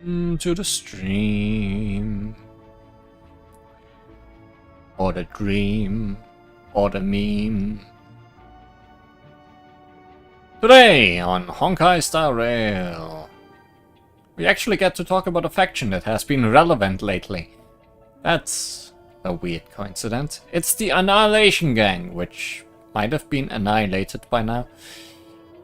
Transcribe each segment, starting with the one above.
To the stream. Or the dream. Or the meme. Today on Honkai Star Rail, we actually get to talk about a faction that has been relevant lately. That's a weird coincidence. It's the Annihilation Gang, which might have been annihilated by now.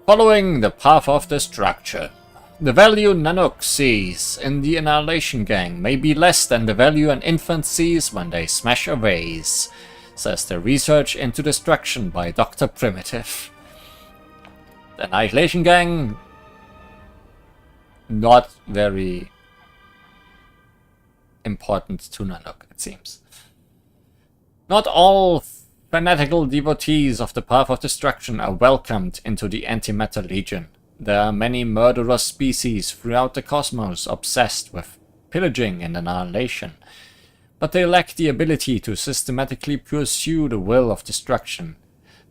Following the path of destruction. The value Nanook sees in the Annihilation Gang may be less than the value an infant sees when they smash a vase, says the research into destruction by Dr. Primitive. The Annihilation Gang, not very important to Nanook, it seems. Not all fanatical devotees of the Path of Destruction are welcomed into the Antimatter Legion. There are many murderous species throughout the cosmos obsessed with pillaging and annihilation, but they lack the ability to systematically pursue the will of destruction.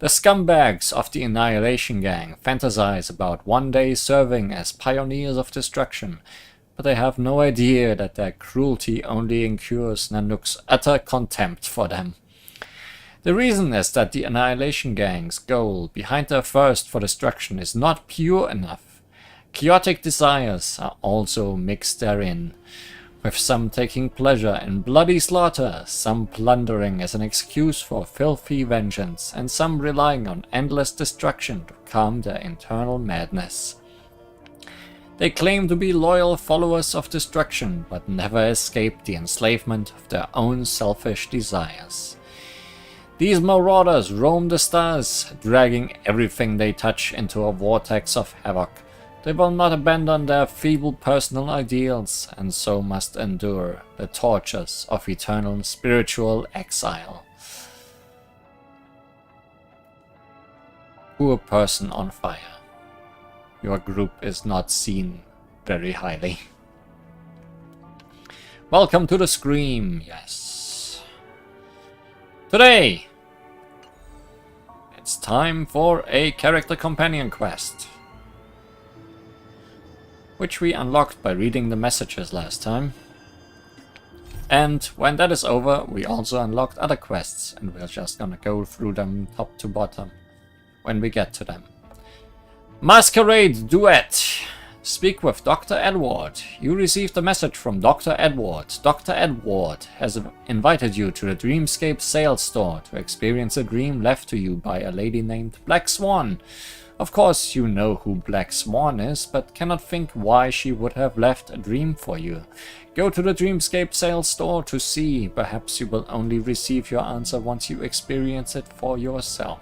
The scumbags of the Annihilation Gang fantasize about one day serving as pioneers of destruction, but they have no idea that their cruelty only incurs Nanook's utter contempt for them. The reason is that the Annihilation Gang's goal behind their thirst for destruction is not pure enough. Chaotic desires are also mixed therein, with some taking pleasure in bloody slaughter, some plundering as an excuse for filthy vengeance, and some relying on endless destruction to calm their internal madness. They claim to be loyal followers of destruction, but never escape the enslavement of their own selfish desires. These marauders roam the stars, dragging everything they touch into a vortex of havoc. They will not abandon their feeble personal ideals, and so must endure the tortures of eternal spiritual exile. Poor person on fire. Your group is not seen very highly. Welcome to the Scream, yes. Today, it's time for a character companion quest, which we unlocked by reading the messages last time. And when that is over, we also unlocked other quests, and we're just gonna go through them top to bottom when we get to them. Masquerade Duet. Speak with Dr. Edward. You received a message from Dr. Edward. Dr. Edward has invited you to the Dreamscape sales store to experience a dream left to you by a lady named Black Swan. Of course you know who Black Swan is, but cannot think why she would have left a dream for you. Go to the Dreamscape sales store to see. Perhaps you will only receive your answer once you experience it for yourself.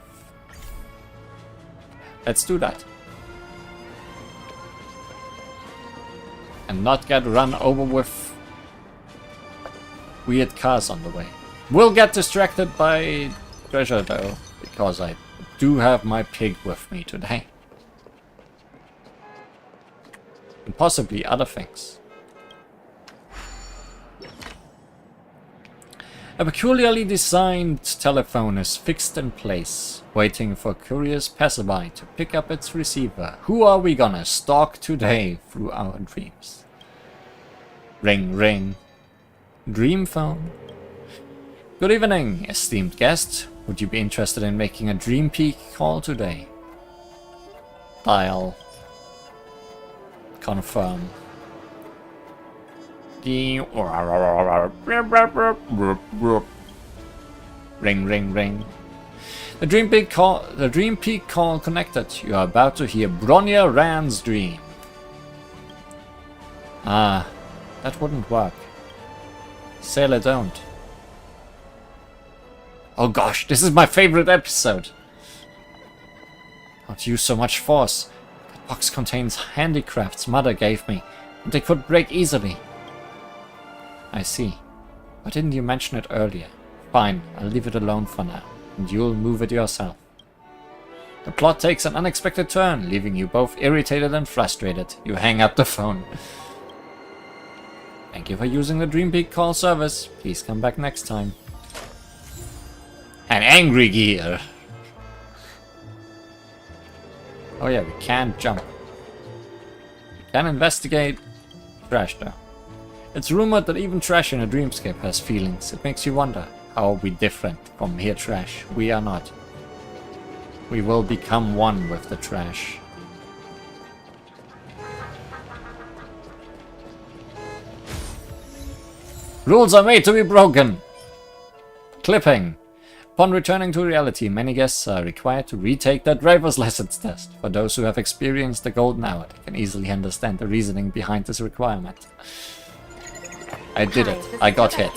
Let's do that. And not get run over with weird cars on the way. We'll get distracted by treasure though, because I do have my pig with me today. And possibly other things. A peculiarly designed telephone is fixed in place, waiting for a curious passerby to pick up its receiver. Who are we gonna stalk today through our dreams? Ring, ring. Dream phone. Good evening, esteemed guest. Would you be interested in making a Dream Peak call today? Dial. Confirm. Ring, ring, ring. The Dream Peak call connected. You are about to hear Bronya Rand's dream. Ah, that wouldn't work. Sailor don't. Oh gosh, this is my favorite episode. Don't use so much force. That box contains handicrafts Mother gave me, and they could break easily. I see. Why didn't you mention it earlier? Fine, I'll leave it alone for now, and you'll move it yourself. The plot takes an unexpected turn, leaving you both irritated and frustrated. You hang up the phone. Thank you for using the Dream Peak call service. Please come back next time. An angry gear. Oh yeah, we can't jump. We can investigate, Trash though. It's rumored that even trash in a dreamscape has feelings. It makes you wonder, how are we different from mere trash? We are not. We will become one with the trash. Rules are made to be broken! Clipping. Upon returning to reality, many guests are required to retake their driver's license test. For those who have experienced the golden hour, they can easily understand the reasoning behind this requirement. I did it. I got hit.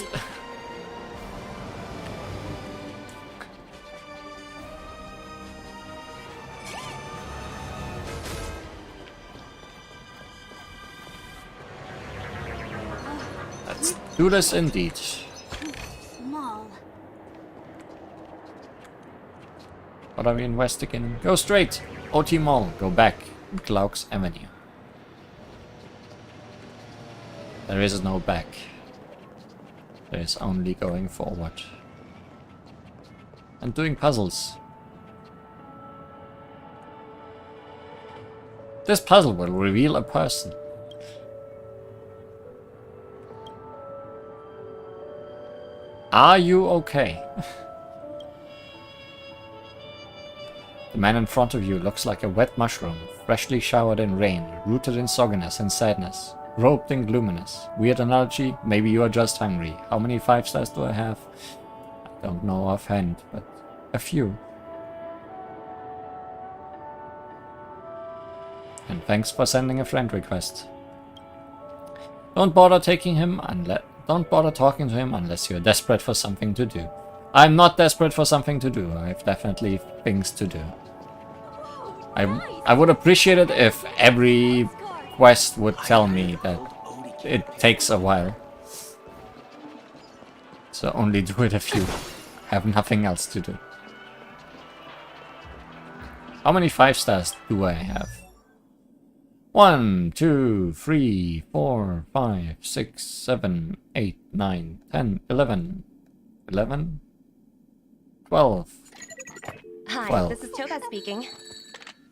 Let's do this indeed. What are we investigating? Go straight! OT Mall, go back. Glauc's Avenue. There is no back. There is only going forward. And doing puzzles. This puzzle will reveal a person. Are you okay? The man in front of you looks like a wet mushroom, freshly showered in rain, rooted in sogginess and sadness, robed in gloominess. Weird analogy? Maybe you are just hungry. How many 5 stars do I have? I don't know offhand, but a few. And thanks for sending a friend request. Don't bother talking to him unless you're desperate for something to do. I'm not desperate for something to do. I have definitely things to do. I would appreciate it if every quest would tell me that it takes a while. So only do it if you have nothing else to do. How many 5 stars do I have? 1, 2, 3, 4, 5, 6, 7, 8, 9, 10, 11. 11? 12. Hi, 12. this is Toga speaking.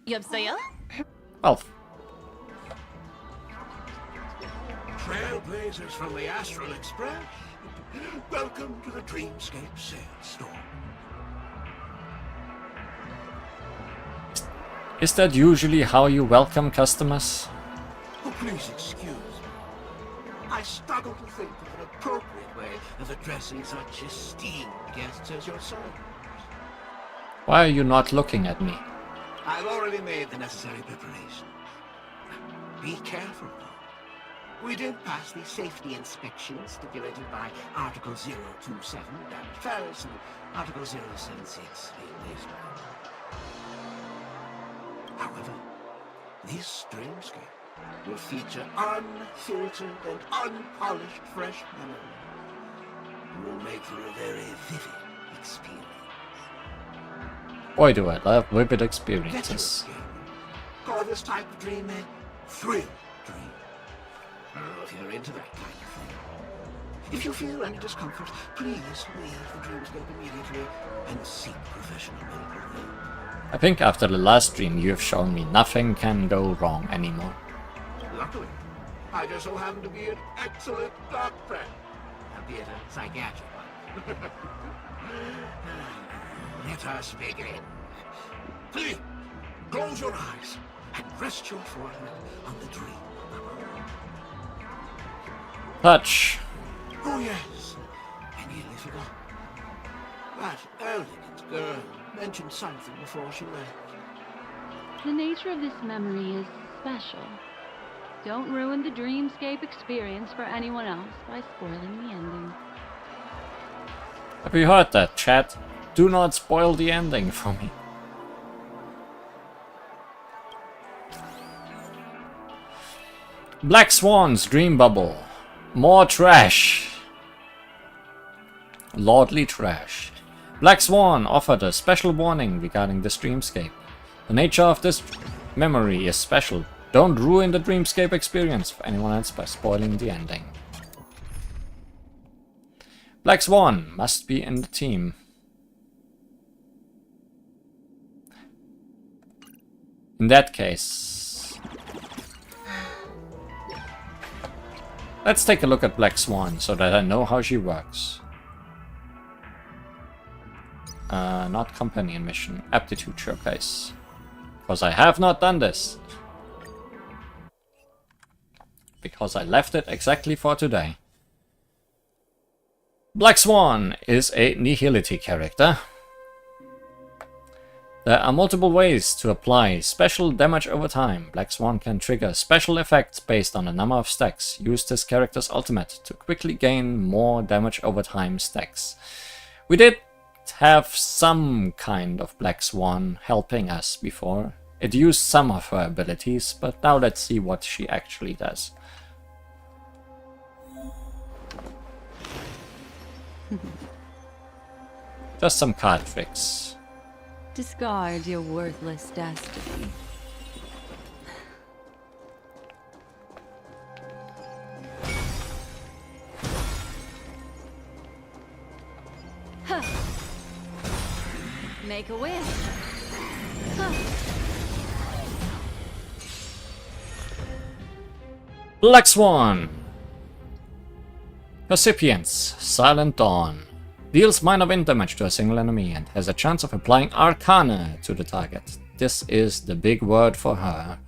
여보세요? 12. Trailblazers from the Astral Express. Welcome to the Dreamscape Sales Store. Is that usually how you welcome customers? Oh, please excuse me. I struggle to think of an appropriate way of addressing such esteemed guests as yourselves. Why are you not looking at me? I've already made the necessary preparations. Be careful, though. We did pass the safety inspection stipulated by Article 027, damaged files, and Article 076, wasteland. However, this dreamscape will feature unfiltered and unpolished fresh memory. It will make for a very vivid experience. Boy, do I love vivid Get experiences. your game. Call this type of dream a thrill dream. Oh, if you're into that kind of thing. If you feel any discomfort, please leave the dreamscape immediately and seek professional medical help. I think after the last stream you have shown me nothing can go wrong anymore. Luckily, I just so happen to be an excellent doctor, albeit a psychiatric one. Let us begin. Please, close your eyes and rest your forehead on the dream. Touch. Oh yes, I nearly forgot. That elegant girl mentioned something before she left. The nature of this memory is special. Don't ruin the dreamscape experience for anyone else by spoiling the ending. Have you heard that, chat? Do not spoil the ending for me. Black Swans Dream Bubble. More trash. Lordly trash. Black Swan offered a special warning regarding this dreamscape. The nature of this memory is special. Don't ruin the dreamscape experience for anyone else by spoiling the ending. Black Swan must be in the team. In that case... Let's take a look at Black Swan so that I know how she works. Not companion mission. Aptitude showcase. Because I have not done this. Because I left it exactly for today. Black Swan is a nihility character. There are multiple ways to apply special damage over time. Black Swan can trigger special effects based on a number of stacks. Use this character's ultimate to quickly gain more damage over time stacks. We did have some kind of Black Swan helping us before. It used some of her abilities, but now let's see what she actually does. Just some card tricks. Discard your worthless destiny. Huh. Make a wish. Huh. Black Swan. Recipients, Silent Dawn. Deals minor wind damage to a single enemy and has a chance of applying Arcana to the target. This is the big word for her.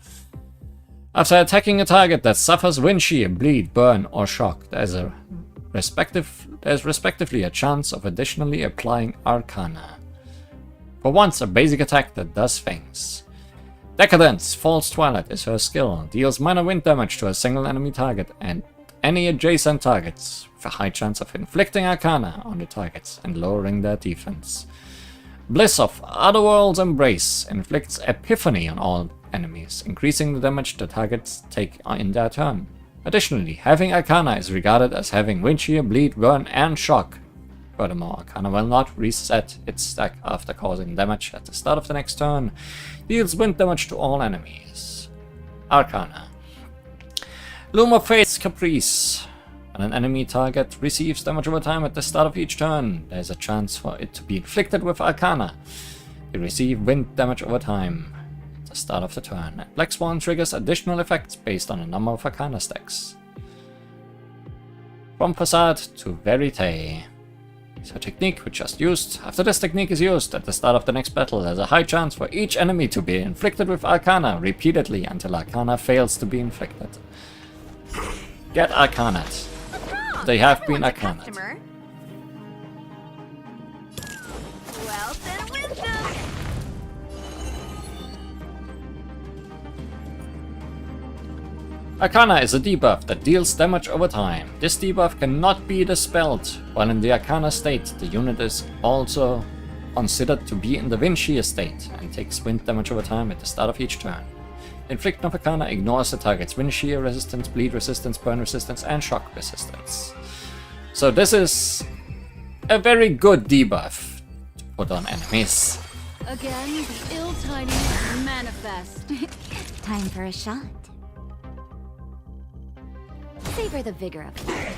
After attacking a target that suffers wind shear, bleed, burn, or shock, there's respectively a chance of additionally applying Arcana. For once, a basic attack that does things. Decadence, False Twilight is her skill. Deals minor wind damage to a single enemy target and any adjacent targets, with a high chance of inflicting Arcana on the targets and lowering their defense. Bliss of Otherworld's Embrace inflicts Epiphany on all enemies, increasing the damage the targets take in their turn. Additionally, having Arcana is regarded as having wind shear, bleed, burn, and shock. Furthermore, Arcana will not reset its stack after causing damage at the start of the next turn. Deals wind damage to all enemies. Arcana. Loom of Fate's Caprice. When an enemy target receives damage over time at the start of each turn, there is a chance for it to be inflicted with Arcana. You receive wind damage over time at the start of the turn. And Black Swan triggers additional effects based on a number of Arcana stacks. From Facade to Verite. It's a technique we just used. After this technique is used at the start of the next battle, there's a high chance for each enemy to be inflicted with Arcana repeatedly until Arcana fails to be inflicted. Get Arcanate. They have been Arcanate. Wealth and wisdom. Arcana is a debuff that deals damage over time. This debuff cannot be dispelled. While in the Arcana state, the unit is also considered to be in the wind shear state and takes wind damage over time at the start of each turn. Infliction of Arcana ignores the target's wind shear resistance, bleed resistance, burn resistance, and shock resistance. So this is a very good debuff to put on enemies. Again, the ill tidings manifest. Time for a shot. Savor the vigor of it.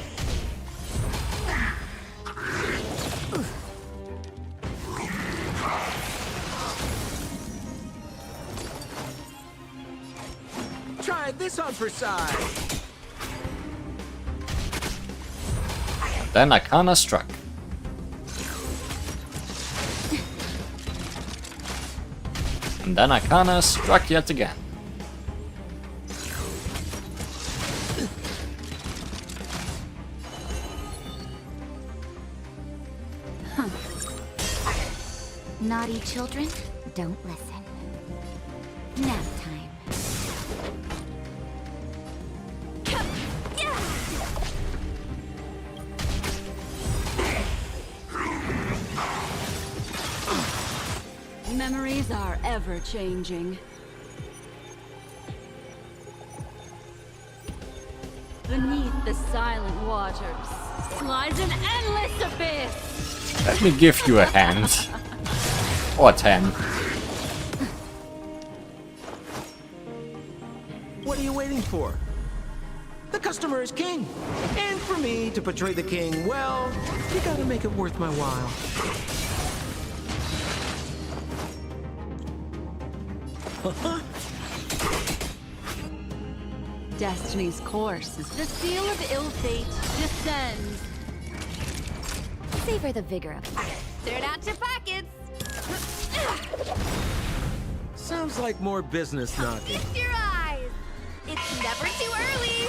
Try this on for size. Then Arcana struck. And then Arcana struck yet again. Naughty children, don't listen. Nap time. Memories are ever changing. Beneath the silent waters lies an endless abyss. Let me give you a hand. Or 10. What are you waiting for? The customer is king. And for me to portray the king, well, you gotta make it worth my while. Destiny's course is the seal of ill fate descends. Savor the vigor of life. Turn out your pockets. Sounds like more business knocking. Lift your eyes. It's never too early.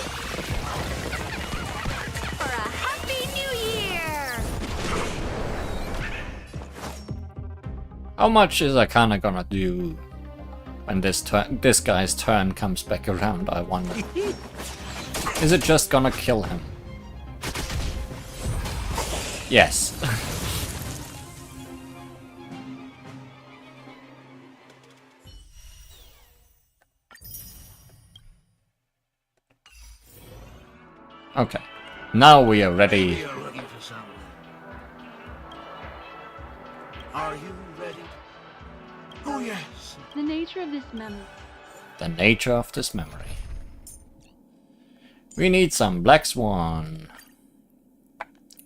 For a happy new year. How much is Akana gonna do when this guy's turn comes back around, I wonder? Is it just gonna kill him? Yes. Okay. Now we are ready. We are looking for someone. Are you ready? Oh, yes. The nature of this memory. The nature of this memory. We need some Black Swan.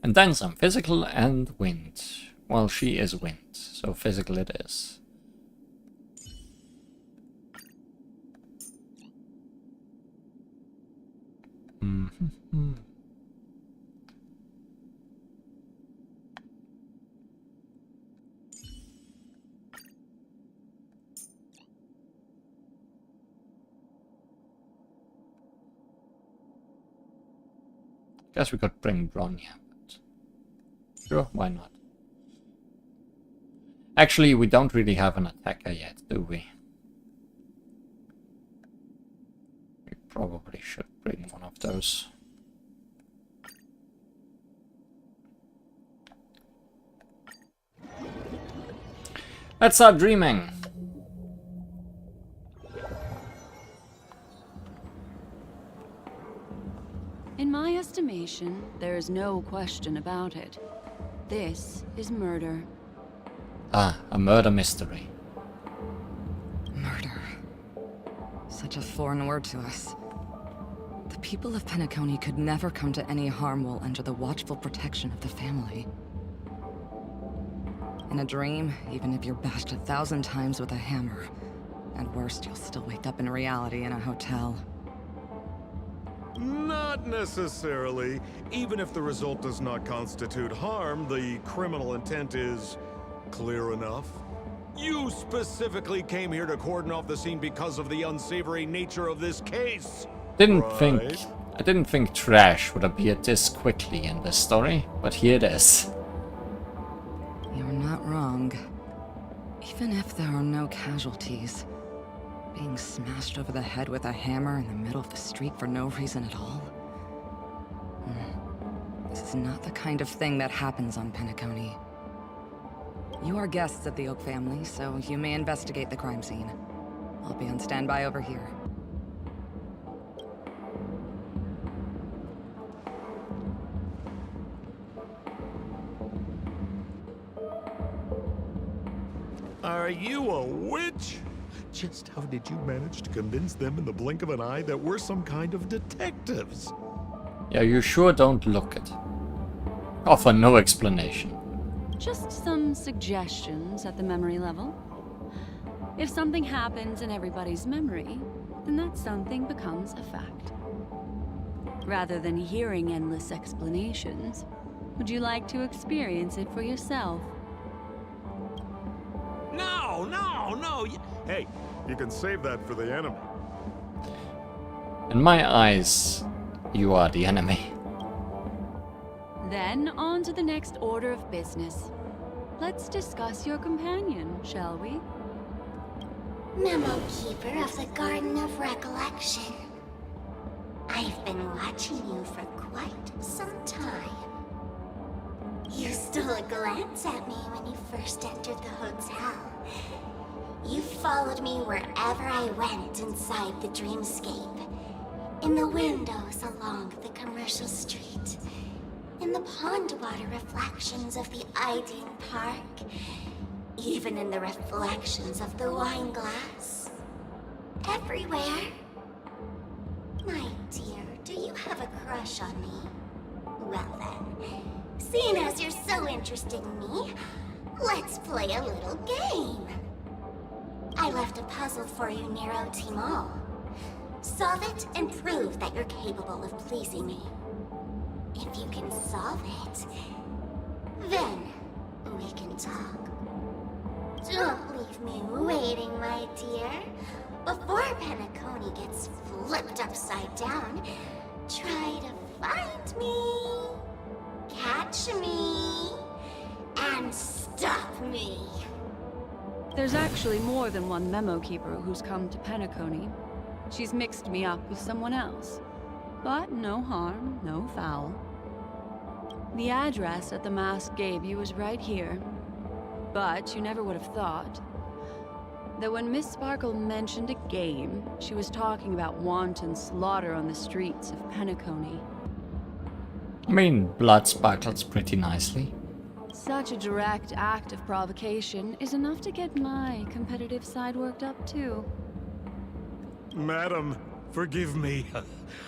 And then some physical and wind. Well, she is wind, so physical it is. Guess we could bring Bronya, but sure, why not? Actually, we don't really have an attacker yet, do we? We probably should bring one of those. Let's start dreaming. In my estimation, there is no question about it. This is murder. Ah, a murder mystery. Murder. Such a foreign word to us. The people of Penacony could never come to any harm while under the watchful protection of the family. In a dream, even if you're bashed 1,000 times with a hammer, at worst you'll still wake up in reality in a hotel. Not necessarily. Even if the result does not constitute harm, the criminal intent is clear enough. You specifically came here to cordon off the scene because of the unsavory nature of this case. I didn't think trash would appear this quickly in this story, but here it is. You're not wrong. Even if there are no casualties, being smashed over the head with a hammer in the middle of the street for no reason at all? This is not the kind of thing that happens on Penacony. You are guests of the Oak family, so you may investigate the crime scene. I'll be on standby over here. Are you a witch? Just how did you manage to convince them in the blink of an eye that we're some kind of detectives? Yeah, you sure don't look it. Offer no explanation. Just some suggestions at the memory level. If something happens in everybody's memory, then that something becomes a fact. Rather than hearing endless explanations, would you like to experience it for yourself? No, no, no! Hey, you can save that for the enemy. In my eyes, you are the enemy. Then on to the next order of business. Let's discuss your companion, shall we? Memo Keeper of the Garden of Recollection. I've been watching you for quite some time. You stole a glance at me when you first entered the hotel. You followed me wherever I went inside the dreamscape. In the windows along the commercial street. In the pond water reflections of the Ideen Park. Even in the reflections of the wine glass. Everywhere. My dear, do you have a crush on me? Well then, seeing as you're so interested in me, let's play a little game. I left a puzzle for you near OT Mall. Solve it and prove that you're capable of pleasing me. If you can solve it, then we can talk. Don't leave me waiting, my dear. Before Penacony gets flipped upside down, try to find me, catch me, and stop me. There's actually more than one memo keeper who's come to Penacony. She's mixed me up with someone else. But no harm, no foul. The address that the mask gave you is right here. But you never would have thought that when Miss Sparkle mentioned a game, she was talking about wanton slaughter on the streets of Penacony. I mean, blood sparkles pretty nicely. Such a direct act of provocation is enough to get my competitive side worked up too. Madam, forgive me.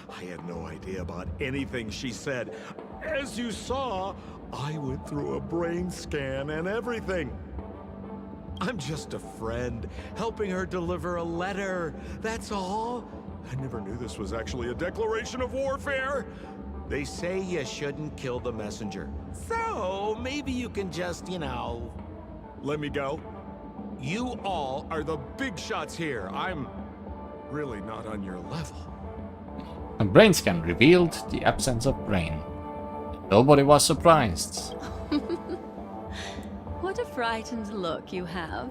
I had no idea about anything she said. As you saw, I went through a brain scan and everything. I'm just a friend, helping her deliver a letter, that's all. I never knew this was actually a declaration of warfare. They say you shouldn't kill the messenger. So, maybe you can just, let me go. You all are the big shots here. I'm really not on your level. A brain scan revealed the absence of brain. Nobody was surprised. What a frightened look you have.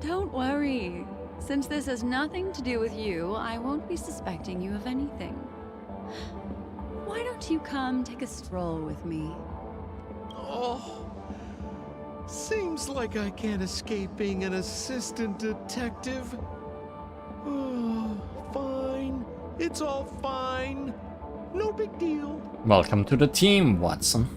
Don't worry. Since this has nothing to do with you, I won't be suspecting you of anything. Why don't you come take a stroll with me? Oh, seems like I can't escape being an assistant detective. Oh, fine. It's all fine. No big deal. Welcome to the team, Watson.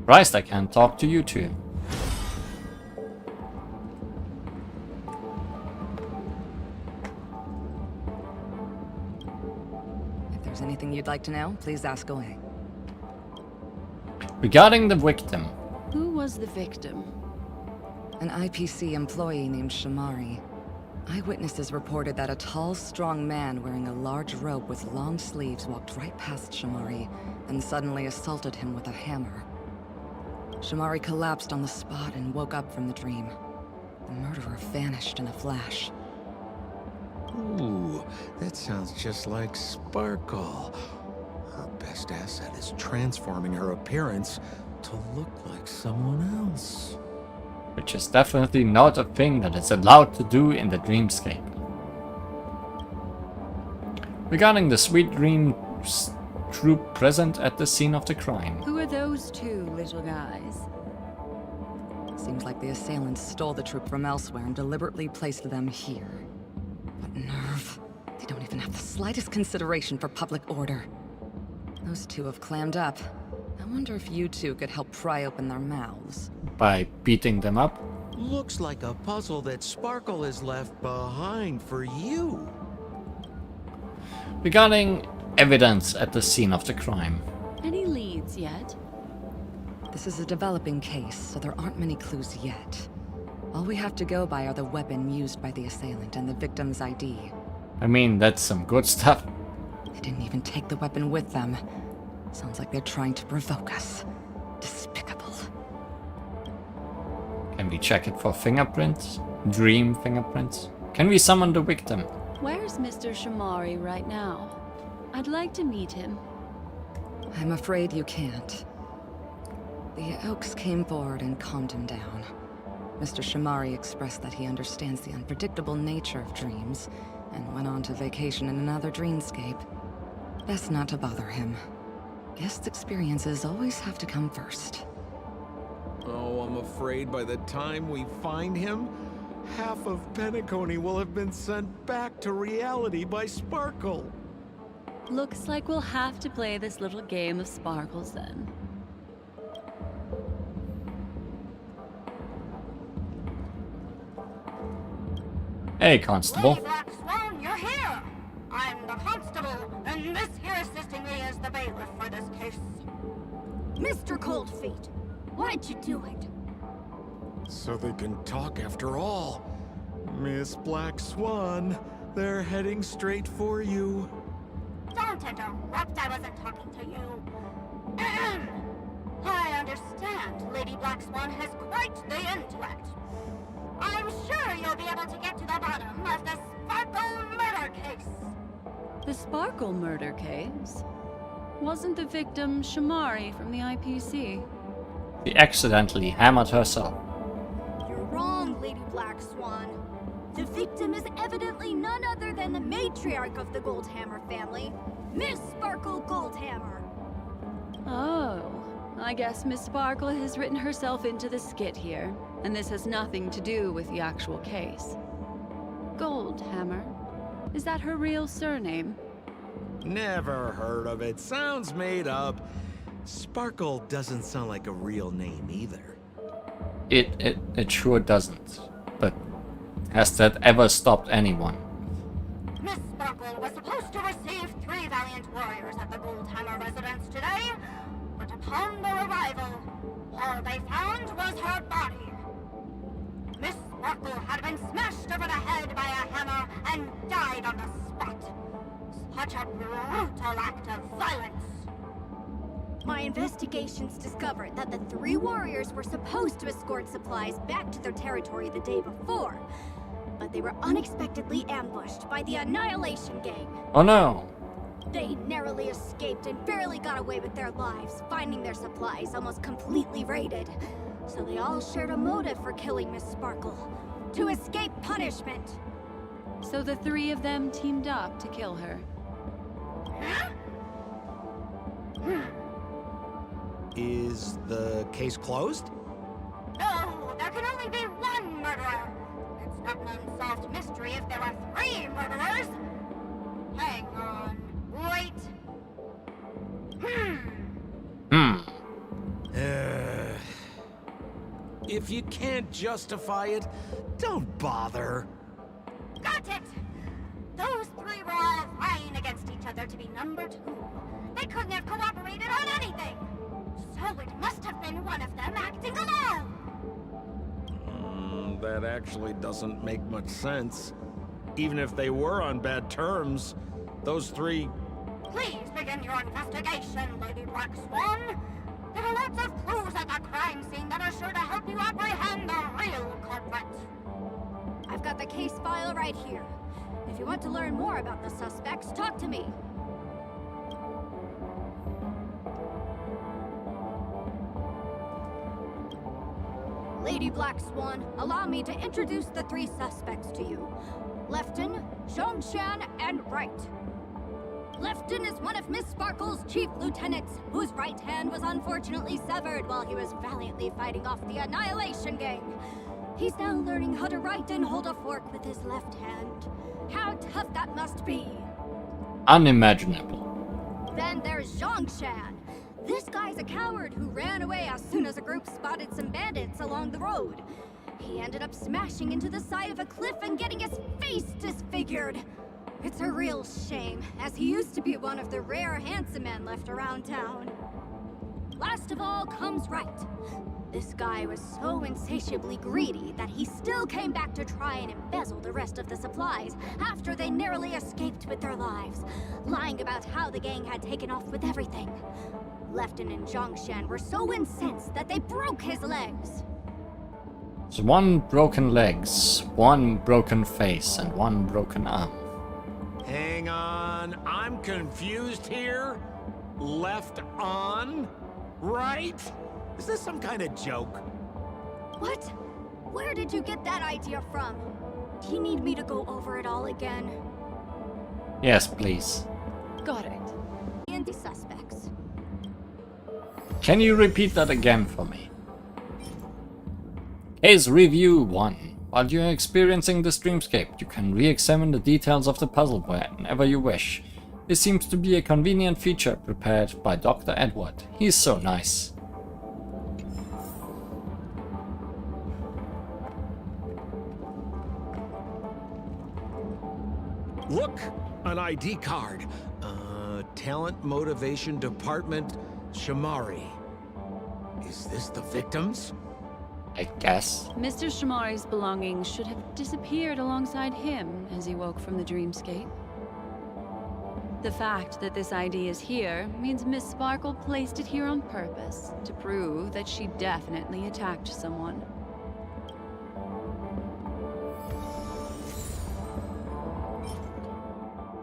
Christ, I can't talk to you two. If there's anything you'd like to know, please ask away. Regarding the victim, Who was the victim? An IPC employee named Shamari. Eyewitnesses reported that a tall, strong man wearing a large robe with long sleeves walked right past Shamari and suddenly assaulted him with a hammer. Shamari collapsed on the spot and woke up from the dream. The murderer vanished in a flash. Ooh, that sounds just like Sparkle. Her best asset is transforming her appearance to look like someone else. which is definitely not a thing that is allowed to do in the dreamscape. Regarding the Sweet Dreams troop present at the scene of the crime. Who are those two little guys? Seems like the assailants stole the troop from elsewhere and deliberately placed them here. What nerve. They don't even have the slightest consideration for public order. Those two have clammed up. I wonder if you two could help pry open their mouths. By beating them up. Looks like a puzzle that Sparkle has left behind for you. Regarding evidence at the scene of the crime. Any leads yet? This is a developing case, so there aren't many clues yet. All we have to go by are the weapon used by the assailant and the victim's ID. I mean, that's some good stuff. They didn't even take the weapon with them. Sounds like they're trying to provoke us. Despicable. Can we check it for fingerprints? Dream fingerprints? Can we summon the victim? Where's Mr. Shamari right now? I'd like to meet him. I'm afraid you can't. The Oaks came forward and calmed him down. Mr. Shamari expressed that he understands the unpredictable nature of dreams, and went on to vacation in another dreamscape. Best not to bother him. Guest experiences always have to come first. Oh, I'm afraid by the time we find him, half of Penacony will have been sent back to reality by Sparkle. Looks like we'll have to play this little game of sparkles then. Hey, Constable. Hey, Black Swan, you're here! I'm the Constable, And this here assisting me is the bailiff for this case. Mr. Coldfeet, why'd you do it? So they can talk after all. Miss Black Swan, they're heading straight for you. Don't interrupt, I wasn't talking to you. Ahem. I understand Lady Black Swan has quite the intellect. I'm sure you'll be able to get to the bottom of the Sparkle murder case. The Sparkle murder case? Wasn't the victim Shamari from the IPC? She accidentally hammered herself. You're wrong, Lady Black Swan. The victim is evidently none other than the matriarch of the Goldhammer family, Miss Sparkle Goldhammer. Oh, I guess Miss Sparkle has written herself into the skit here, and this has nothing to do with the actual case. Goldhammer? Is that her real surname? Never heard of it. Sounds made up. Sparkle doesn't sound like a real name either. It sure doesn't. But has that ever stopped anyone? Miss Sparkle was supposed to receive 3 valiant warriors at the Goldhammer residence today, but upon their arrival, all they found was her body. Miss Sparkle had been smashed over the head by a hammer and died on the spot. Such a brutal act of violence. My investigations discovered that the 3 warriors were supposed to escort supplies back to their territory the day before, but they were unexpectedly ambushed by the Annihilation Gang. Oh no! They narrowly escaped and barely got away with their lives, finding their supplies almost completely raided. So they all shared a motive for killing Miss Sparkle, to escape punishment. So the 3 of them teamed up to kill her. Is the case closed? No, there can only be one murderer. It's not an unsolved mystery if there are 3 murderers. Hang on. Wait. If you can't justify it, don't bother. Got it! Those 3 were all vying against each other to be number 2. They couldn't have cooperated on anything. So it must have been one of them acting alone. That actually doesn't make much sense. Even if they were on bad terms, those 3... Please begin your investigation, Lady Black Swan. There are lots of clues at the crime scene that are sure to help you apprehend the real culprit. I've got the case file right here. If you want to learn more about the suspects, talk to me. Lady Black Swan, allow me to introduce the 3 suspects to you. Lefton, Zhongshan, and Wright. Lefton is one of Miss Sparkle's chief lieutenants, whose right hand was unfortunately severed while he was valiantly fighting off the Annihilation Gang. He's now learning how to write and hold a fork with his left hand. How tough that must be! Unimaginable. Then there's Zhongshan. This guy's a coward who ran away as soon as a group spotted some bandits along the road. He ended up smashing into the side of a cliff and getting his face disfigured. It's a real shame, as he used to be one of the rare handsome men left around town. Last of all comes Wright. This guy was so insatiably greedy that he still came back to try and embezzle the rest of the supplies after they narrowly escaped with their lives, lying about how the gang had taken off with everything. Lefton and Zhongshan were so incensed that they broke his legs. So 1 broken legs, 1 broken face, and 1 broken arm. Hang on, I'm confused here. Left on? Right? Is this some kind of joke? What? Where did you get that idea from? Do you need me to go over it all again? Yes, please. Got it. And the suspects. Can you repeat that again for me? Case Review 1. While you're experiencing this dreamscape, you can re-examine the details of the puzzle whenever you wish. This seems to be a convenient feature prepared by Dr. Edward. He's so nice. Look, an ID card. Talent Motivation Department, Shamari. Is this the victims? I guess. Mr. Shamari's belongings should have disappeared alongside him as he woke from the dreamscape. The fact that this ID is here means Miss Sparkle placed it here on purpose to prove that she definitely attacked someone.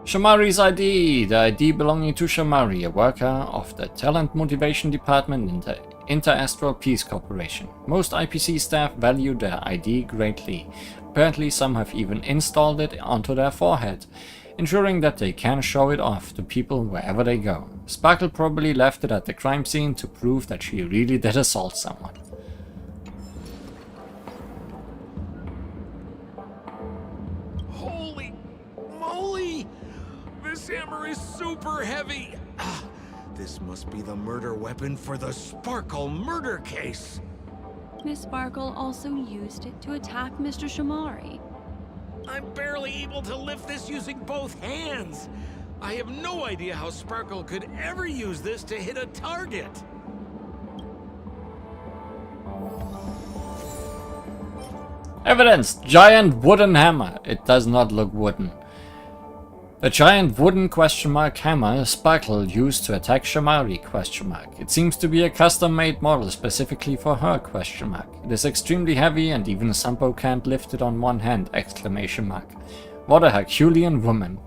Shamari's ID. The ID belonging to Shamari, a worker of the Talent Motivation Department in the Inter-Astral Peace Corporation. Most IPC staff value their ID greatly. Apparently some have even installed it onto their forehead, ensuring that they can show it off to people wherever they go. Sparkle probably left it at the crime scene to prove that she really did assault someone. Holy moly! This hammer is super heavy! This must be the murder weapon for the Sparkle murder case! Miss Sparkle also used it to attack Mr. Shamari. I'm barely able to lift this using both hands! I have no idea how Sparkle could ever use this to hit a target! Evidence! Giant wooden hammer. It does not look wooden. The giant wooden hammer Sparkle used to attack Shamari ? It seems to be a custom-made model specifically for her ? It is extremely heavy and even Sampo can't lift it on one hand! What a Herculean woman! ?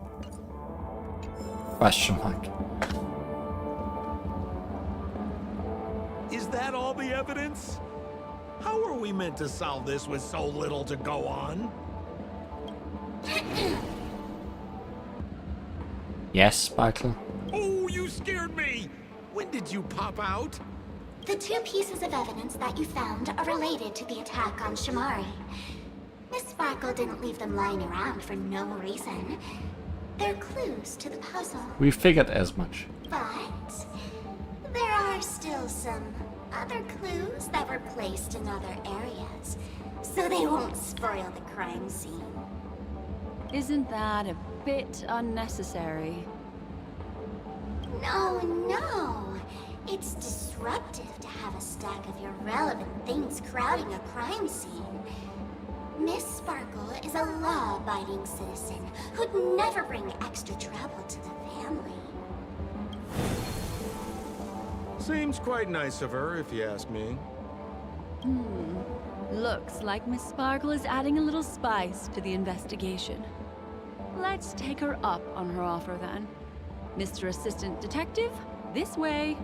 Is that all the evidence? How are we meant to solve this with so little to go on? Yes, Sparkle? Oh, you scared me! When did you pop out? The two pieces of evidence that you found are related to the attack on Shamari. Miss Sparkle didn't leave them lying around for no reason. They're clues to the puzzle. We figured as much. But there are still some other clues that were placed in other areas, so they won't spoil the crime scene. Isn't that a bit unnecessary? No. It's disruptive to have a stack of irrelevant things crowding a crime scene. Miss Sparkle is a law-abiding citizen who'd never bring extra trouble to the family. Seems quite nice of her, if you ask me. Looks like Miss Sparkle is adding a little spice to the investigation. Let's take her up on her offer then. Mr. Assistant Detective, this way.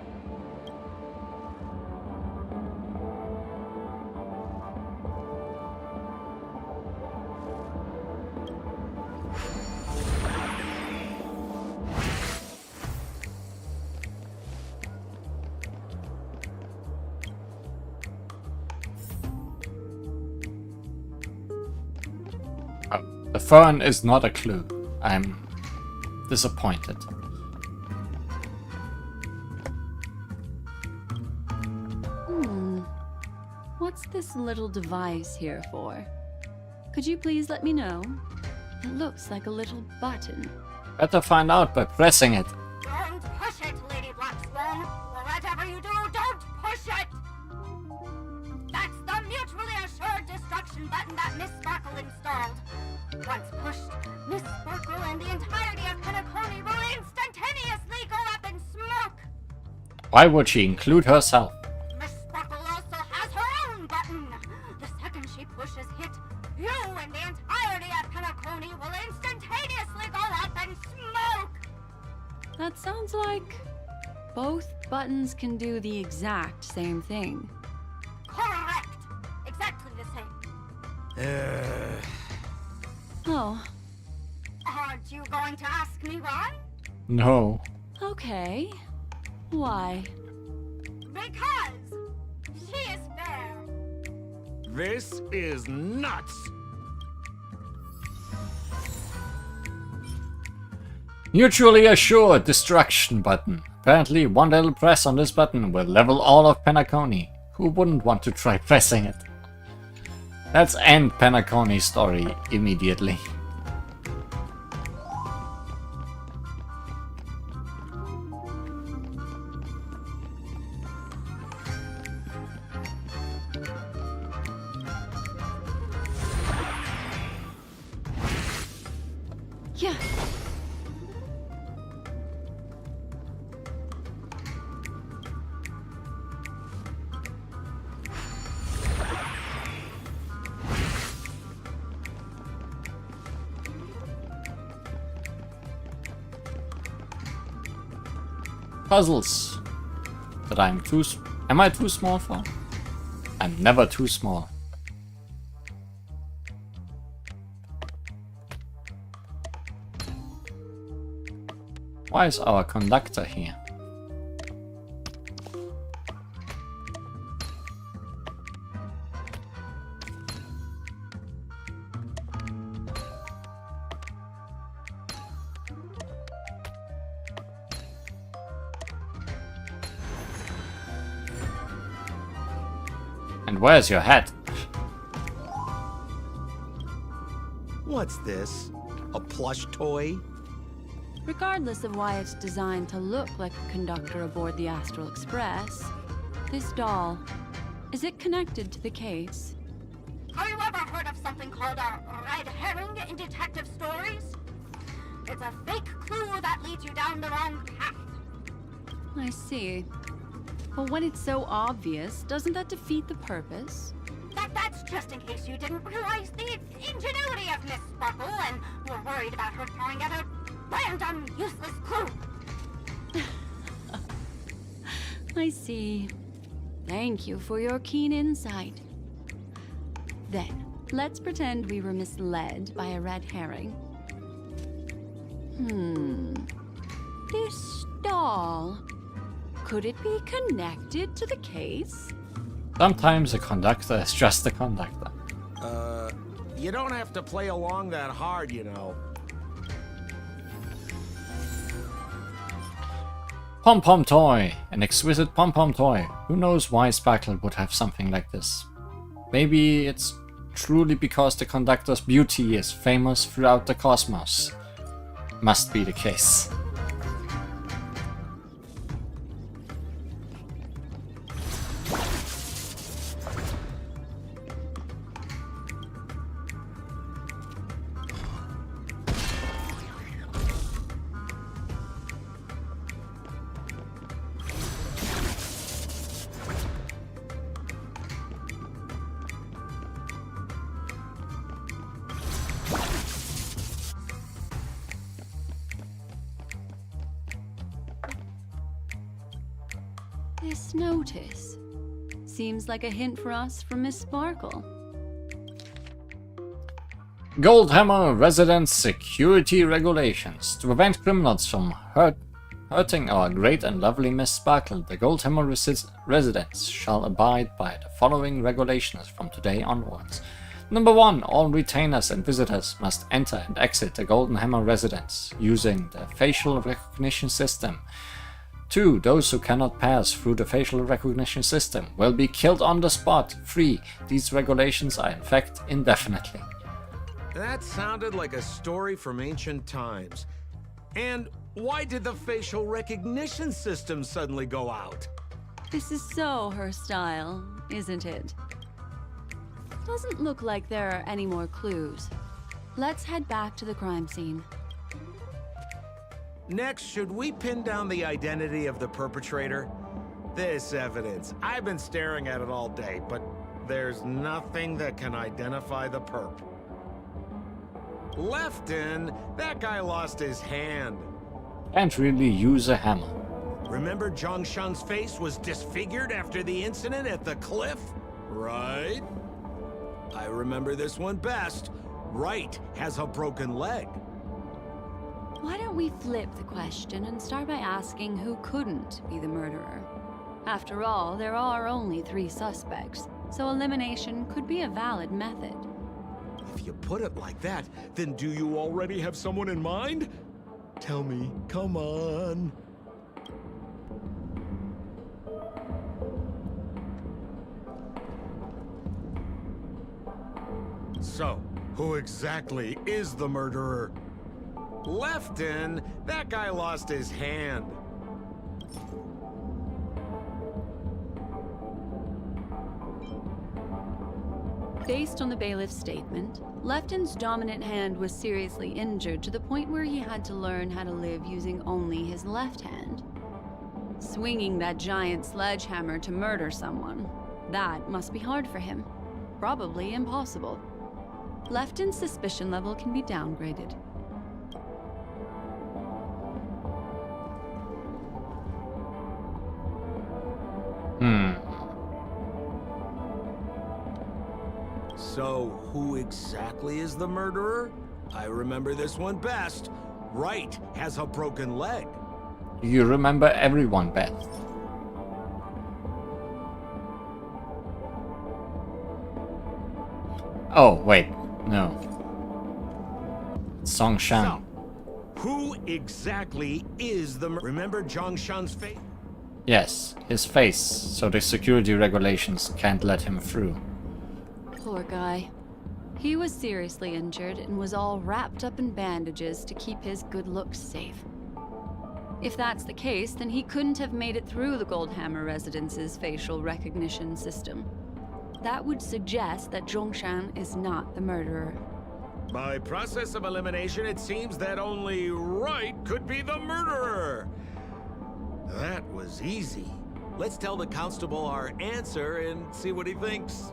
The fern is not a clue. I'm disappointed. What's this little device here for? Could you please let me know? It looks like a little button. Better find out by pressing it. Don't push it, Lady Black Swan. Whatever you do, don't push it! That's the mutually assured destruction button that Miss Sparkle installed. Once pushed, Miss Sparkle and the entirety of Penacony will instantaneously go up in smoke! Why would she include herself? Miss Sparkle also has her own button. The second she pushes hit, you and the entirety of Penacony will instantaneously go up in smoke! That sounds like both buttons can do the exact same thing. Correct! Exactly the same. Oh, Aren't you going to ask me why? No. okay. Why? Because she is fair. This is nuts! Mutually assured destruction button. Apparently one little press on this button will level all of Penacony. Who wouldn't want to try pressing it? Let's end Penacony's story immediately. Puzzles that I'm too... Am I too small for? I'm never too small. Why is our conductor here? And where's your hat? What's this? A plush toy? Regardless of why it's designed to look like a conductor aboard the Astral Express, this doll, is it connected to the case? Have you ever heard of something called a red herring in detective stories? It's a fake clue that leads you down the wrong path. I see. But when it's so obvious, doesn't that defeat the purpose? That's just in case you didn't realize the ingenuity of Miss Sparkle and were worried about her throwing out a random, useless clue. I see. Thank you for your keen insight. Then, let's pretend we were misled by a red herring. This doll, could it be connected to the case? Sometimes a conductor is just a conductor. You don't have to play along that hard, you know. Pom-pom toy! An exquisite pom-pom toy. Who knows why Sparkle would have something like this? Maybe it's truly because the conductor's beauty is famous throughout the cosmos. Must be the case. This notice seems like a hint for us from Miss Sparkle. Goldhammer residents' security regulations. To prevent criminals from hurting our great and lovely Miss Sparkle, the Goldhammer residents shall abide by the following regulations from today onwards. Number 1. All retainers and visitors must enter and exit the Golden Hammer residence using the facial recognition system. 2. Those who cannot pass through the facial recognition system will be killed on the spot. 3. These regulations are in effect indefinitely. That sounded like a story from ancient times. And why did the facial recognition system suddenly go out? This is so her style, isn't it? Doesn't look like there are any more clues. Let's head back to the crime scene. Next, should we pin down the identity of the perpetrator? This evidence, I've been staring at it all day, but there's nothing that can identify the perp. Lefton, that guy lost his hand. Can't really use a hammer. Remember Zhongsheng's face was disfigured after the incident at the cliff? Right? I remember this one best. Right has a broken leg. Why don't we flip the question and start by asking who couldn't be the murderer? After all, there are only 3 suspects, so elimination could be a valid method. If you put it like that, then do you already have someone in mind? Tell me, come on. So, who exactly is the murderer? Lefton, that guy lost his hand. Based on the bailiff's statement, Lefton's dominant hand was seriously injured to the point where he had to learn how to live using only his left hand. Swinging that giant sledgehammer to murder someone, that must be hard for him. Probably impossible. Lefton's suspicion level can be downgraded. So, who exactly is the murderer? I remember this one best. Wright has a broken leg. You remember everyone, Beth. Oh, wait. No. Song Shan. So, who exactly is the Remember Zhongshan's face? Yes, his face, so the security regulations can't let him through. Poor guy. He was seriously injured and was all wrapped up in bandages to keep his good looks safe. If that's the case, then he couldn't have made it through the Goldhammer Residence's facial recognition system. That would suggest that Zhongshan is not the murderer. By process of elimination, it seems that only Wright could be the murderer. That was easy. Let's tell the constable our answer and see what he thinks.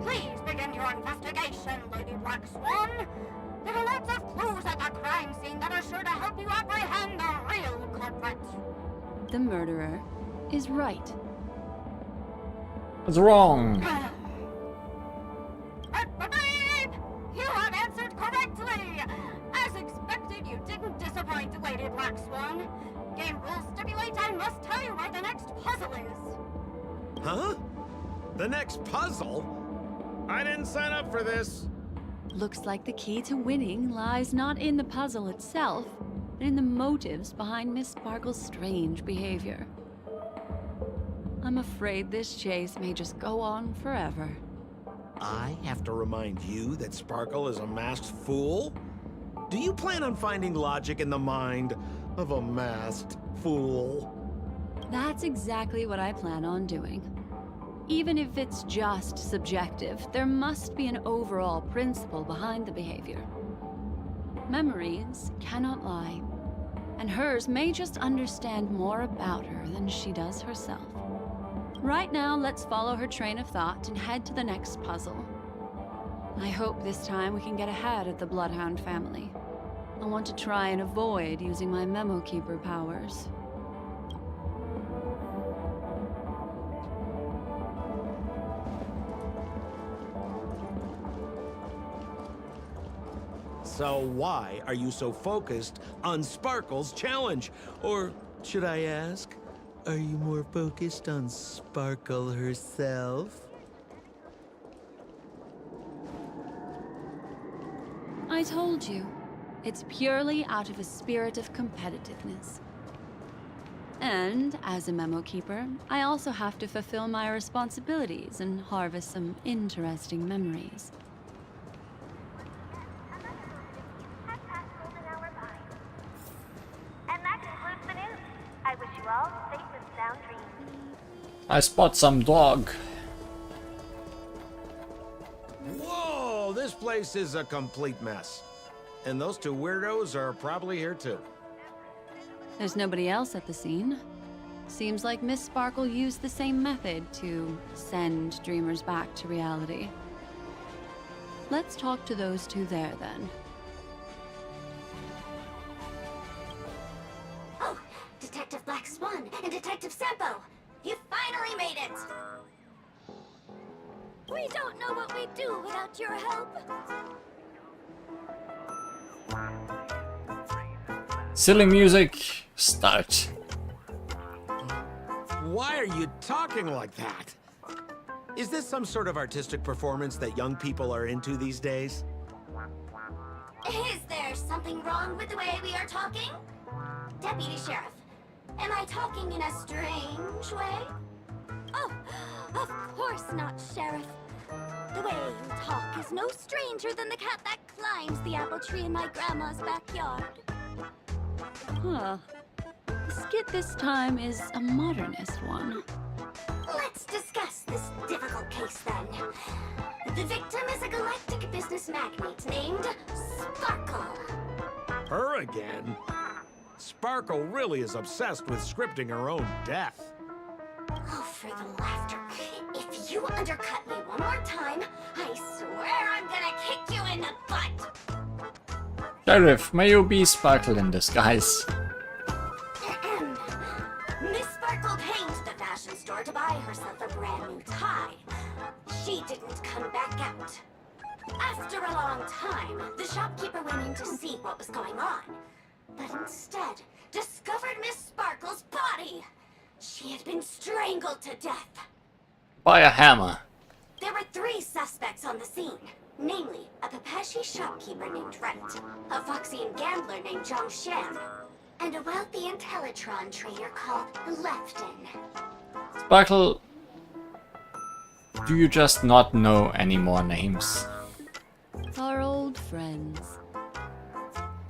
Please begin your investigation, Lady Black Swan. There are lots of clues at the crime scene that are sure to help you apprehend the real culprit. The murderer is Wright. What's wrong? Beep! You have answered correctly! As expected, you didn't disappoint, Lady Black Swan. Game rules stipulate I must tell you where the next puzzle is. Huh? The next puzzle? I didn't sign up for this. Looks like the key to winning lies not in the puzzle itself, but in the motives behind Miss Sparkle's strange behavior. I'm afraid this chase may just go on forever. I have to remind you that Sparkle is a masked fool? Do you plan on finding logic in the mind of a masked fool? That's exactly what I plan on doing. Even if it's just subjective, there must be an overall principle behind the behavior. Memories cannot lie, and hers may just understand more about her than she does herself. Right now, let's follow her train of thought and head to the next puzzle. I hope this time we can get ahead of the Bloodhound family. I want to try and avoid using my Memo Keeper powers. So why are you so focused on Sparkle's challenge? Or should I ask, are you more focused on Sparkle herself? I told you, it's purely out of a spirit of competitiveness. And as a Memo Keeper, I also have to fulfill my responsibilities and harvest some interesting memories. I spot some dog. Whoa, this place is a complete mess. And those two weirdos are probably here too. There's nobody else at the scene. Seems like Miss Sparkle used the same method to send dreamers back to reality. Let's talk to those two there then. Oh, Detective Black Swan and Detective Sempo! You finally made it! We don't know what we'd do without your help. Silly music, start. Why are you talking like that? Is this some sort of artistic performance that young people are into these days? Is there something wrong with the way we are talking? Deputy Sheriff, am I talking in a strange way? Oh, of course not, Sheriff. The way you talk is no stranger than the cat that climbs the apple tree in my grandma's backyard. Huh. The skit this time is a modernist one. Let's discuss this difficult case then. The victim is a galactic business magnate named Sparkle. Her again? Sparkle really is obsessed with scripting her own death. Oh, for the laughter. If you undercut me one more time, I swear I'm gonna kick you in the butt. Sheriff, may you be Sparkle in disguise. Miss Sparkle pained the fashion store to buy herself a brand new tie. She didn't come back out. After a long time, the shopkeeper went in to see what was going on, but instead discovered Miss Sparkle's body. She had been strangled to death. By a hammer. There were 3 suspects on the scene, namely a Pepeshi shopkeeper named Wright, a Foxian gambler named Zhang Shan, and a wealthy Intellitron trader called Lefton. Sparkle, do you just not know any more names? Our old friends.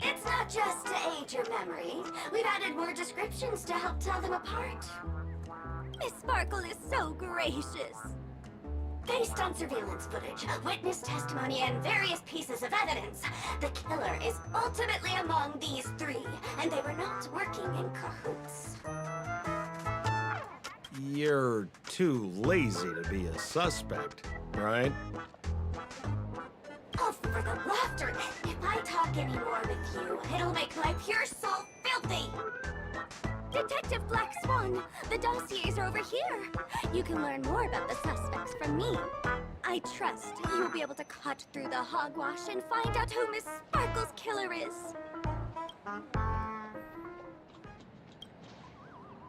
It's not just to aid your memory. We've added more descriptions to help tell them apart. Miss Sparkle is so gracious. Based on surveillance footage, witness testimony, and various pieces of evidence, the killer is ultimately among these 3, and they were not working in cahoots. You're too lazy to be a suspect, right? Oh, for the laughter! If I talk any more with you, it'll make my pure soul filthy! Detective Black Swan, the dossiers are over here. You can learn more about the suspects from me. I trust you'll be able to cut through the hogwash and find out who Miss Sparkle's killer is.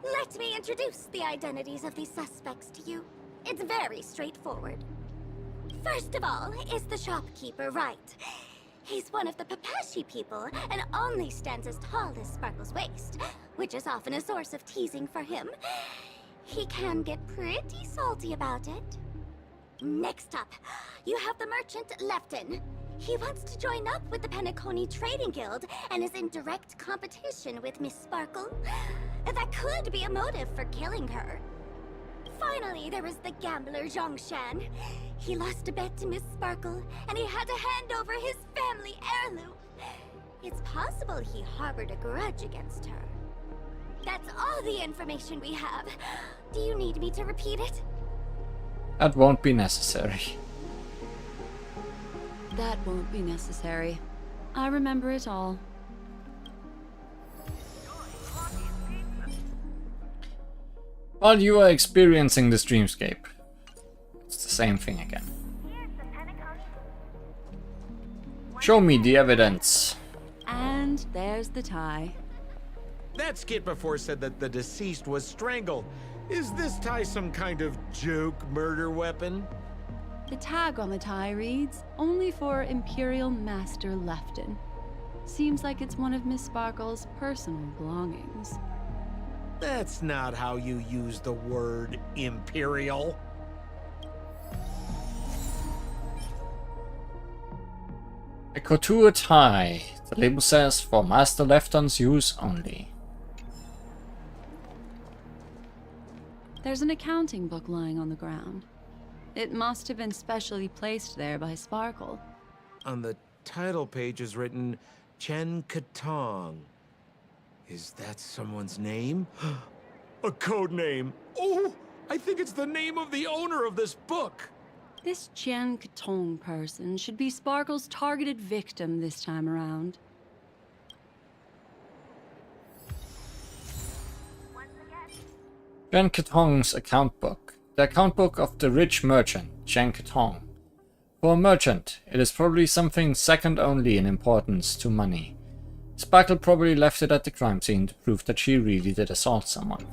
Let me introduce the identities of these suspects to you. It's very straightforward. First of all is the shopkeeper, Wright. He's one of the Pepeshi people and only stands as tall as Sparkle's waist, which is often a source of teasing for him. He can get pretty salty about it. Next up, you have the merchant Lefton. He wants to join up with the Penacony Trading Guild and is in direct competition with Miss Sparkle. That could be a motive for killing her. Finally, there is the gambler Zhang Shan. He lost a bet to Miss Sparkle, and he had to hand over his family heirloom. It's possible he harbored a grudge against her. That's all the information we have. Do you need me to repeat it? That won't be necessary. That won't be necessary. I remember it all. While you are experiencing this dreamscape, it's the same thing again. Show me the evidence. And there's the tie. That skit before said that the deceased was strangled. Is this tie some kind of joke murder weapon? The tag on the tie reads, "Only for Imperial Master Lefton." Seems like it's one of Miss Sparkle's personal belongings. That's not how you use the word imperial. A couture tie. The label says for Master Lefton's use only. There's an accounting book lying on the ground. It must have been specially placed there by Sparkle. On the title page is written Chen Katong. Is that someone's name? A code name. Oh, I think it's the name of the owner of this book. This Jian Katong person should be Sparkle's targeted victim this time around. Chen Katong's account book. The account book of the rich merchant, Chen Katong. For a merchant, it is probably something second only in importance to money. Sparkle probably left it at the crime scene to prove that she really did assault someone.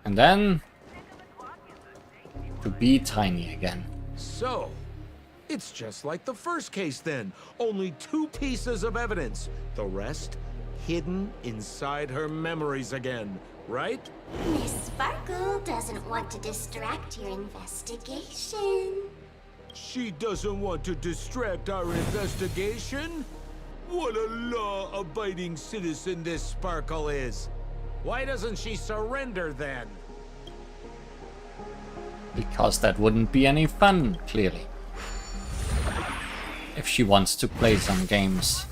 And then to be tiny again. So, it's just like the first case then. Only 2 pieces of evidence. The rest hidden inside her memories again, right? Miss Sparkle doesn't want to distract your investigation. She doesn't want to distract our investigation? What a law-abiding citizen this Sparkle is. Why doesn't she surrender then? Because that wouldn't be any fun, clearly. If she wants to play some games.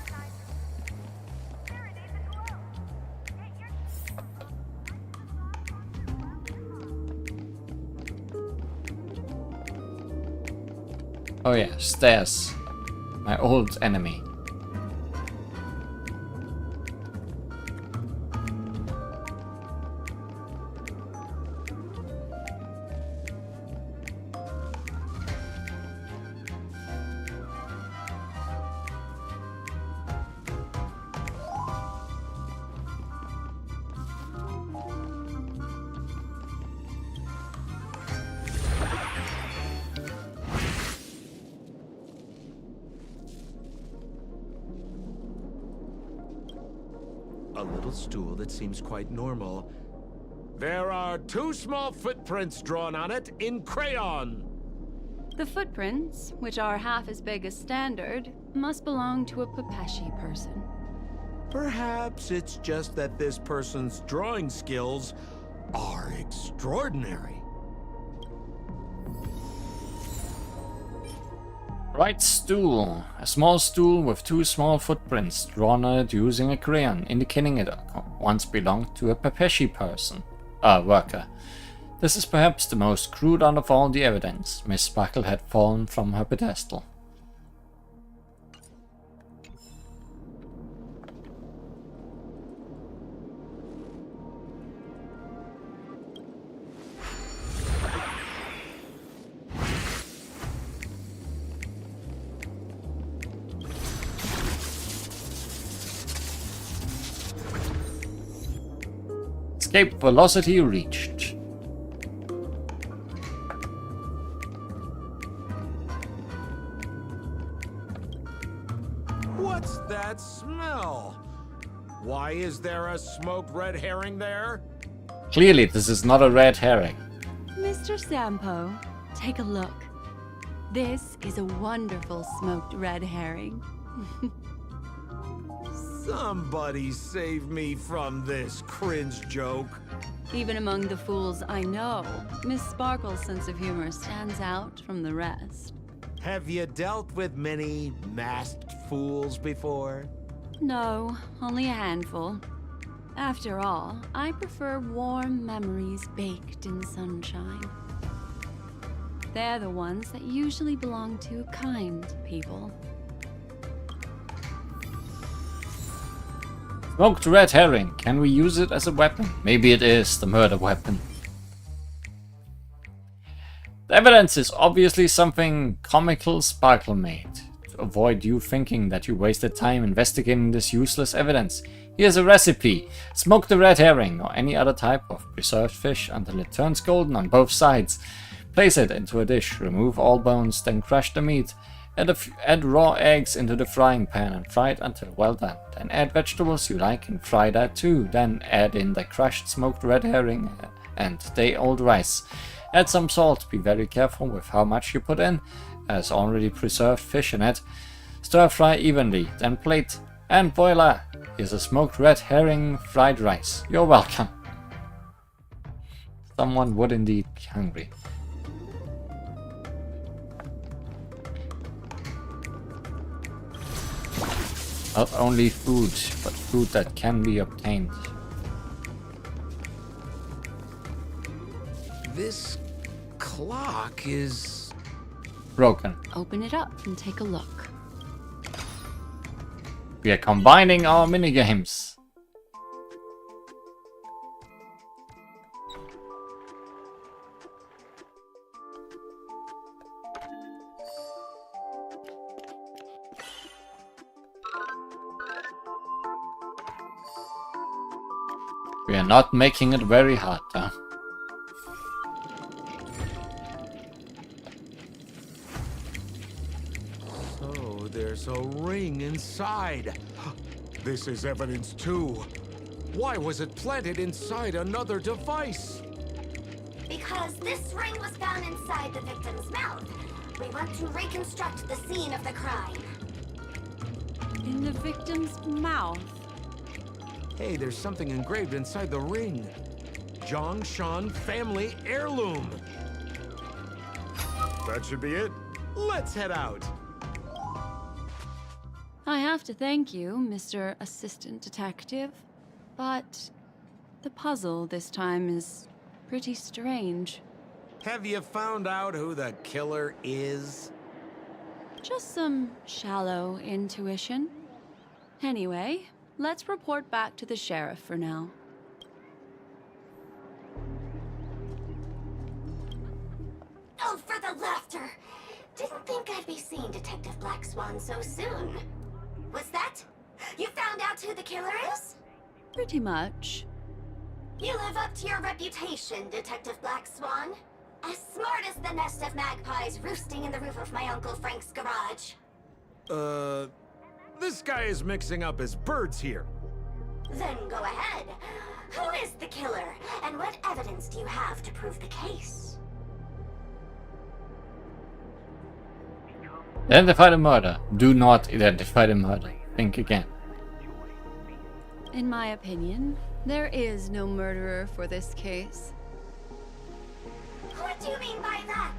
Oh yeah, stairs. My old enemy. A little stool that seems quite normal. There are 2 small footprints drawn on it in crayon. The footprints, which are half as big as standard, must belong to a Pepeshi person. Perhaps it's just that this person's drawing skills are extraordinary. Right stool. A small stool with 2 small footprints drawn on it using a crayon, indicating it once belonged to a Pepeshi person. Worker. This is perhaps the most crude out of all the evidence. Miss Sparkle had fallen from her pedestal. Escape velocity reached. What's that smell? Why is there a smoked red herring there? Clearly, this is not a red herring. Mr. Sampo, take a look. This is a wonderful smoked red herring. Somebody save me from this cringe joke. Even among the fools I know, Miss Sparkle's sense of humor stands out from the rest. Have you dealt with many masked fools before? No, only a handful. After all, I prefer warm memories baked in sunshine. They're the ones that usually belong to kind people. Smoked red herring. Can we use it as a weapon? Maybe it is the murder weapon. The evidence is obviously something comical Sparkle made. To avoid you thinking that you wasted time investigating this useless evidence, here's a recipe. Smoke the red herring or any other type of preserved fish until it turns golden on both sides. Place it into a dish, remove all bones, then crush the meat. Add raw eggs into the frying pan and fry it until well done. Then add vegetables you like and fry that too. Then add in the crushed smoked red herring and day-old rice. Add some salt, be very careful with how much you put in, as already preserved fish in it. Stir fry evenly, then plate, and voila! Here's a smoked red herring fried rice. You're welcome. Someone would indeed be hungry. Not only food, but food that can be obtained. This clock is Broken. Open it up and take a look. We are combining our minigames. We are not making it very hard, huh? So there's a ring inside. This is evidence too. Why was it planted inside another device? Because this ring was found inside the victim's mouth. We want to reconstruct the scene of the crime. In the victim's mouth. Hey, there's something engraved inside the ring. Zhongshan family heirloom. That should be it. Let's head out. I have to thank you, Mr. Assistant Detective, but the puzzle this time is pretty strange. Have you found out who the killer is? Just some shallow intuition. Anyway, let's report back to the sheriff for now. Oh, for the laughter! Didn't think I'd be seeing Detective Black Swan so soon. Was that? You found out who the killer is? Pretty much. You live up to your reputation, Detective Black Swan. As smart as the nest of magpies roosting in the roof of my Uncle Frank's garage. This guy is mixing up his birds here. Then go ahead. Who is the killer, and what evidence do you have to prove the case? Identify the murder. Do not identify the murder. Think again. In my opinion, there is no murderer for this case. What do you mean by that?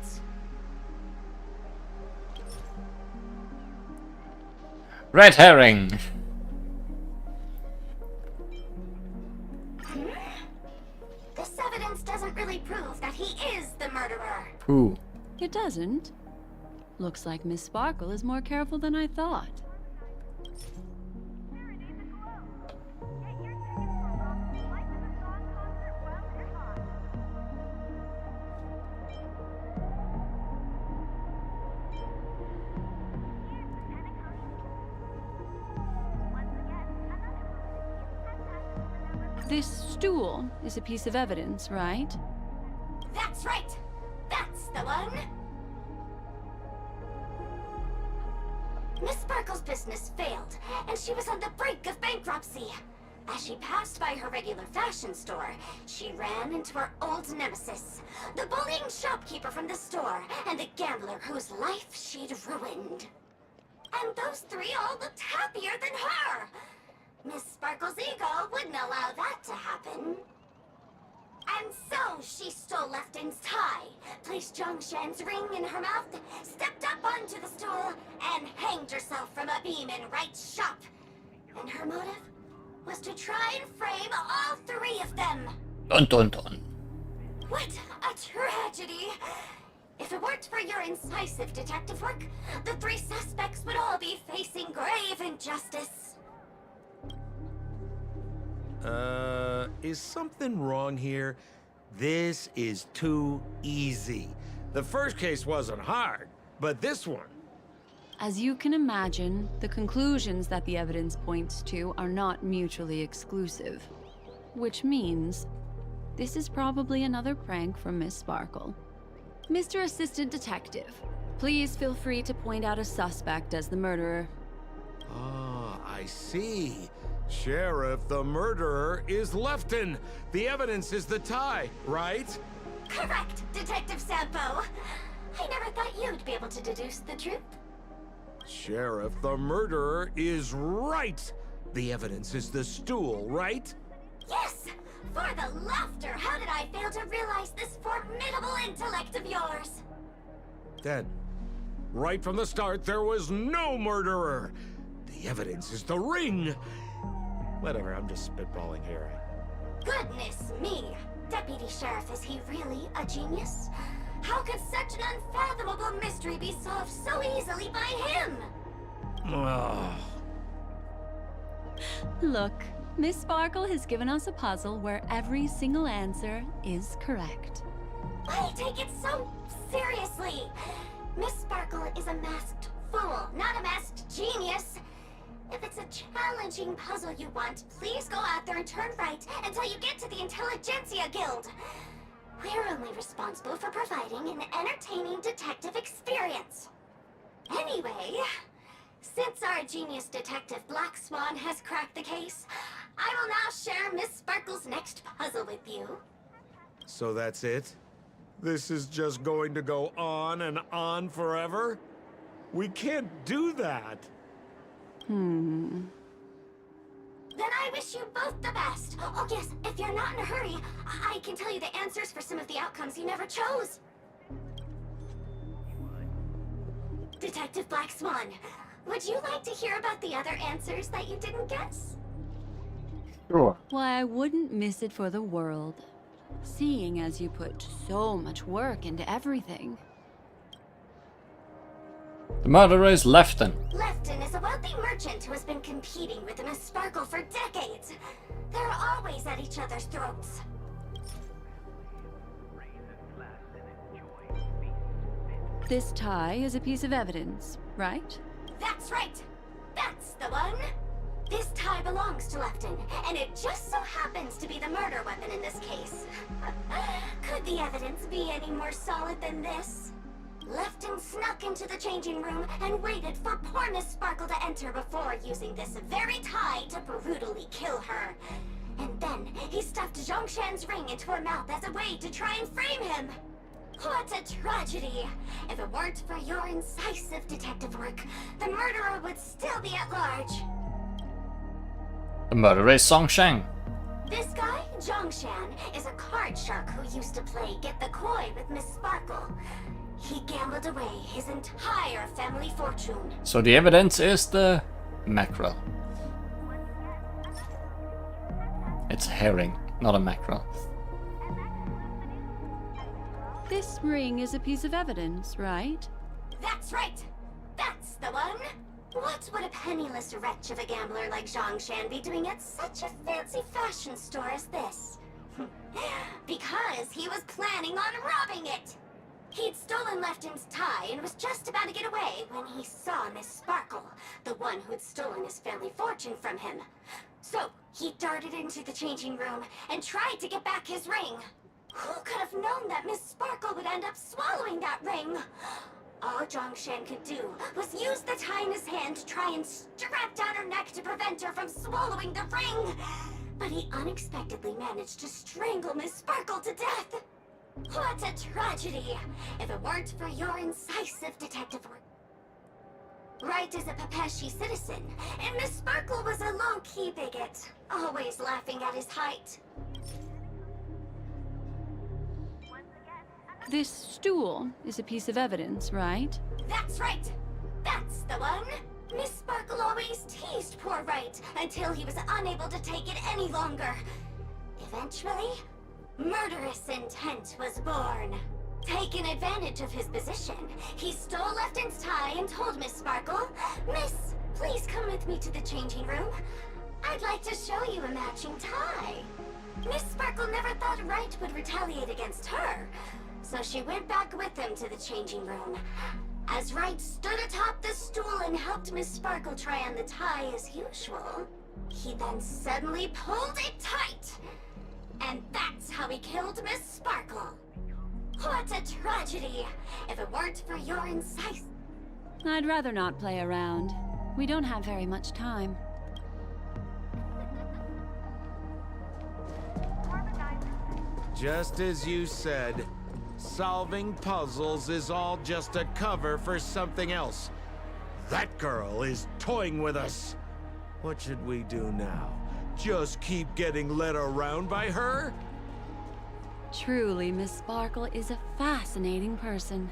Red herring. This evidence doesn't really prove that he is the murderer. Who? It doesn't. Looks like Miss Sparkle is more careful than I thought. This stool is a piece of evidence, right? That's right. That's the one. Miss Sparkle's business failed, and she was on the brink of bankruptcy. As she passed by her regular fashion store, she ran into her old nemesis, the bullying shopkeeper from the store, and the gambler whose life she'd ruined. And those three all looked happier than her. Miss Sparkle's ego wouldn't allow that to happen. And so she stole Lefton's tie, placed Zhongshan's ring in her mouth, stepped up onto the stool, and hanged herself from a beam in Wright's shop. And her motive was to try and frame all three of them. Dun dun dun. What a tragedy! If it weren't for your incisive detective work, the three suspects would all be facing grave injustice. Is something wrong here? This is too easy. The first case wasn't hard, but this one... As you can imagine, the conclusions that the evidence points to are not mutually exclusive. Which means, this is probably another prank from Miss Sparkle. Mr. Assistant Detective, please feel free to point out a suspect as the murderer. Ah, I see. Sheriff, the murderer is Lefton. The evidence is the tie, right? Correct, Detective Sampo. I never thought you'd be able to deduce the truth. Sheriff, the murderer is right. The evidence is the stool, right? Yes! For the laughter, how did I fail to realize this formidable intellect of yours? Then, right from the start, there was no murderer. The evidence is the ring. Whatever, I'm just spitballing here. Goodness me! Deputy Sheriff, is he really a genius? How could such an unfathomable mystery be solved so easily by him? Look, Miss Sparkle has given us a puzzle where every single answer is correct. Why take it so seriously? Miss Sparkle is a masked fool, not a masked genius. If it's a challenging puzzle you want, please go out there and turn right until you get to the Intelligentsia Guild. We're only responsible for providing an entertaining detective experience. Anyway, since our genius detective Black Swan has cracked the case, I will now share Miss Sparkle's next puzzle with you. So that's it? This is just going to go on and on forever? We can't do that. Then I wish you both the best. Oh yes, if you're not in a hurry, I can tell you the answers for some of the outcomes you never chose. Detective Black Swan, would you like to hear about the other answers that you didn't guess? Sure. Why, I wouldn't miss it for the world. Seeing as you put so much work into everything. The murderer is Lefton. Lefton is a wealthy merchant who has been competing with Miss Sparkle for decades. They're always at each other's throats. This tie is a piece of evidence, right? That's right. That's the one. This tie belongs to Lefton, and it just so happens to be the murder weapon in this case. Could the evidence be any more solid than this? Lefton snuck into the changing room and waited for poor Miss Sparkle to enter before using this very tie to brutally kill her. And then he stuffed Zhongshan's ring into her mouth as a way to try and frame him. What a tragedy! If it weren't for your incisive detective work, the murderer would still be at large. The murderer is Zhongshan. This guy, Zhongshan, is a card shark who used to play Get the Koi with Miss Sparkle. He gambled away his entire family fortune. So the evidence is the mackerel. It's a herring, not a mackerel. This ring is a piece of evidence, right? That's right! That's the one! What would a penniless wretch of a gambler like Zhongshan be doing at such a fancy fashion store as this? Because he was planning on robbing it! He'd stolen Lefton's tie and was just about to get away when he saw Miss Sparkle, the one who'd stolen his family fortune from him. So, he darted into the changing room and tried to get back his ring. Who could have known that Miss Sparkle would end up swallowing that ring? All Zhongshan could do was use the tie in his hand to try and strap down her neck to prevent her from swallowing the ring. But he unexpectedly managed to strangle Miss Sparkle to death. What a tragedy! If it weren't for your incisive detective work. Wright is a Papeshi citizen, and Miss Sparkle was a low-key bigot, always laughing at his height. This stool is a piece of evidence, right? That's right! That's the one! Miss Sparkle always teased poor Wright until he was unable to take it any longer. Eventually, murderous intent was born. Taking advantage of his position, he stole Lefton's tie and told Miss Sparkle, "Miss, please come with me to the changing room. I'd like to show you a matching tie." Miss Sparkle never thought Wright would retaliate against her, so she went back with him to the changing room. As Wright stood atop the stool and helped Miss Sparkle try on the tie as usual, he then suddenly pulled it tight. And that's how he killed Miss Sparkle. What a tragedy! If it weren't for your incisive... I'd rather not play around. We don't have very much time. Just as you said, solving puzzles is all just a cover for something else. That girl is toying with us. What should we do now? Just keep getting led around by her? Truly, Miss Sparkle is a fascinating person.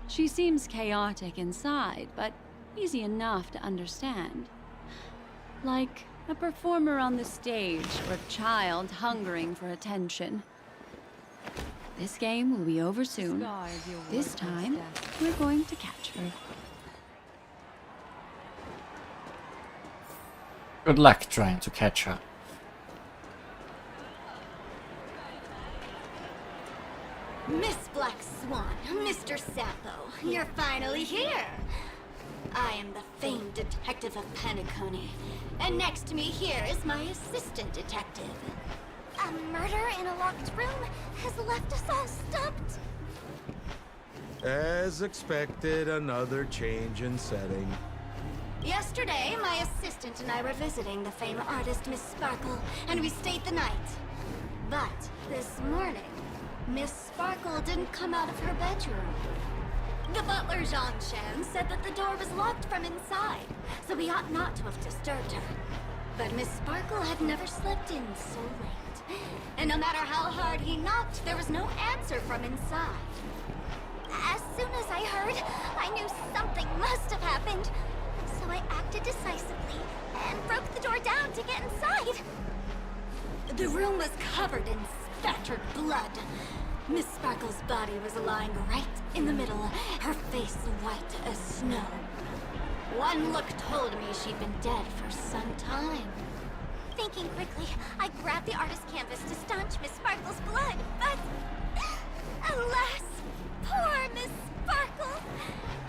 She seems chaotic inside, but easy enough to understand. Like a performer on the stage or a child hungering for attention. This game will be over soon. This time, we're going to catch her. Good luck trying to catch her. Miss Black Swan, Mr. Sappho, you're finally here. I am the famed detective of Penacony, and next to me here is my assistant detective. A murder in a locked room has left us all stumped. As expected, another change in setting. Yesterday, my assistant and I were visiting the famed artist Miss Sparkle, and we stayed the night. But this morning, Miss Sparkle didn't come out of her bedroom. The butler, Zhongshan, said that the door was locked from inside, so we ought not to have disturbed her. But Miss Sparkle had never slept in so late. And no matter how hard he knocked, there was no answer from inside. As soon as I heard, I knew something must have happened. So I acted decisively and broke the door down to get inside. The room was covered in spattered blood. Miss Sparkle's body was lying right in the middle, her face white as snow. One look told me she'd been dead for some time. Thinking quickly, I grabbed the artist canvas to staunch Miss Sparkle's blood, but... alas, poor Miss Sparkle!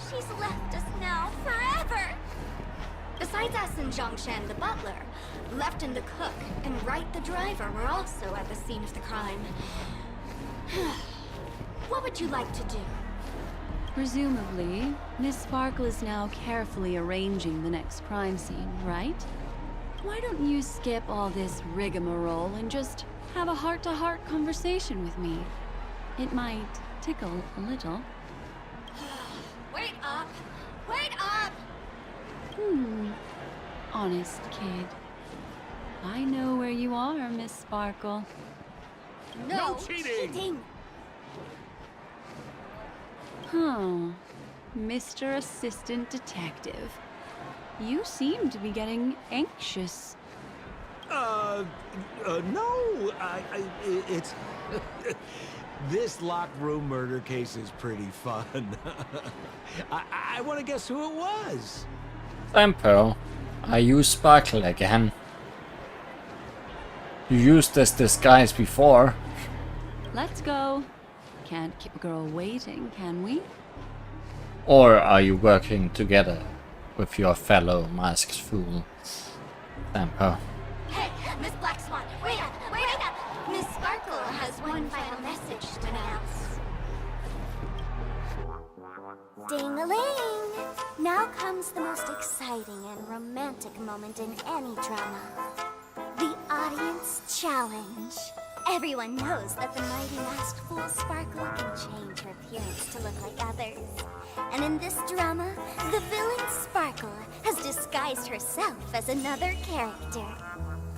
She's left us now forever! Besides us and Zhongshan the butler, Lefton the cook and Wright the driver were also at the scene of the crime. What would you like to do? Presumably, Miss Sparkle is now carefully arranging the next crime scene, right? Why don't you skip all this rigmarole and just have a heart-to-heart conversation with me? It might tickle a little. Wait up! Wait up! Honest kid. I know where you are, Miss Sparkle. No cheating! Huh. Mr. Assistant Detective. You seem to be getting anxious. No, it's... This locked room murder case is pretty fun. I want to guess who it was. Tempo, I use Sparkle again. You used this disguise before. Let's go. Can't keep a girl waiting, can we? Or are you working together with your fellow masked fool? Tempo. Hey, Miss Black Swan, wait up, wait up! Miss Sparkle has one final message to announce. Ding-a-ling! Now comes the most exciting and romantic moment in any drama. The audience challenge. Everyone knows that the mighty masked fool Sparkle can change her appearance to look like others. And in this drama, the villain Sparkle has disguised herself as another character.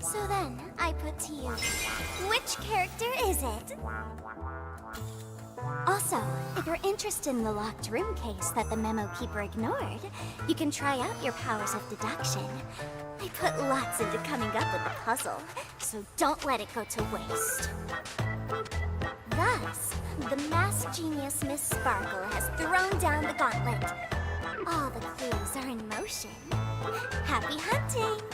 So then, I put to you, which character is it? Also, if you're interested in the locked room case that the memo keeper ignored, you can try out your powers of deduction. I put lots into coming up with the puzzle, so don't let it go to waste. Thus, the masked genius Miss Sparkle has thrown down the gauntlet. All the clues are in motion. Happy hunting!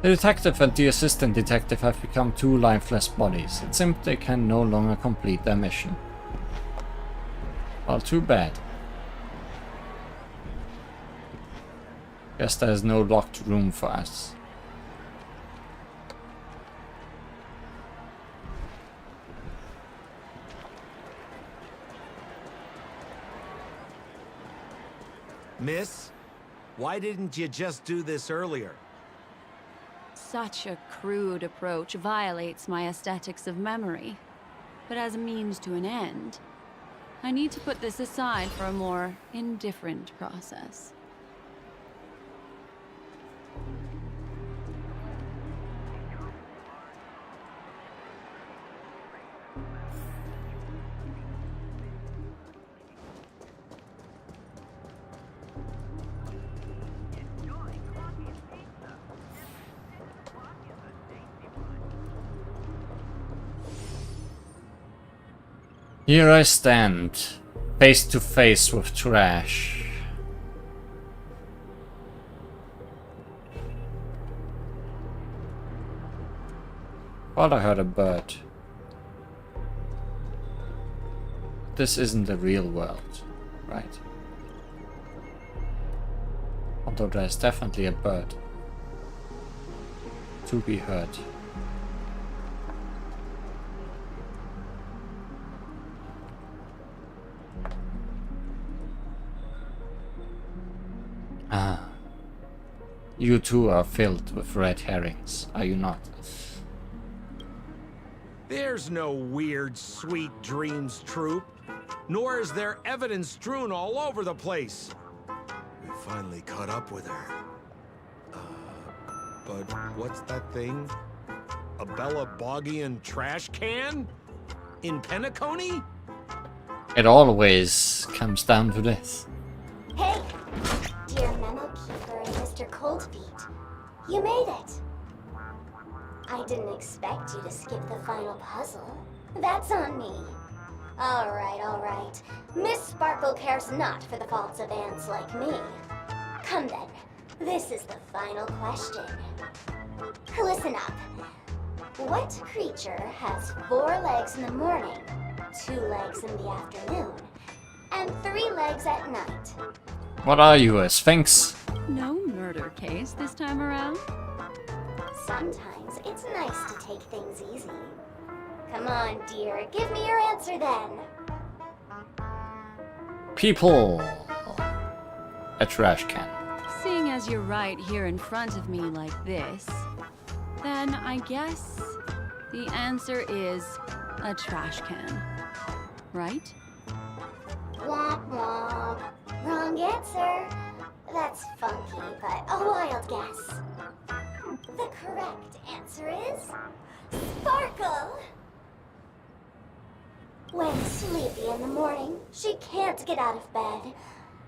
The detective and the assistant detective have become two lifeless bodies. It seems they can no longer complete their mission. Well, too bad. Guess there's no locked room for us. Miss, why didn't you just do this earlier? Such a crude approach violates my aesthetics of memory. But as a means to an end, I need to put this aside for a more indifferent process. Here I stand, face to face with trash. Thought I heard a bird. This isn't the real world, right? Although there's definitely a bird to be heard. Ah, you too are filled with red herrings, are you not? There's no weird, sweet dreams troop, nor is there evidence strewn all over the place. We finally caught up with her. But what's that thing? A Bella Boggian trash can? In Penacony? It always comes down to this. Hey, dear Memo Keeper and Mr. Coldfeet, you made it. I didn't expect you to skip the final puzzle. That's on me. All right. Miss Sparkle cares not for the faults of ants like me. Come then, this is the final question. Listen up. What creature has 4 legs in the morning, 2 legs in the afternoon, and 3 legs at night? What are you, a sphinx? No murder case this time around? Sometimes it's nice to take things easy. Come on, dear, give me your answer then. People. A trash can. Seeing as you're right here in front of me like this, then I guess the answer is a trash can. Right? Womp womp. Wrong answer. That's funky, but a wild guess. The correct answer is Sparkle. When sleepy in the morning, she can't get out of bed.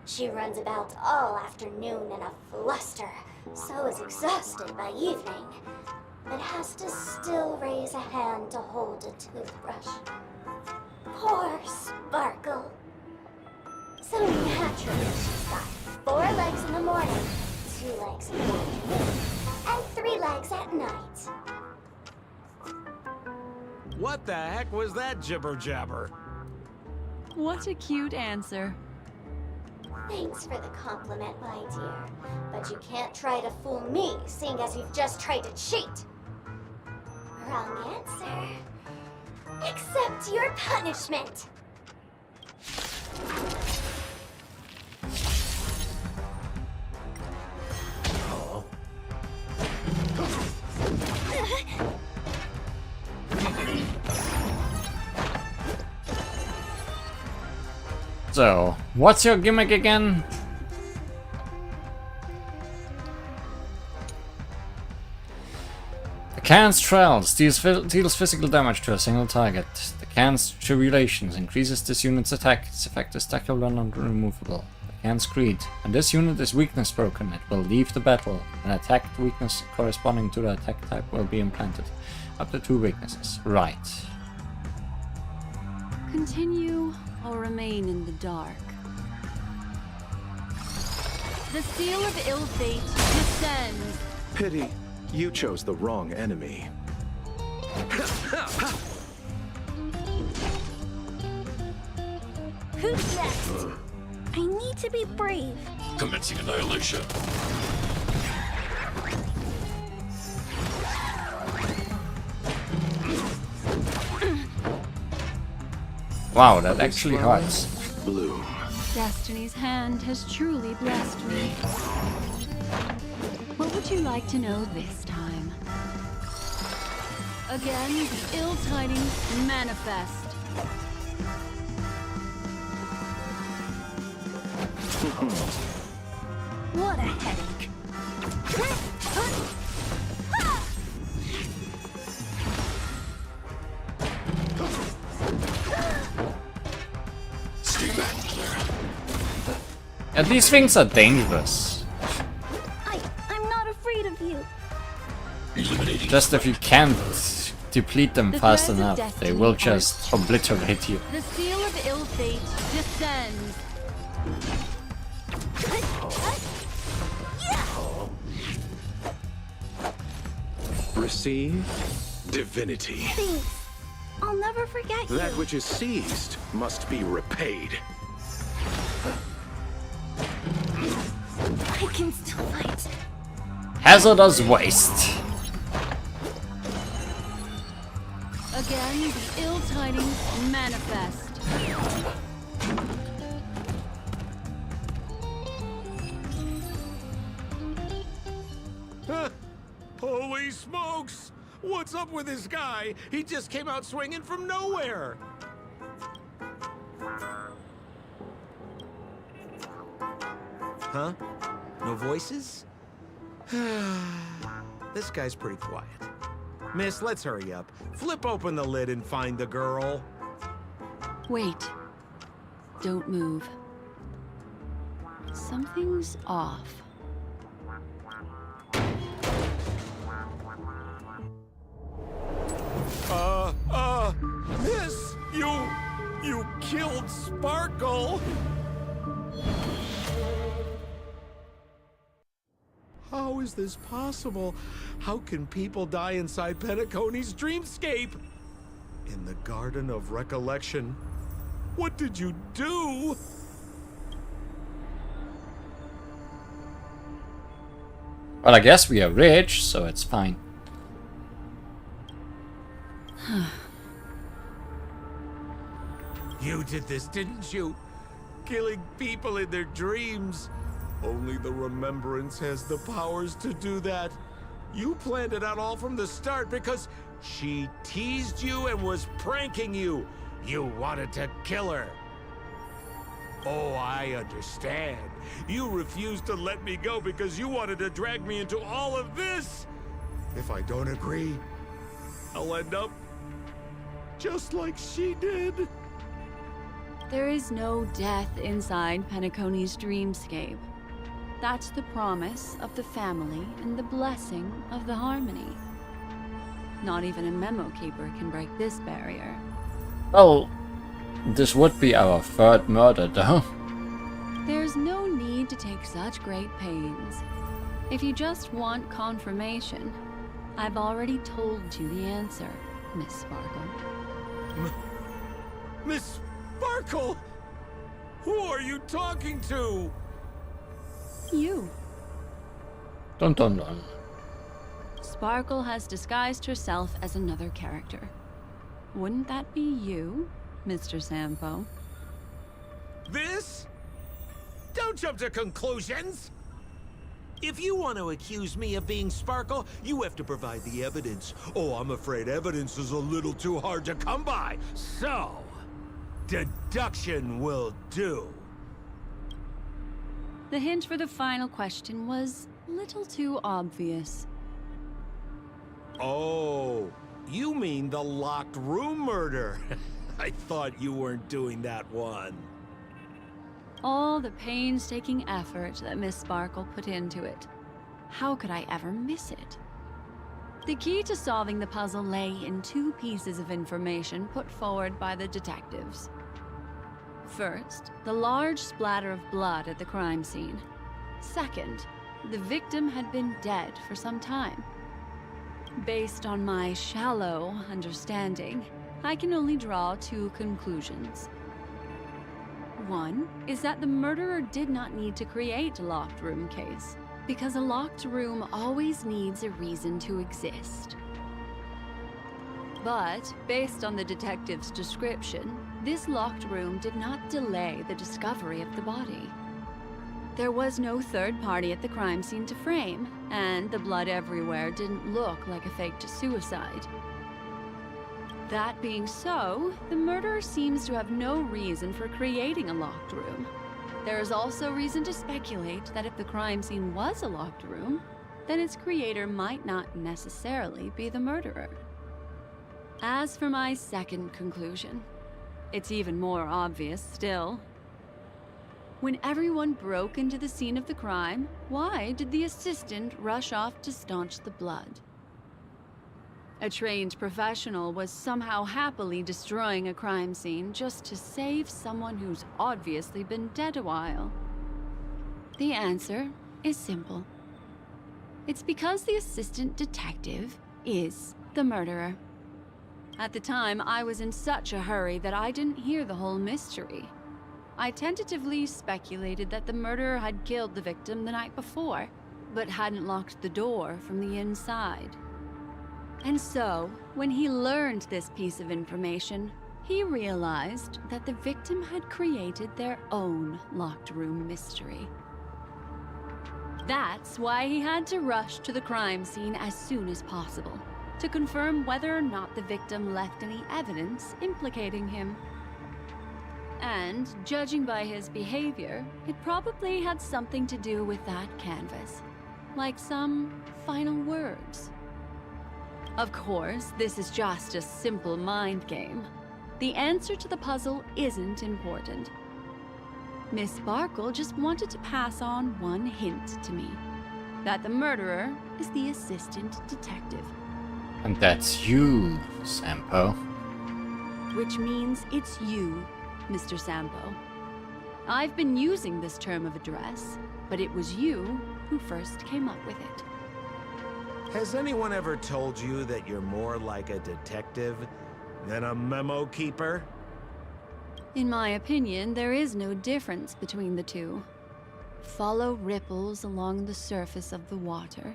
She runs about all afternoon in a fluster, so is exhausted by evening, but has to still raise a hand to hold a toothbrush. Poor Sparkle. So naturally, she's got 4 legs in the morning, 2 legs in the afternoon, and 3 legs at night. What the heck was that jibber jabber? What a cute answer. Thanks for the compliment, my dear. But you can't try to fool me, seeing as you've just tried to cheat. Wrong answer. Accept your punishment. So, what's your gimmick again? The can's trails deals physical damage to a single target. The can's tribulations increases this unit's attack. Its effect is stackable and unremovable. The can's creed. When this unit is weakness broken, it will leave the battle. An attack weakness corresponding to the attack type will be implanted. Up to 2 weaknesses. Right. Continue or remain in the dark. The seal of ill fate descends. Pity, you chose the wrong enemy. Who's next? I need to be brave. Commencing annihilation. Wow, that actually hurts. Bloom. Destiny's hand has truly blessed me. What would you like to know this time? Again, the ill tidings manifest. What a headache. And these things are dangerous. I'm not afraid of you. Just if you can't deplete them The fast threads of enough, they destiny will are just obliterate you. The seal of ill fate descends. Receive divinity. Thanks. I'll never forget you. That which is seized must be repaid. I can still fight. Hazardous waste. Again, the ill tidings manifest. Holy smokes! What's up with this guy? He just came out swinging from nowhere. Huh? No voices? This guy's pretty quiet. Miss, let's hurry up. Flip open the lid and find the girl. Wait. Don't move. Something's off. Miss, you killed Sparkle. How is this possible? How can people die inside Penacony's dreamscape? In the Garden of Recollection. What did you do? Well, I guess we are rich, so it's fine. You did this, didn't you? Killing people in their dreams. Only the Remembrance has the powers to do that. You planned it out all from the start because she teased you and was pranking you. You wanted to kill her. Oh, I understand. You refused to let me go because you wanted to drag me into all of this. If I don't agree, I'll end up just like she did. There is no death inside Penacony's dreamscape. That's the promise of the family and the blessing of the harmony. Not even a memo keeper can break this barrier. Well, this would be our third murder, though. There's no need to take such great pains. If you just want confirmation, I've already told you the answer, Miss Sparkle. Miss Sparkle! Who are you talking to? You. Dun dun dun. Sparkle has disguised herself as another character. Wouldn't that be you, Mr. Sampo? This? Don't jump to conclusions! If you want to accuse me of being Sparkle, you have to provide the evidence. Oh, I'm afraid evidence is a little too hard to come by. So, deduction will do. The hint for the final question was a little too obvious. Oh, you mean the locked room murder? I thought you weren't doing that one. All the painstaking effort that Miss Sparkle put into it. How could I ever miss it? The key to solving the puzzle lay in two pieces of information put forward by the detectives. First, the large splatter of blood at the crime scene. Second, the victim had been dead for some time. Based on my shallow understanding, I can only draw two conclusions. One is that the murderer did not need to create a locked room case, because a locked room always needs a reason to exist. But, based on the detective's description, this locked room did not delay the discovery of the body. There was no third party at the crime scene to frame, and the blood everywhere didn't look like a faked suicide. That being so, the murderer seems to have no reason for creating a locked room. There is also reason to speculate that if the crime scene was a locked room, then its creator might not necessarily be the murderer. As for my second conclusion, it's even more obvious still. When everyone broke into the scene of the crime, why did the assistant rush off to staunch the blood? A trained professional was somehow happily destroying a crime scene just to save someone who's obviously been dead a while. The answer is simple. It's because the assistant detective is the murderer. At the time, I was in such a hurry that I didn't hear the whole mystery. I tentatively speculated that the murderer had killed the victim the night before, but hadn't locked the door from the inside. And so, when he learned this piece of information, he realized that the victim had created their own locked room mystery. That's why he had to rush to the crime scene as soon as possible, to confirm whether or not the victim left any evidence implicating him. And, judging by his behavior, it probably had something to do with that canvas, like some final words. Of course, this is just a simple mind game. The answer to the puzzle isn't important. Miss Sparkle just wanted to pass on one hint to me, that the murderer is the assistant detective. And that's you, Sampo. Which means it's you, Mr. Sampo. I've been using this term of address, but it was you who first came up with it. Has anyone ever told you that you're more like a detective than a memo keeper? In my opinion, there is no difference between the two. Follow ripples along the surface of the water.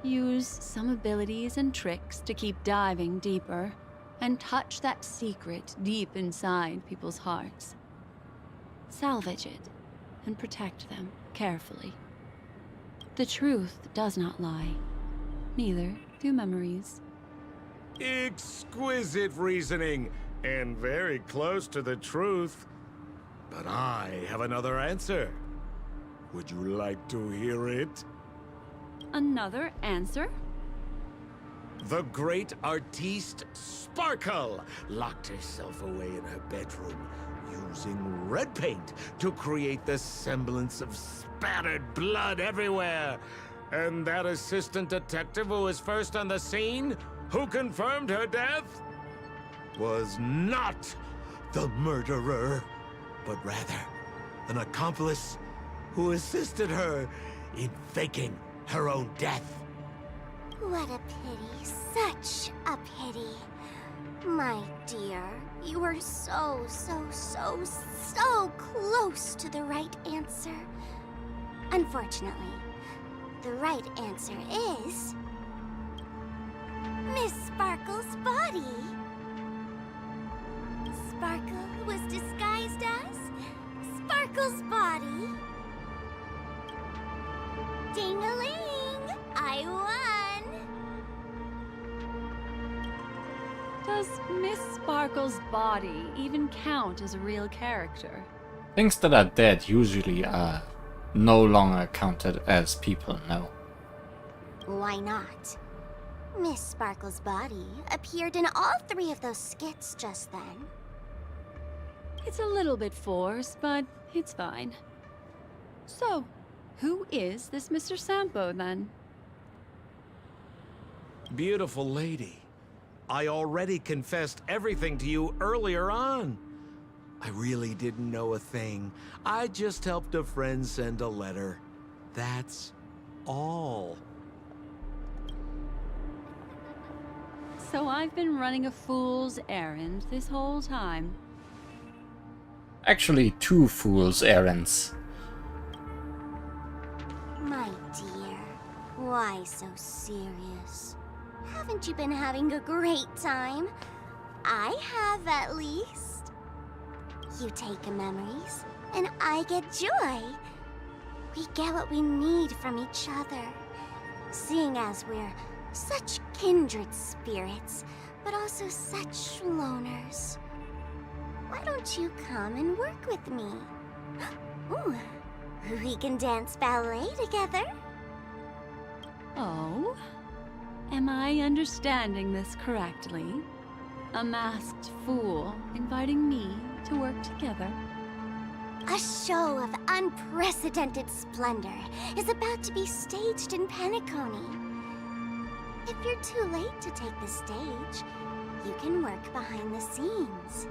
Use some abilities and tricks to keep diving deeper, and touch that secret deep inside people's hearts. Salvage it, and protect them carefully. The truth does not lie. Neither do memories. Exquisite reasoning, and very close to the truth. But I have another answer. Would you like to hear it? Another answer? The great artiste Sparkle locked herself away in her bedroom using red paint to create the semblance of spattered blood everywhere. And that assistant detective who was first on the scene, who confirmed her death, was not the murderer, but rather an accomplice who assisted her in faking her own death. What a pity, such a pity. My dear, you were so close to the right answer. Unfortunately, the right answer is Miss Sparkle's body. Sparkle was disguised as Sparkle's body. Ding-a-ling! I won! Does Miss Sparkle's body even count as a real character? Things that are dead usually are no longer counted as people, no. Why not? Miss Sparkle's body appeared in all 3 of those skits just then. It's a little bit forced, but it's fine. So, who is this Mr. Sampo, then? Beautiful lady, I already confessed everything to you earlier on. I really didn't know a thing. I just helped a friend send a letter. That's all. So I've been running a fool's errand this whole time. Actually, 2 fool's errands. My dear, why so serious? Haven't you been having a great time? I have, at least. You take memories, and I get joy. We get what we need from each other, seeing as we're such kindred spirits, but also such loners. Why don't you come and work with me? Ooh, we can dance ballet together. Oh? Am I understanding this correctly? A masked fool inviting me to work together? A show of unprecedented splendor is about to be staged in Penacony. If you're too late to take the stage, you can work behind the scenes.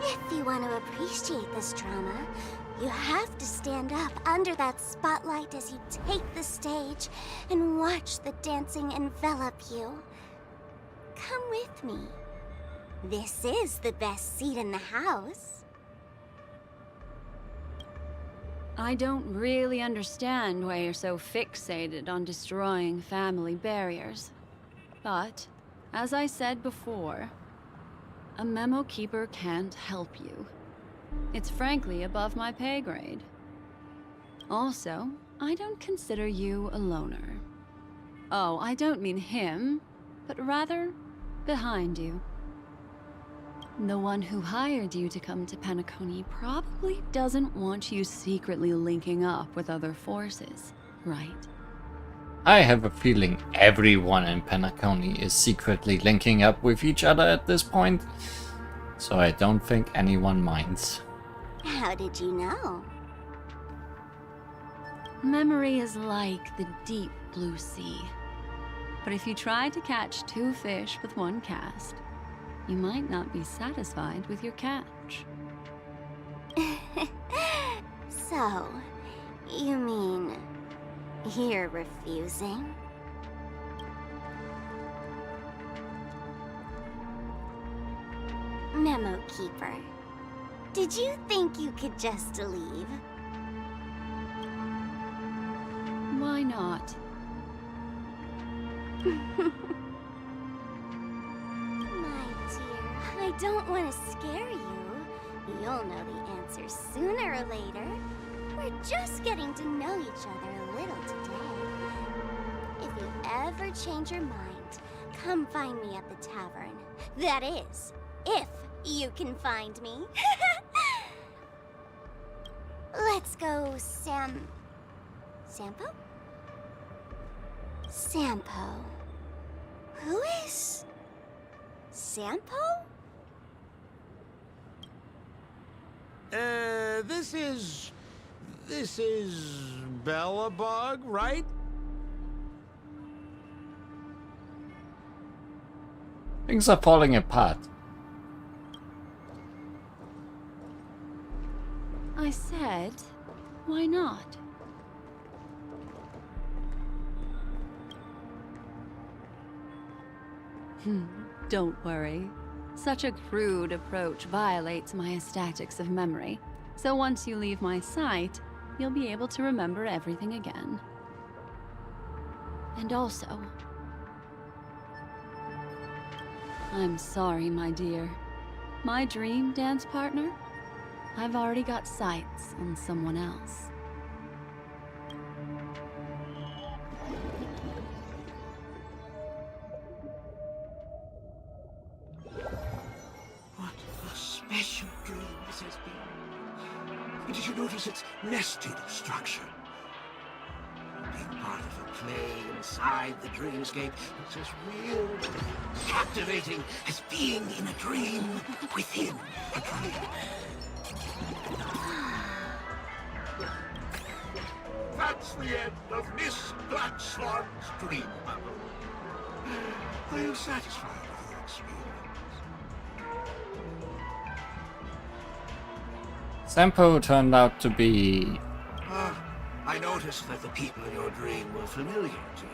If you want to appreciate this drama, you have to stand up under that spotlight as you take the stage and watch the dancing envelop you. Come with me. This is the best seat in the house. I don't really understand why you're so fixated on destroying family barriers. But, as I said before, a memo keeper can't help you. It's frankly above my pay grade. Also, I don't consider you a loner. Oh, I don't mean him, but rather behind you. The one who hired you to come to Penacony probably doesn't want you secretly linking up with other forces, right? I have a feeling everyone in Penacony is secretly linking up with each other at this point, so I don't think anyone minds. How did you know? Memory is like the deep blue sea. But if you try to catch 2 fish with 1 cast, you might not be satisfied with your catch. So, you mean you're refusing? Memo Keeper, Did you think you could just leave? Why not? My dear, I don't want to scare you. You'll know the answer sooner or later. We're just getting to know each other a little today. If you ever change your mind, come find me at the tavern. That is, if you can find me. Let's go, Sampo? Sampo. Who is Sampo? This is Bellabug, right? Things are falling apart. I said, why not? Don't worry. Such a crude approach violates my statics of memory. So once you leave my sight, you'll be able to remember everything again. And also, I'm sorry, my dear. My dream dance partner? I've already got sights on someone else. What a special dream this has been. Did you notice its nested structure? Being part of a play inside the dreamscape is as real, captivating as being in a dream within a dream. That's the end of Miss Blackswan's dream bubble. Are you satisfied with your experience? Sampo turned out to be... I noticed that the people in your dream were familiar to you.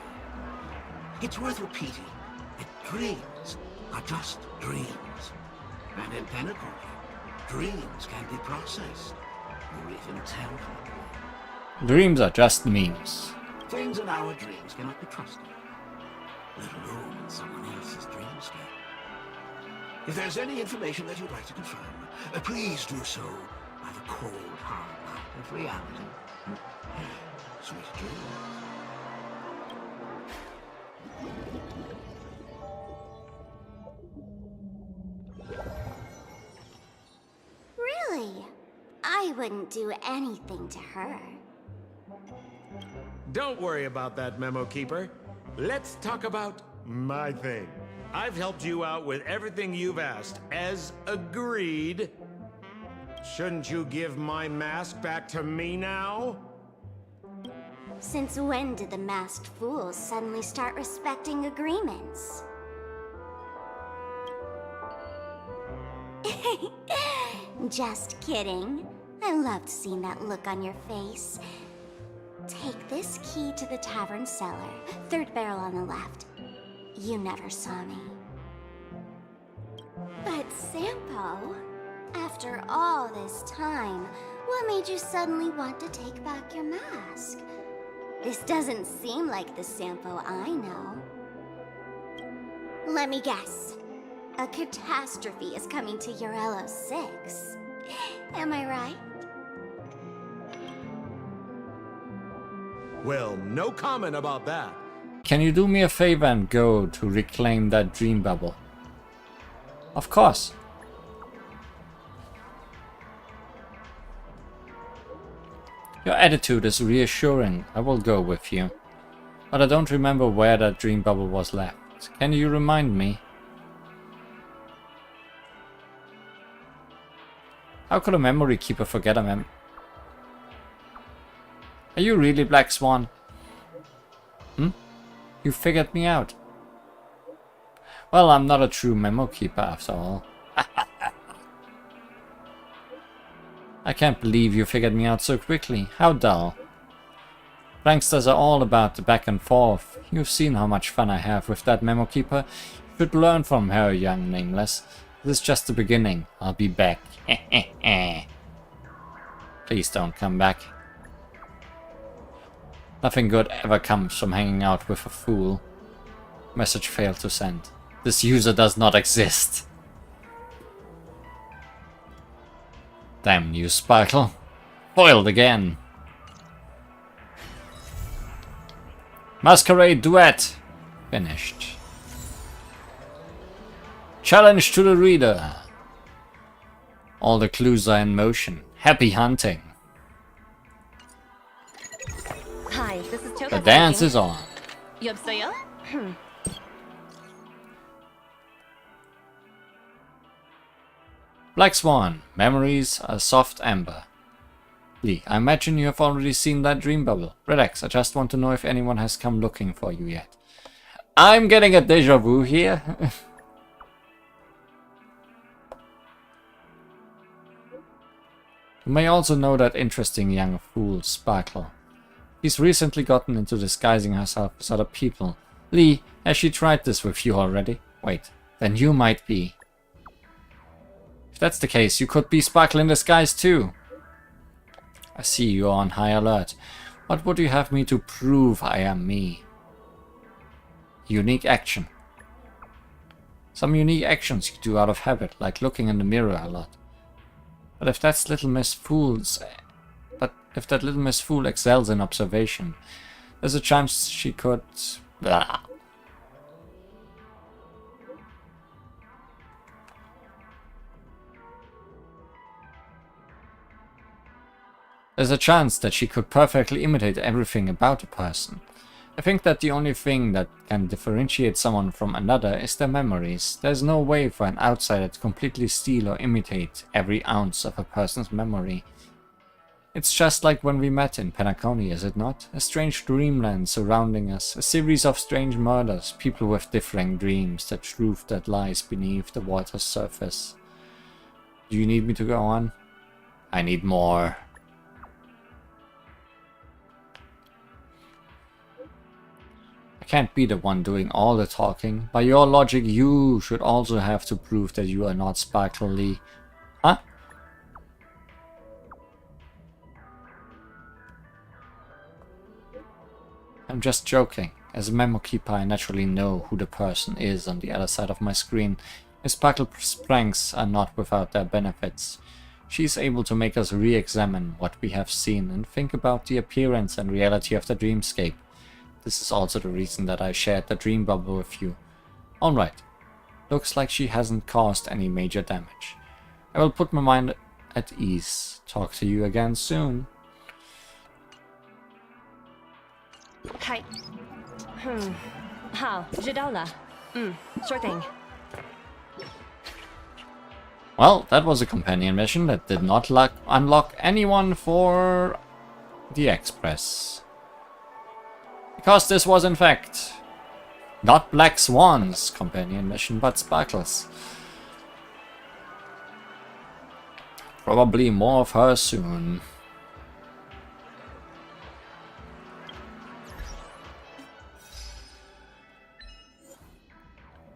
It's worth repeating that dreams are just dreams. And in Pinnacle, dreams can be processed, or even tempered. Dreams are just memes. Things in our dreams cannot be trusted, let alone in someone else's dreamscape. If there's any information that you'd like to confirm, please do so by the cold, hard light of reality. Sweet dreams. Really? I wouldn't do anything to her. Don't worry about that, Memo Keeper. Let's talk about my thing. I've helped you out with everything you've asked, as agreed. Shouldn't you give my mask back to me now? Since when did the masked fools suddenly start respecting agreements? Just kidding. I loved seeing that look on your face. Take this key to the tavern cellar, third barrel on the left. You never saw me. But Sampo, after all this time, what made you suddenly want to take back your mask? This doesn't seem like the Sampo I know. Let me guess. A catastrophe is coming to Urello 6. Am I right? Well, no comment about that. Can you do me a favor and go to reclaim that dream bubble? Of course. Your attitude is reassuring. I will go with you. But I don't remember where that dream bubble was left. Can you remind me? How could a memory keeper forget a mem... Are you really Black Swan? You figured me out. Well, I'm not a true memo keeper after all. I can't believe you figured me out so quickly. How dull. Pranksters are all about the back and forth. You've seen how much fun I have with that memo keeper. You should learn from her, young nameless. This is just the beginning. I'll be back. Please don't come back. Nothing good ever comes from hanging out with a fool. Message failed to send. This user does not exist. Damn you, Sparkle. Foiled again. Masquerade duet. Finished. Challenge to the reader. All the clues are in motion. Happy hunting. Hi, this is Toka. The dance is on. 여보세요? Black Swan. Memories are soft amber. Lee, I imagine you have already seen that dream bubble. Relax, I just want to know if anyone has come looking for you yet. I'm getting a deja vu here. You may also know that interesting young fool, Sparkle. He's recently gotten into disguising herself as other people. Lee, has she tried this with you already? Wait, then you might be. If that's the case, you could be Sparkle in disguise too. I see you are on high alert. What would you have me to prove I am me? Unique action. Some unique actions you do out of habit, like looking in the mirror a lot. But if that little Miss Fool excels in observation, there's a chance she could... Blah. There's a chance that she could perfectly imitate everything about a person. I think that the only thing that can differentiate someone from another is their memories. There's no way for an outsider to completely steal or imitate every ounce of a person's memory. It's just like when we met in Penacony, is it not? A strange dreamland surrounding us, a series of strange murders, people with differing dreams, the truth that lies beneath the water's surface. Do you need me to go on? I need more. I can't be the one doing all the talking. By your logic, you should also have to prove that you are not Sparkle Lee. Huh? I'm just joking. As a memo keeper, I naturally know who the person is on the other side of my screen. Miss Sparkle's pranks are not without their benefits. She's able to make us re-examine what we have seen and think about the appearance and reality of the dreamscape. This is also the reason that I shared the dream bubble with you. Alright. Looks like she hasn't caused any major damage. I will put my mind at ease. Talk to you again soon. Hi. 好，知道了。Sure thing. Well, that was a companion mission that did not unlock anyone for the Express. Because this was in fact not Black Swan's companion mission, but Sparkle's. Probably more of her soon.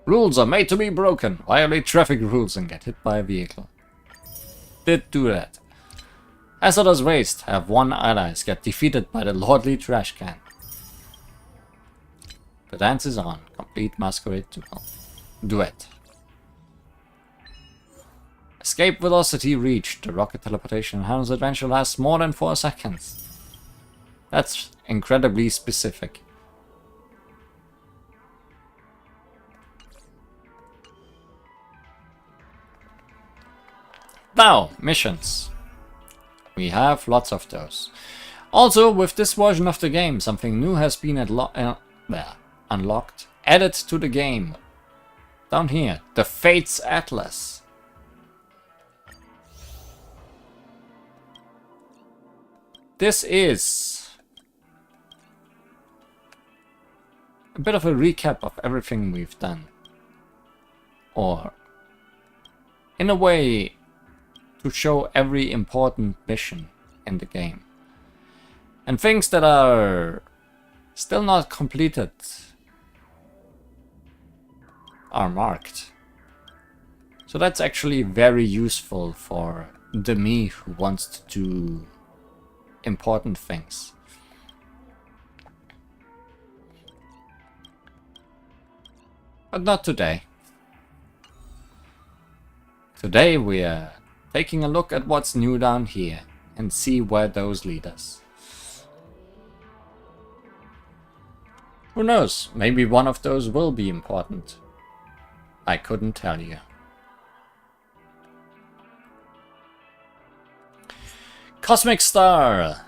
Rules are made to be broken. Violate traffic rules and get hit by a vehicle. Did do that. Hazardous waste. Have one allies get defeated by the lordly trash can. The dance is on. Complete masquerade duet. Escape velocity reached. The rocket teleportation and Han's adventure lasts more than 4 seconds. That's incredibly specific. Now, missions. We have lots of those. Also, with this version of the game, something new has been unlocked, added to the game. Down here, the Fates Atlas. This is a bit of a recap of everything we've done. Or, in a way, to show every important mission in the game. And things that are still not completed are marked. So that's actually very useful for the me who wants to do important things. But not today. Today we are taking a look at what's new down here and see where those lead us. Who knows, maybe one of those will be important. I couldn't tell you. Cosmic Star!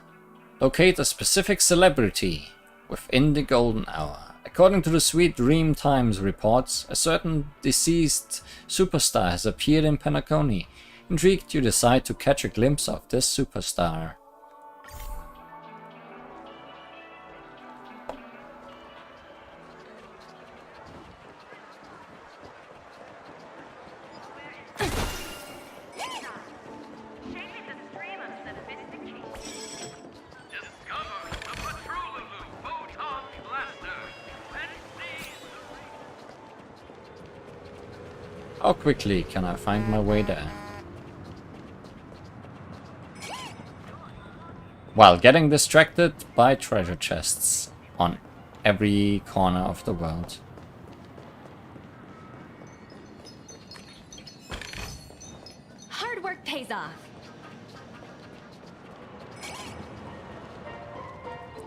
Locate a specific celebrity within the golden hour. According to the Sweet Dream Times reports, a certain deceased superstar has appeared in Penacony. Intrigued, you decide to catch a glimpse of this superstar. How quickly can I find my way there? While getting distracted by treasure chests on every corner of the world. Hard work pays off.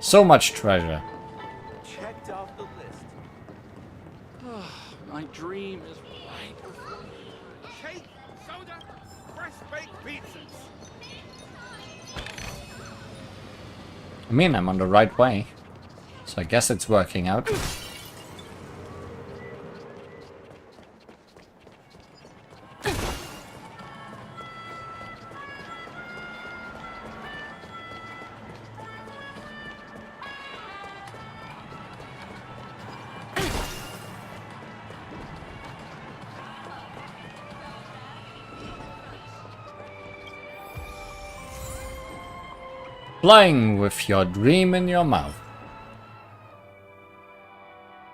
So much treasure. Checked off the list. My dream is right before me. Cake, soda, fresh baked pizzas. I mean, I'm on the right way, so I guess it's working out. Flying with your dream in your mouth.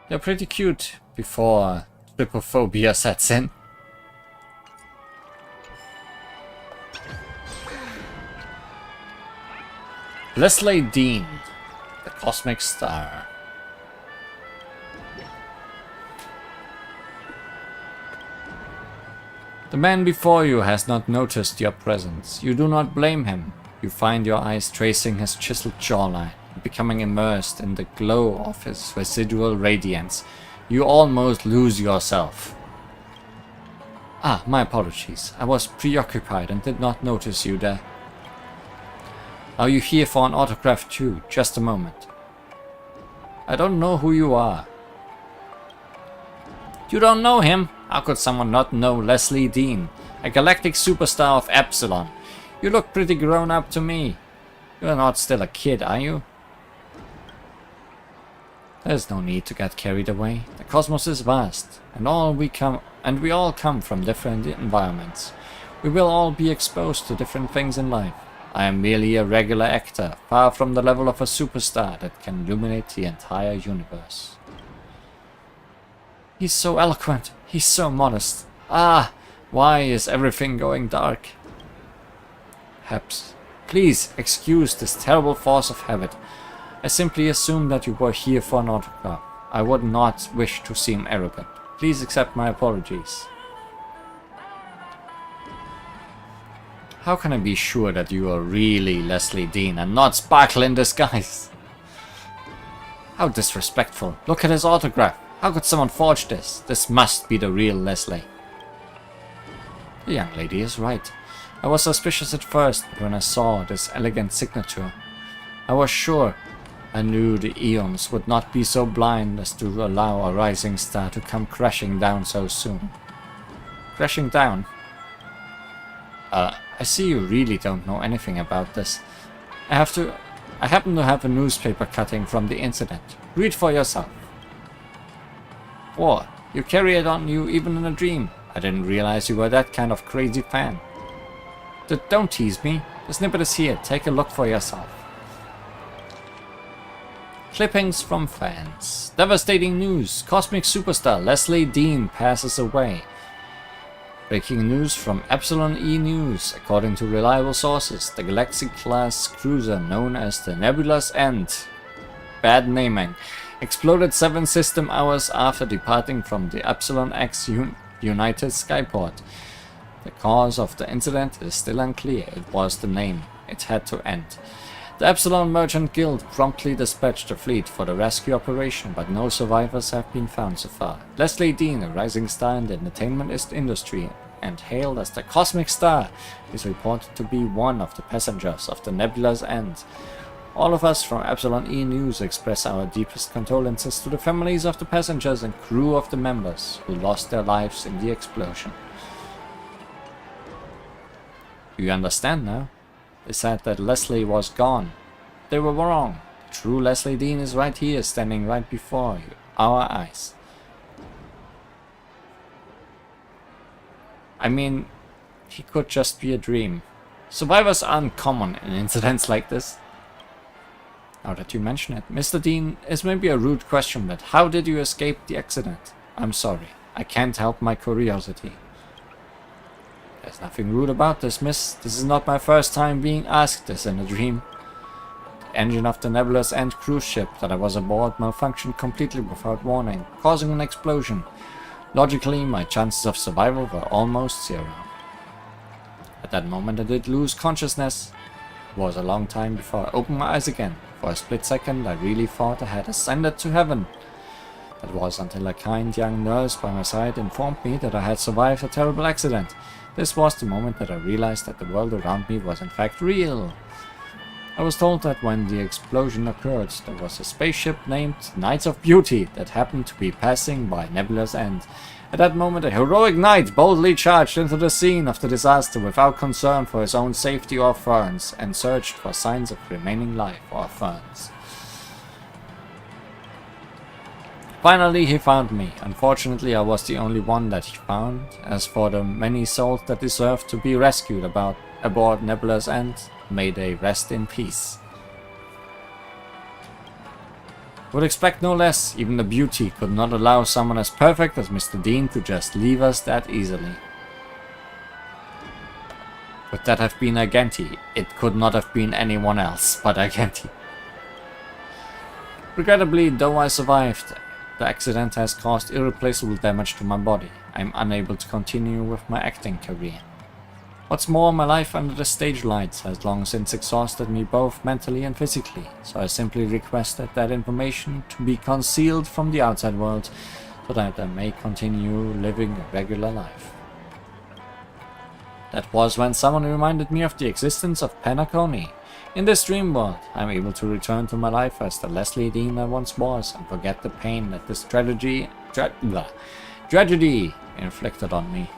You're pretty cute before trypophobia sets in. Leslie Dean, the Cosmic Star. The man before you has not noticed your presence. You do not blame him. You find your eyes tracing his chiseled jawline, becoming immersed in the glow of his residual radiance. You almost lose yourself. Ah, my apologies. I was preoccupied and did not notice you there. Are you here for an autograph too? Just a moment. I don't know who you are. You don't know him? How could someone not know Leslie Dean, a galactic superstar of Epsilon? You look pretty grown up to me. You're not still a kid, are you? There's no need to get carried away. The cosmos is vast, and we all come from different environments. We will all be exposed to different things in life. I am merely a regular actor, far from the level of a superstar that can illuminate the entire universe. He's so eloquent. He's so modest. Ah, why is everything going dark? Perhaps. Please excuse this terrible force of habit. I simply assumed that you were here for an autograph. I would not wish to seem arrogant. Please accept my apologies. How can I be sure that you are really Leslie Dean and not Sparkle in disguise? How disrespectful. Look at his autograph. How could someone forge this? This must be the real Leslie. The young lady is right. I was suspicious at first, but when I saw this elegant signature, I was sure. I knew the Eons would not be so blind as to allow a rising star to come crashing down so soon. Crashing down? I see you really don't know anything about this. I happen to have a newspaper cutting from the incident. Read for yourself. What? You carry it on you even in a dream? I didn't realize you were that kind of crazy fan. Don't tease me. The snippet is here. Take a look for yourself. Clippings from fans. Devastating news. Cosmic superstar Leslie Dean passes away. Breaking news from Epsilon E News. According to reliable sources, the Galaxy-class cruiser known as the Nebula's End, bad naming, exploded 7 system hours after departing from the Epsilon X United Skyport. The cause of the incident is still unclear. It was the name. It had to end. The Epsilon Merchant Guild promptly dispatched a fleet for the rescue operation, but no survivors have been found so far. Leslie Dean, a rising star in the entertainment industry and hailed as the Cosmic Star, is reported to be one of the passengers of the Nebula's End. All of us from Epsilon E News express our deepest condolences to the families of the passengers and crew of the members who lost their lives in the explosion. Do you understand now? They said that Leslie was gone. They were wrong. The true Leslie Dean is right here, standing right before you, our eyes. I mean, he could just be a dream. Survivors aren't common in incidents like this. Now that you mention it, Mr. Dean, is maybe a rude question, but how did you escape the accident? I'm sorry. I can't help my curiosity. There's nothing rude about this, miss. This is not my first time being asked this in a dream. The engine of the Nebula's End cruise ship that I was aboard malfunctioned completely without warning, causing an explosion. Logically, my chances of survival were almost 0. At that moment I did lose consciousness. It was a long time before I opened my eyes again. For a split second I really thought I had ascended to heaven. That was until a kind young nurse by my side informed me that I had survived a terrible accident. This was the moment that I realized that the world around me was in fact real. I was told that when the explosion occurred, there was a spaceship named Knights of Beauty that happened to be passing by Nebula's End. At that moment, a heroic knight boldly charged into the scene of the disaster without concern for his own safety or Fern's, and searched for signs of remaining life or Fern's. Finally, he found me. Unfortunately, I was the only one that he found. As for the many souls that deserved to be rescued aboard Nebula's End, may they rest in peace. Would expect no less. Even the Beauty could not allow someone as perfect as Mr. Dean to just leave us that easily. Could that have been Agenti? It could not have been anyone else but Agenti. Regrettably, though I survived, the accident has caused irreplaceable damage to my body. I am unable to continue with my acting career. What's more, my life under the stage lights has long since exhausted me both mentally and physically, so I simply requested that information to be concealed from the outside world so that I may continue living a regular life. That was when someone reminded me of the existence of Penacony. In this dream world, I am able to return to my life as the Leslie Dean I once was and forget the pain that this tragedy inflicted on me.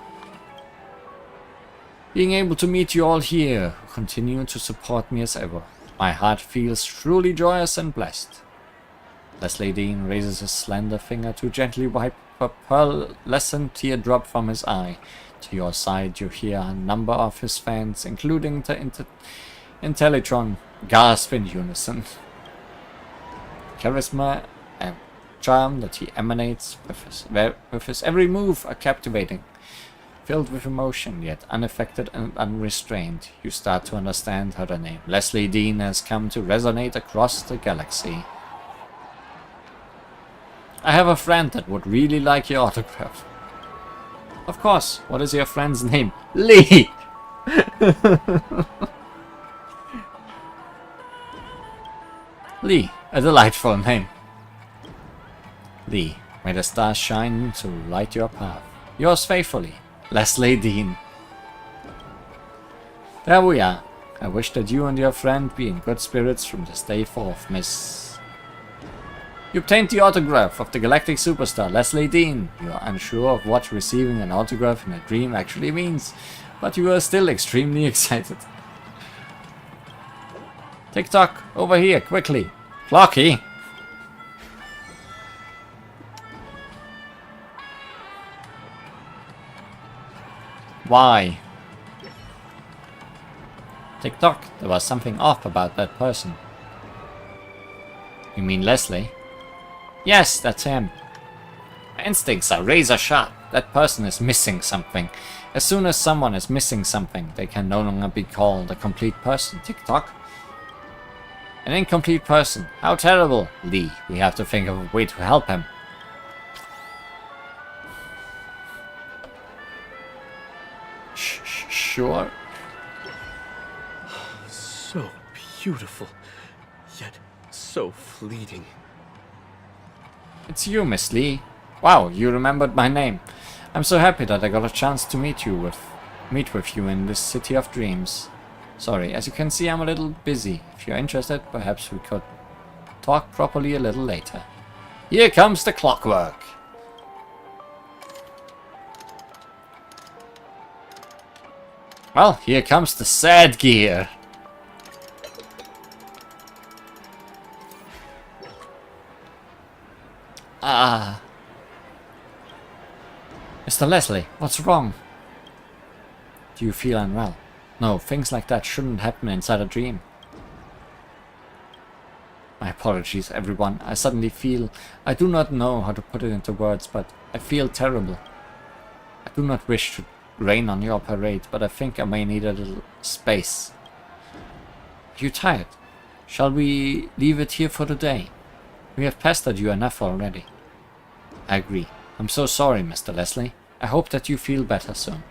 Being able to meet you all here, who continue to support me as ever, my heart feels truly joyous and blessed. Leslie Dean raises his slender finger to gently wipe a pearlescent teardrop from his eye. To your side you hear a number of his fans, including the Intellitron, gasp in unison. Charisma and charm that he emanates with his every move are captivating. Filled with emotion, yet unaffected and unrestrained, you start to understand how the name Leslie Dean has come to resonate across the galaxy. I have a friend that would really like your autograph. Of course, what is your friend's name? Lee! Lee, a delightful name. Lee, may the stars shine to light your path. Yours faithfully, Leslie Dean. There we are. I wish that you and your friend be in good spirits from this day forth, miss. You obtained the autograph of the galactic superstar Leslie Dean. You are unsure of what receiving an autograph in a dream actually means, but you are still extremely excited. Tick-tock, over here, quickly. Clocky! Why? Tick-tock, there was something off about that person. You mean Leslie? Yes, that's him. My instincts are razor sharp. That person is missing something. As soon as someone is missing something, they can no longer be called a complete person. Tick-tock. An incomplete person. How terrible. Lee, we have to think of a way to help him. Sure. So beautiful, yet so fleeting. It's you, Miss Lee. Wow, you remembered my name. I'm so happy that I got a chance to meet with you in this city of dreams. Sorry, as you can see, I'm a little busy. If you're interested, perhaps we could talk properly a little later. Here comes the clockwork. Well, here comes the sad gear. Ah. Mr. Leslie, what's wrong? Do you feel unwell? No, things like that shouldn't happen inside a dream. My apologies, everyone. I suddenly feel... I do not know how to put it into words, but I feel terrible. I do not wish to rain on your parade, but I think I may need a little space. Are you tired? Shall we leave it here for the day? We have pestered you enough already. I agree. I'm so sorry, Mr. Leslie. I hope that you feel better soon.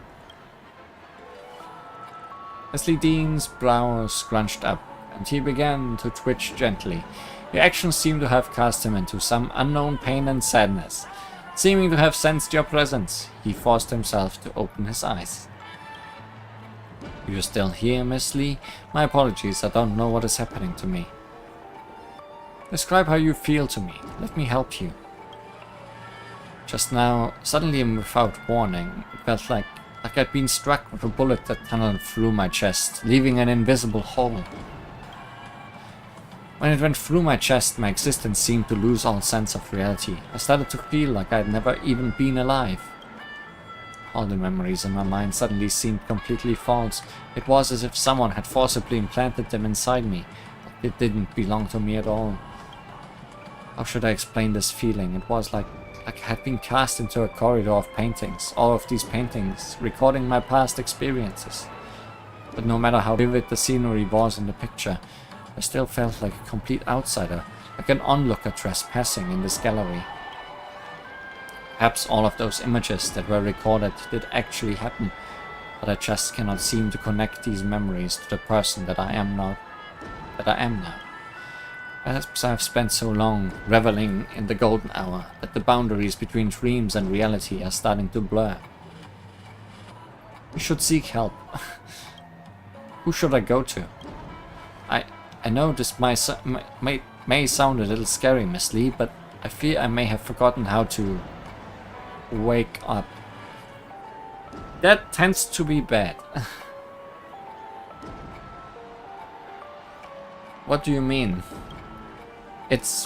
Leslie Dean's brow scrunched up, and he began to twitch gently. Your actions seemed to have cast him into some unknown pain and sadness. Seeming to have sensed your presence, he forced himself to open his eyes. You're still here, Miss Lee? My apologies, I don't know what is happening to me. Describe how you feel to me. Let me help you. Just now, suddenly and without warning, it felt like I'd been struck with a bullet that tunneled through my chest, leaving an invisible hole. When it went through my chest, my existence seemed to lose all sense of reality. I started to feel like I'd never even been alive. All the memories in my mind suddenly seemed completely false. It was as if someone had forcibly implanted them inside me. It didn't belong to me at all. How should I explain this feeling? It was like I had been cast into a corridor of paintings, all of these paintings recording my past experiences. But no matter how vivid the scenery was in the picture, I still felt like a complete outsider, like an onlooker trespassing in this gallery. Perhaps all of those images that were recorded did actually happen, but I just cannot seem to connect these memories to the person that I am now. Perhaps I've spent so long reveling in the golden hour that the boundaries between dreams and reality are starting to blur. You should seek help. Who should I go to? I know this may sound a little scary, Miss Lee, but I fear I may have forgotten how to wake up. That tends to be bad. What do you mean?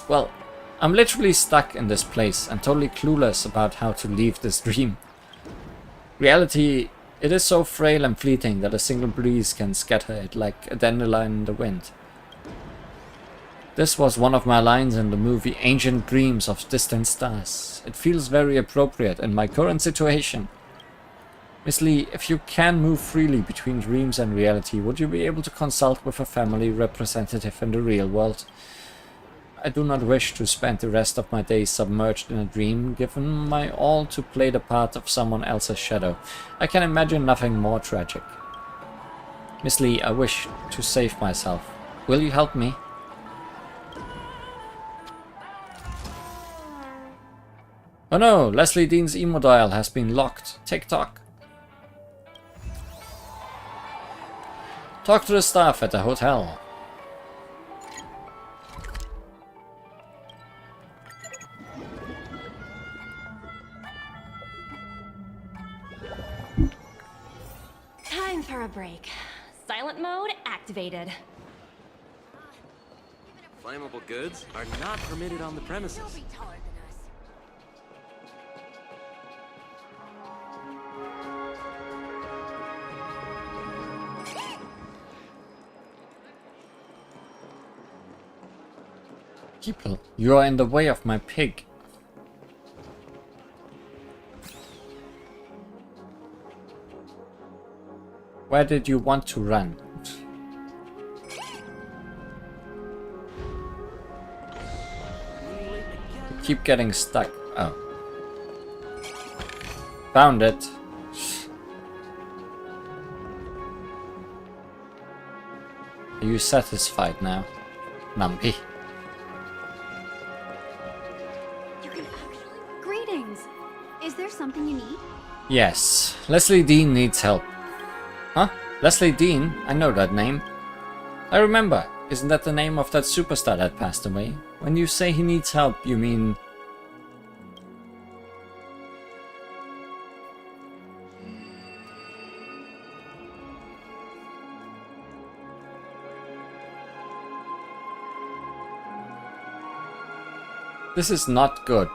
Well, I'm literally stuck in this place and totally clueless about how to leave this dream. Reality, it is so frail and fleeting that a single breeze can scatter it like a dandelion in the wind. This was one of my lines in the movie Ancient Dreams of Distant Stars. It feels very appropriate in my current situation. Miss Lee, if you can move freely between dreams and reality, would you be able to consult with a family representative in the real world? I do not wish to spend the rest of my days submerged in a dream, given my all to play the part of someone else's shadow. I can imagine nothing more tragic. Miss Lee, I wish to save myself. Will you help me? Oh no, Leslie Dean's emo dial has been locked. Tick-tock. Talk to the staff at the hotel. Time for a break. Silent mode activated. Flammable goods are not permitted on the premises. People, you are in the way of my pig. Where did you want to run? Keep getting stuck. Oh. Found it. Are you satisfied now, Numpy? Greetings. Is there something you need? Yes. Leslie Dean needs help. Huh? Leslie Dean? I know that name. I remember. Isn't that the name of that superstar that passed away? When you say he needs help, you mean... This is not good.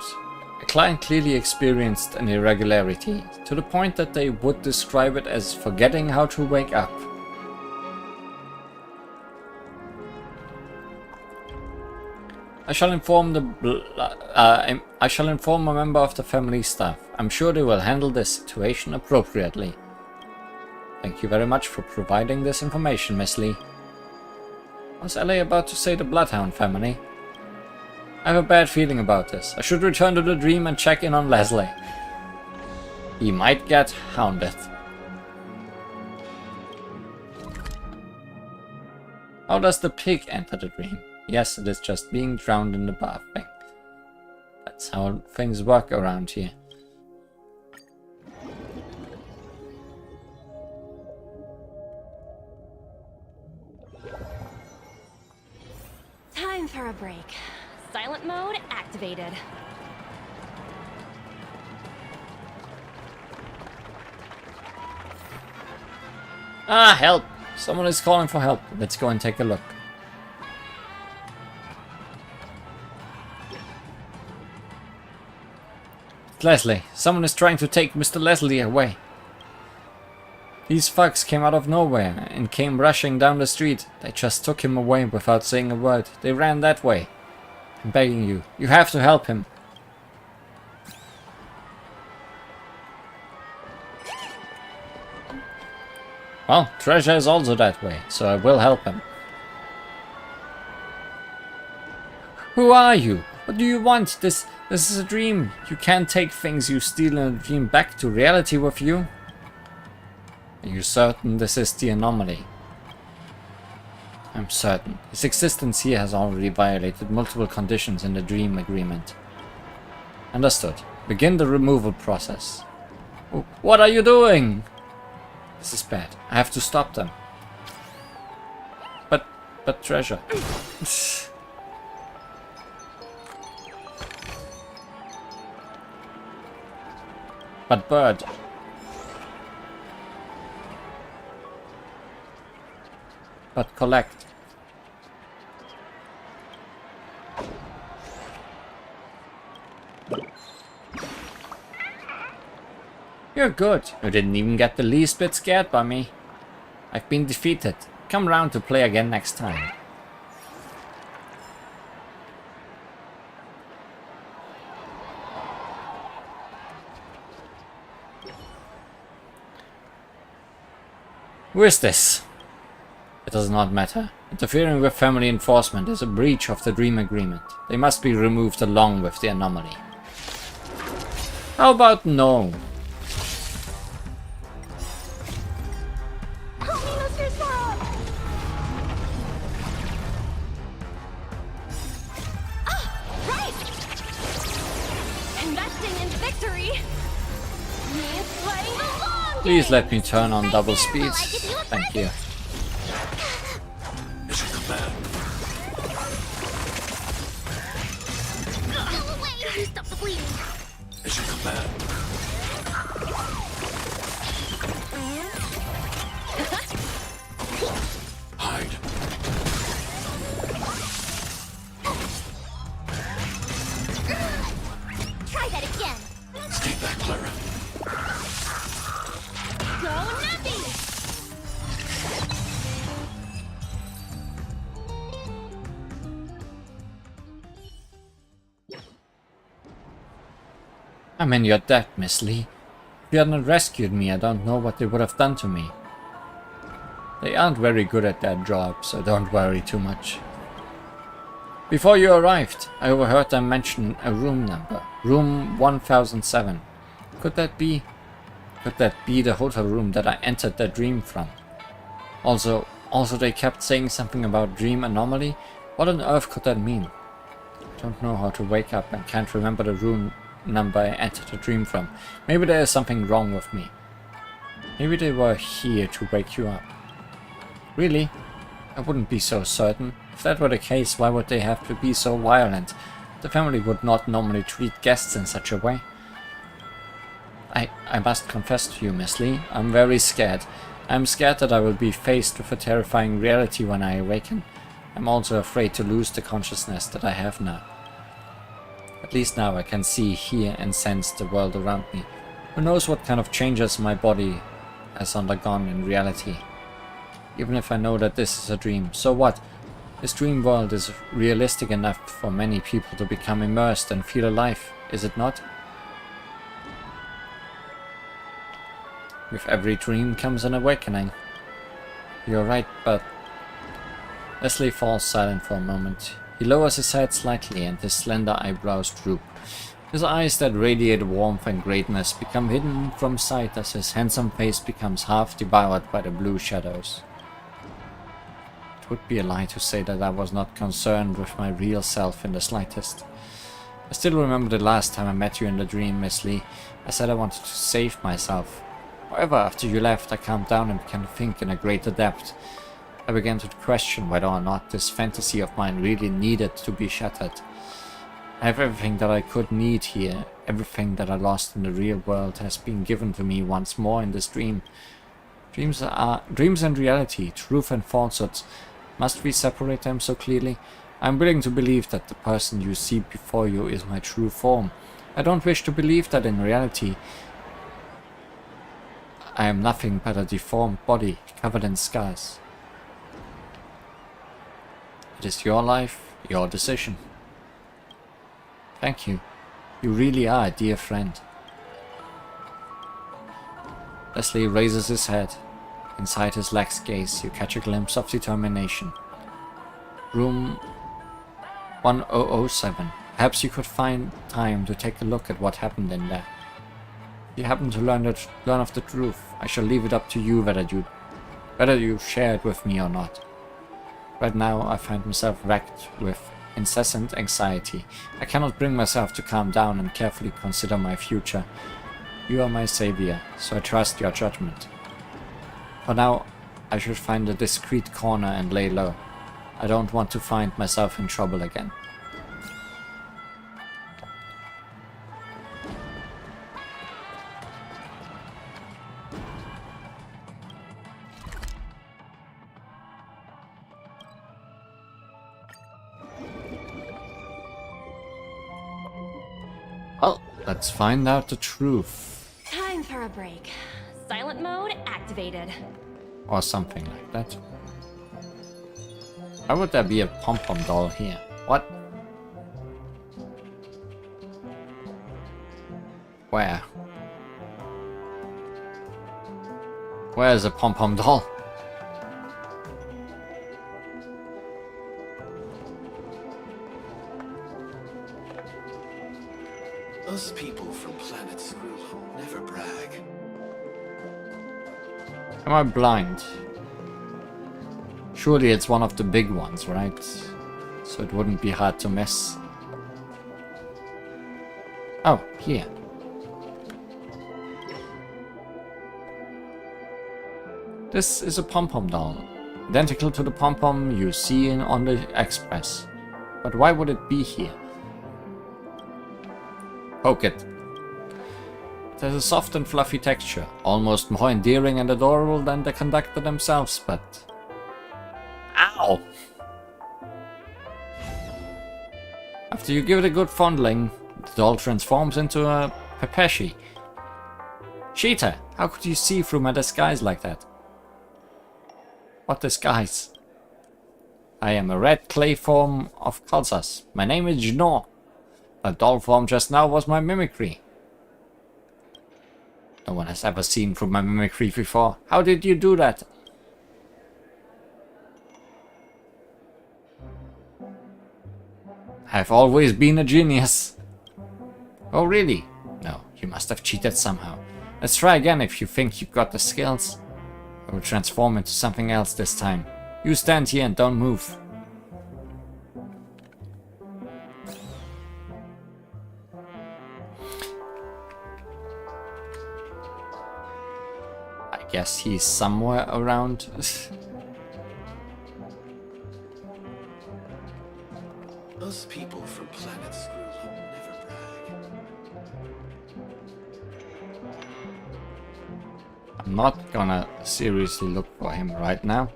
A client clearly experienced an irregularity, to the point that they would describe it as forgetting how to wake up. I shall inform a member of the family staff. I'm sure they will handle this situation appropriately. Thank you very much for providing this information, Miss Lee. Was Ellie about to say the Bloodhound family? I have a bad feeling about this. I should return to the dream and check in on Leslie. He might get hounded. How does the pig enter the dream? Yes, it is just being drowned in the bath thing. That's how things work around here. Time for a break. Silent mode activated. Ah, help! Someone is calling for help. Let's go and take a look. Leslie, someone is trying to take Mr. Leslie away. These fucks came out of nowhere and came rushing down the street. They just took him away without saying a word. They ran that way. I'm begging you. You have to help him. Well, Treasure is also that way, so I will help him. Who are you? What do you want? This is a dream. You can't take things you steal in a dream back to reality with you. Are you certain this is the anomaly? I'm certain. His existence here has already violated multiple conditions in the dream agreement. Understood. Begin the removal process. What are you doing? This is bad. I have to stop them. But Treasure. But Bird. But Collect. You're good. You didn't even get the least bit scared by me. I've been defeated. Come round to play again next time. Who is this? It does not matter. Interfering with family enforcement is a breach of the dream agreement. They must be removed along with the anomaly. How about no? Please let me turn on double speed. Thank you. Mission command. Stop the bleeding. Mission command. Hide. Try that again. Stay back, Clara. Go Numpy! I'm in your debt, Miss Lee. If you had not rescued me, I don't know what they would have done to me. They aren't very good at their job, so don't worry too much. Before you arrived, I overheard them mention a room number. Room 1007. Could that be the hotel room that I entered the dream from? Also they kept saying something about dream anomaly. What on earth could that mean? I don't know how to wake up and can't remember the room number I entered the dream from. Maybe there is something wrong with me. Maybe they were here to wake you up. Really? I wouldn't be so certain. If that were the case, why would they have to be so violent? The family would not normally treat guests in such a way. I must confess to you, Miss Lee, I'm very scared. I'm scared that I will be faced with a terrifying reality when I awaken. I'm also afraid to lose the consciousness that I have now. At least now I can see, hear and sense the world around me. Who knows what kind of changes my body has undergone in reality. Even if I know that this is a dream, so what? This dream world is realistic enough for many people to become immersed and feel alive, is it not? With every dream comes an awakening. You're right, but... Leslie falls silent for a moment. He lowers his head slightly and his slender eyebrows droop. His eyes that radiate warmth and greatness become hidden from sight as his handsome face becomes half devoured by the blue shadows. It would be a lie to say that I was not concerned with my real self in the slightest. I still remember the last time I met you in the dream, Miss Lee. I said I wanted to save myself. However, after you left, I calmed down and began to think in a greater depth. I began to question whether or not this fantasy of mine really needed to be shattered. I have everything that I could need here. Everything that I lost in the real world has been given to me once more in this dream. Dreams and reality, truth and falsehoods. Must we separate them so clearly? I am willing to believe that the person you see before you is my true form. I don't wish to believe that in reality I am nothing but a deformed body covered in scars. It is your life, your decision. Thank you. You really are a dear friend. Leslie raises his head. Inside his lax gaze, you catch a glimpse of determination. Room 1007. Perhaps you could find time to take a look at what happened in there. If you happen to learn of the truth, I shall leave it up to you whether you share it with me or not. Right now, I find myself racked with incessant anxiety. I cannot bring myself to calm down and carefully consider my future. You are my savior, so I trust your judgment. For now, I should find a discreet corner and lay low. I don't want to find myself in trouble again. Well, let's find out the truth. Time for a break. Silent mode activated. Or something like that. Why would there be a pom-pom doll here? What? Where? Where is a pom-pom doll? Us people from Planet School never brag. Am I blind? Surely it's one of the big ones, right? So it wouldn't be hard to miss. Oh, here. This is a pom-pom doll, identical to the pom-pom you see on the Express. But why would it be here? Poke it. It has a soft and fluffy texture, almost more endearing and adorable than the conductor themselves, but... Ow! After you give it a good fondling, the doll transforms into a Pepeshi. Cheetah, how could you see through my disguise like that? What disguise? I am a red clay form of Kalsas. My name is Jnor. The doll form just now was my mimicry. No one has ever seen through my mimicry before. How did you do that? I've always been a genius. Oh really? No, you must have cheated somehow. Let's try again if you think you've got the skills. I will transform into something else this time. You stand here and don't move. I guess he's somewhere around. Us people from planet Screwlope never brag. I'm not gonna seriously look for him right now.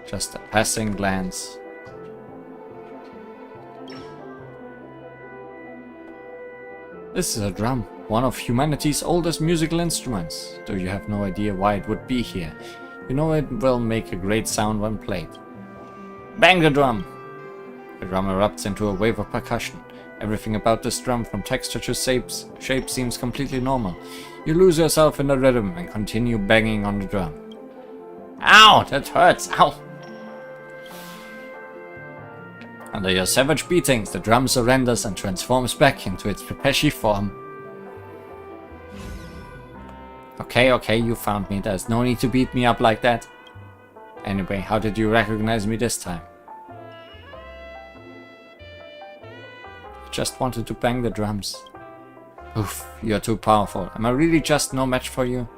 Just a passing glance. This is a drum, one of humanity's oldest musical instruments. Though you have no idea why it would be here. You know it will make a great sound when played. Bang the drum! The drum erupts into a wave of percussion. Everything about this drum, from texture to shape seems completely normal. You lose yourself in the rhythm and continue banging on the drum. Ow! That hurts! Ow! Under your savage beatings, the drum surrenders and transforms back into its Pepeshi form. Okay, you found me. There's no need to beat me up like that. Anyway, how did you recognize me this time? I just wanted to bang the drums. Oof, you're too powerful. Am I really just no match for you?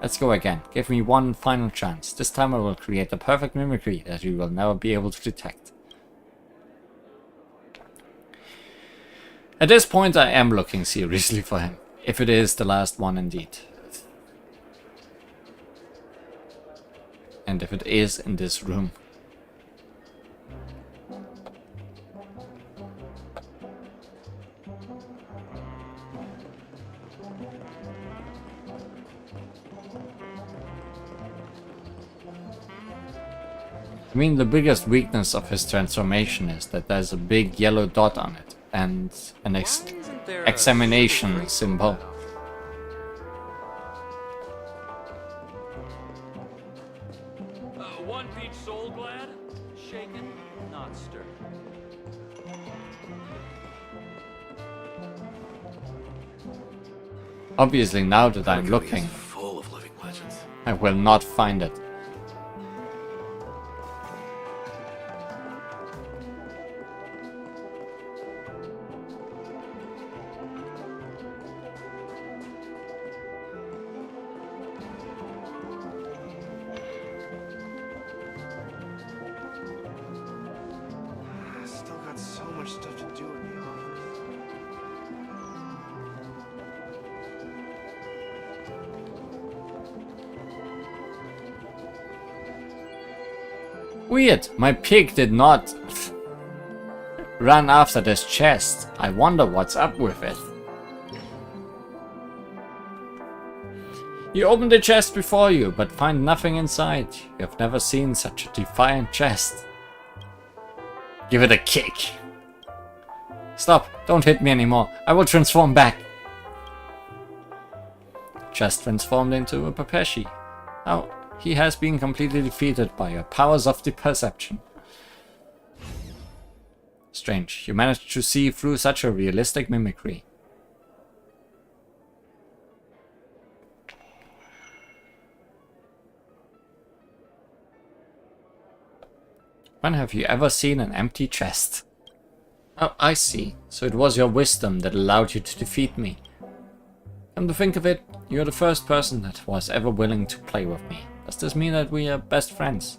Let's go again. Give me one final chance. This time I will create the perfect mimicry that you will never be able to detect. At this point I am looking seriously for him. If it is the last one indeed. And if it is in this room. I mean, the biggest weakness of his transformation is that there's a big yellow dot on it and an examination symbol. One peach soul glad, shaken, not stirred. Obviously, now that I'm looking, Full of living legends. I will not find it. Still got so much stuff to do in the office. Weird, my pig did not run after this chest. I wonder what's up with it. You open the chest before you, but find nothing inside. You have never seen such a defiant chest. Give it a kick. Stop, don't hit me anymore. I will transform back. Just transformed into a Pepeshi. Oh, he has been completely defeated by your powers of the perception. Strange, you managed to see through such a realistic mimicry. When have you ever seen an empty chest? Oh, I see. So it was your wisdom that allowed you to defeat me. Come to think of it, you're the first person that was ever willing to play with me. Does this mean that we are best friends?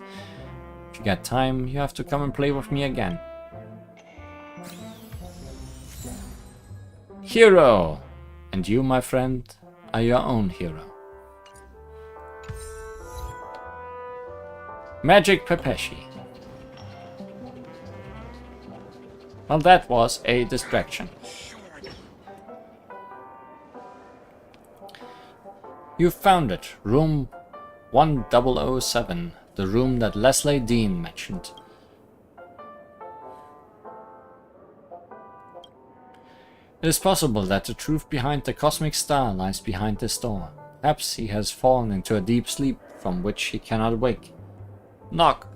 If you get time, you have to come and play with me again. Hero! And you, my friend, are your own hero. Magic Pepeshi. Well, that was a distraction. You found it. Room 1007. The room that Leslie Dean mentioned. It is possible that the truth behind the cosmic star lies behind this door. Perhaps he has fallen into a deep sleep from which he cannot wake. Knock.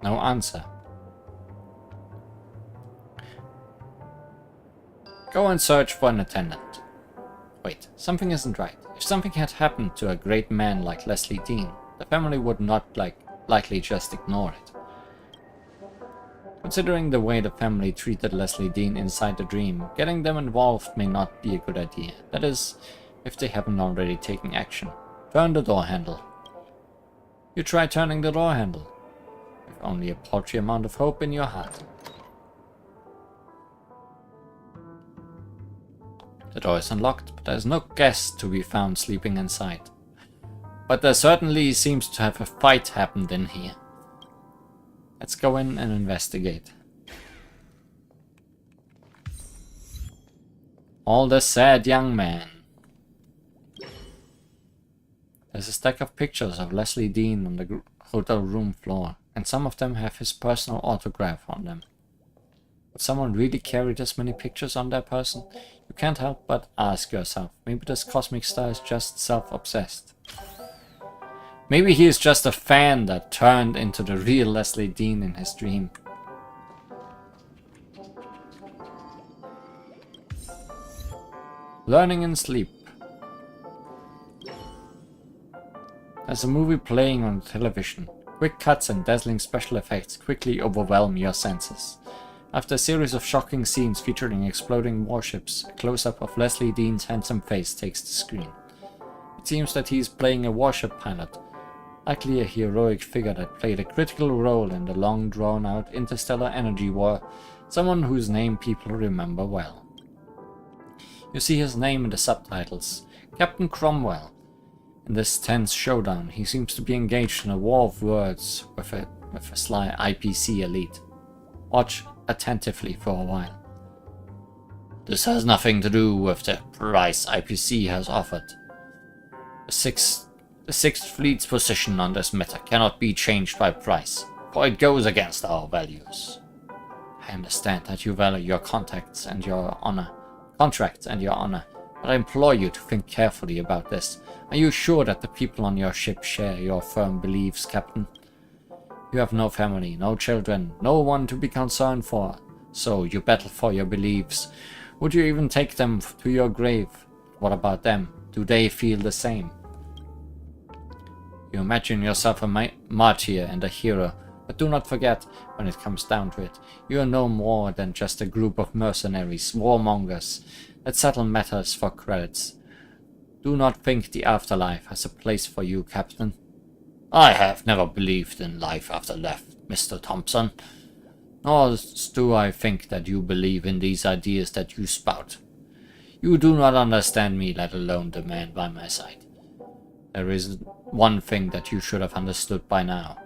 No answer. Go and search for an attendant. Wait, something isn't right. If something had happened to a great man like Leslie Dean, the family would not likely just ignore it. Considering the way the family treated Leslie Dean inside the dream, getting them involved may not be a good idea. That is, if they haven't already taken action. Turn the door handle. You try turning the door handle, with only a paltry amount of hope in your heart. The door is unlocked, but there is no guest to be found sleeping inside. But there certainly seems to have a fight happened in here. Let's go in and investigate. All the sad young man. There's a stack of pictures of Leslie Dean on the hotel room floor, and some of them have his personal autograph on them. Would someone really carry this many pictures on their person? You can't help but ask yourself, maybe this cosmic star is just self-obsessed. Maybe he is just a fan that turned into the real Leslie Dean in his dream. Learning in sleep. There's a movie playing on television. Quick cuts and dazzling special effects quickly overwhelm your senses. After a series of shocking scenes featuring exploding warships, a close-up of Leslie Dean's handsome face takes the screen. It seems that he is playing a warship pilot, likely a heroic figure that played a critical role in the long drawn-out interstellar energy war, someone whose name people remember well. You see his name in the subtitles, Captain Cromwell. In this tense showdown, he seems to be engaged in a war of words with a sly IPC elite. Watch attentively for a while. This has nothing to do with the price IPC has offered. The Sixth Fleet's position on this matter cannot be changed by price, for it goes against our values. I understand that you value your contracts and your honor, but I implore you to think carefully about this. Are you sure that the people on your ship share your firm beliefs, Captain? You have no family, no children, no one to be concerned for, so you battle for your beliefs. Would you even take them to your grave? What about them? Do they feel the same? You imagine yourself a martyr and a hero, but do not forget, when it comes down to it, you are no more than just a group of mercenaries, warmongers, that settle matters for credits. Do not think the afterlife has a place for you, Captain. I have never believed in life after death, Mr. Thompson. Nor do I think that you believe in these ideas that you spout. You do not understand me, let alone the man by my side. There is one thing that you should have understood by now.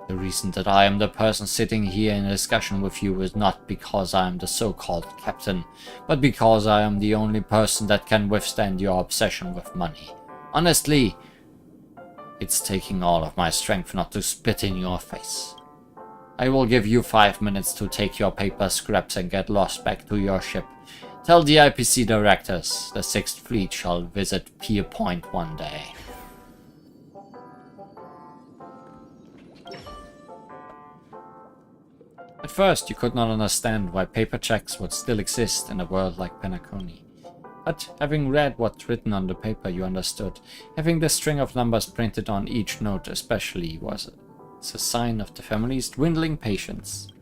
The reason that I am the person sitting here in a discussion with you is not because I am the so-called captain, but because I am the only person that can withstand your obsession with money. Honestly, it's taking all of my strength not to spit in your face. I will give you 5 minutes to take your paper scraps and get lost back to your ship. Tell the IPC directors the Sixth Fleet shall visit Pier Point one day. At first, you could not understand why paper checks would still exist in a world like Penacony. But having read what's written on the paper, you understood. Having the string of numbers printed on each note especially was a sign of the family's dwindling patience.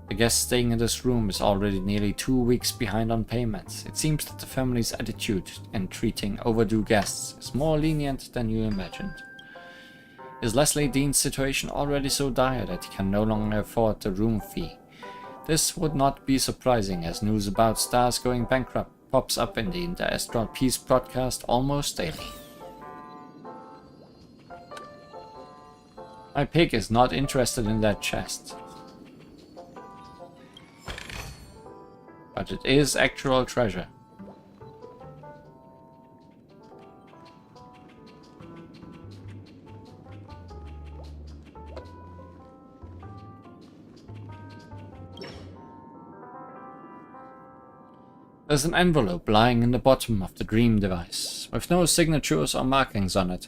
The guest staying in this room is already nearly 2 weeks behind on payments. It seems that the family's attitude in treating overdue guests is more lenient than you imagined. Is Leslie Dean's situation already so dire that he can no longer afford the room fee? This would not be surprising, as news about stars going bankrupt pops up in the Interastral Peace broadcast almost daily. My pig is not interested in that chest. But it is actual treasure. There's an envelope lying in the bottom of the dream device, with no signatures or markings on it.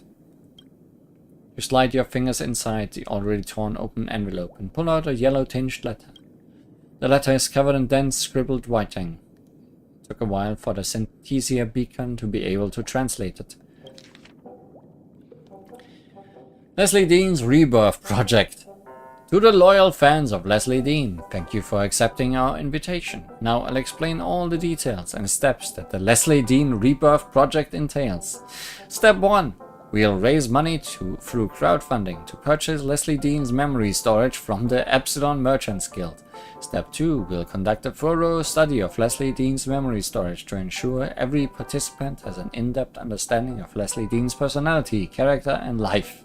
You slide your fingers inside the already torn open envelope and pull out a yellow-tinged letter. The letter is covered in dense scribbled writing. It took a while for the Synthesia beacon to be able to translate it. Leslie Dean's Rebirth Project. To the loyal fans of Leslie Dean, thank you for accepting our invitation. Now I'll explain all the details and steps that the Leslie Dean Rebirth Project entails. Step 1. We'll raise money through crowdfunding to purchase Leslie Dean's memory storage from the Epsilon Merchants Guild. Step 2. We'll conduct a thorough study of Leslie Dean's memory storage to ensure every participant has an in-depth understanding of Leslie Dean's personality, character, and life.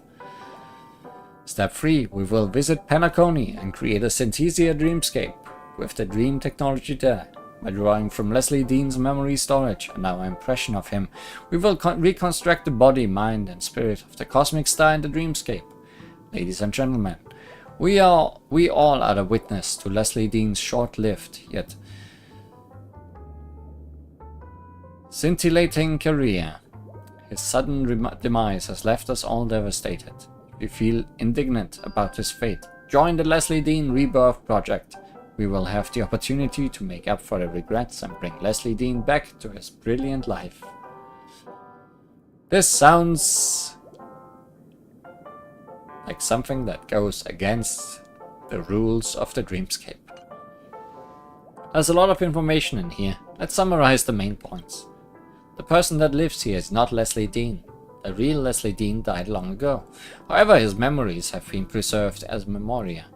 Step 3. We will visit Penacony and create a Synthesia dreamscape with the dream technology there. By drawing from Leslie Dean's memory storage and our impression of him, we will reconstruct the body, mind, and spirit of the cosmic star in the dreamscape. Ladies and gentlemen, we all are the witness to Leslie Dean's short-lived yet scintillating career. His sudden demise has left us all devastated. We feel indignant about his fate. Join the Leslie Dean Rebirth Project. We will have the opportunity to make up for the regrets and bring Leslie Dean back to his brilliant life. This sounds like something that goes against the rules of the dreamscape. There's a lot of information in here. Let's summarize the main points. The person that lives here is not Leslie Dean. The real Leslie Dean died long ago. However, his memories have been preserved as memoria.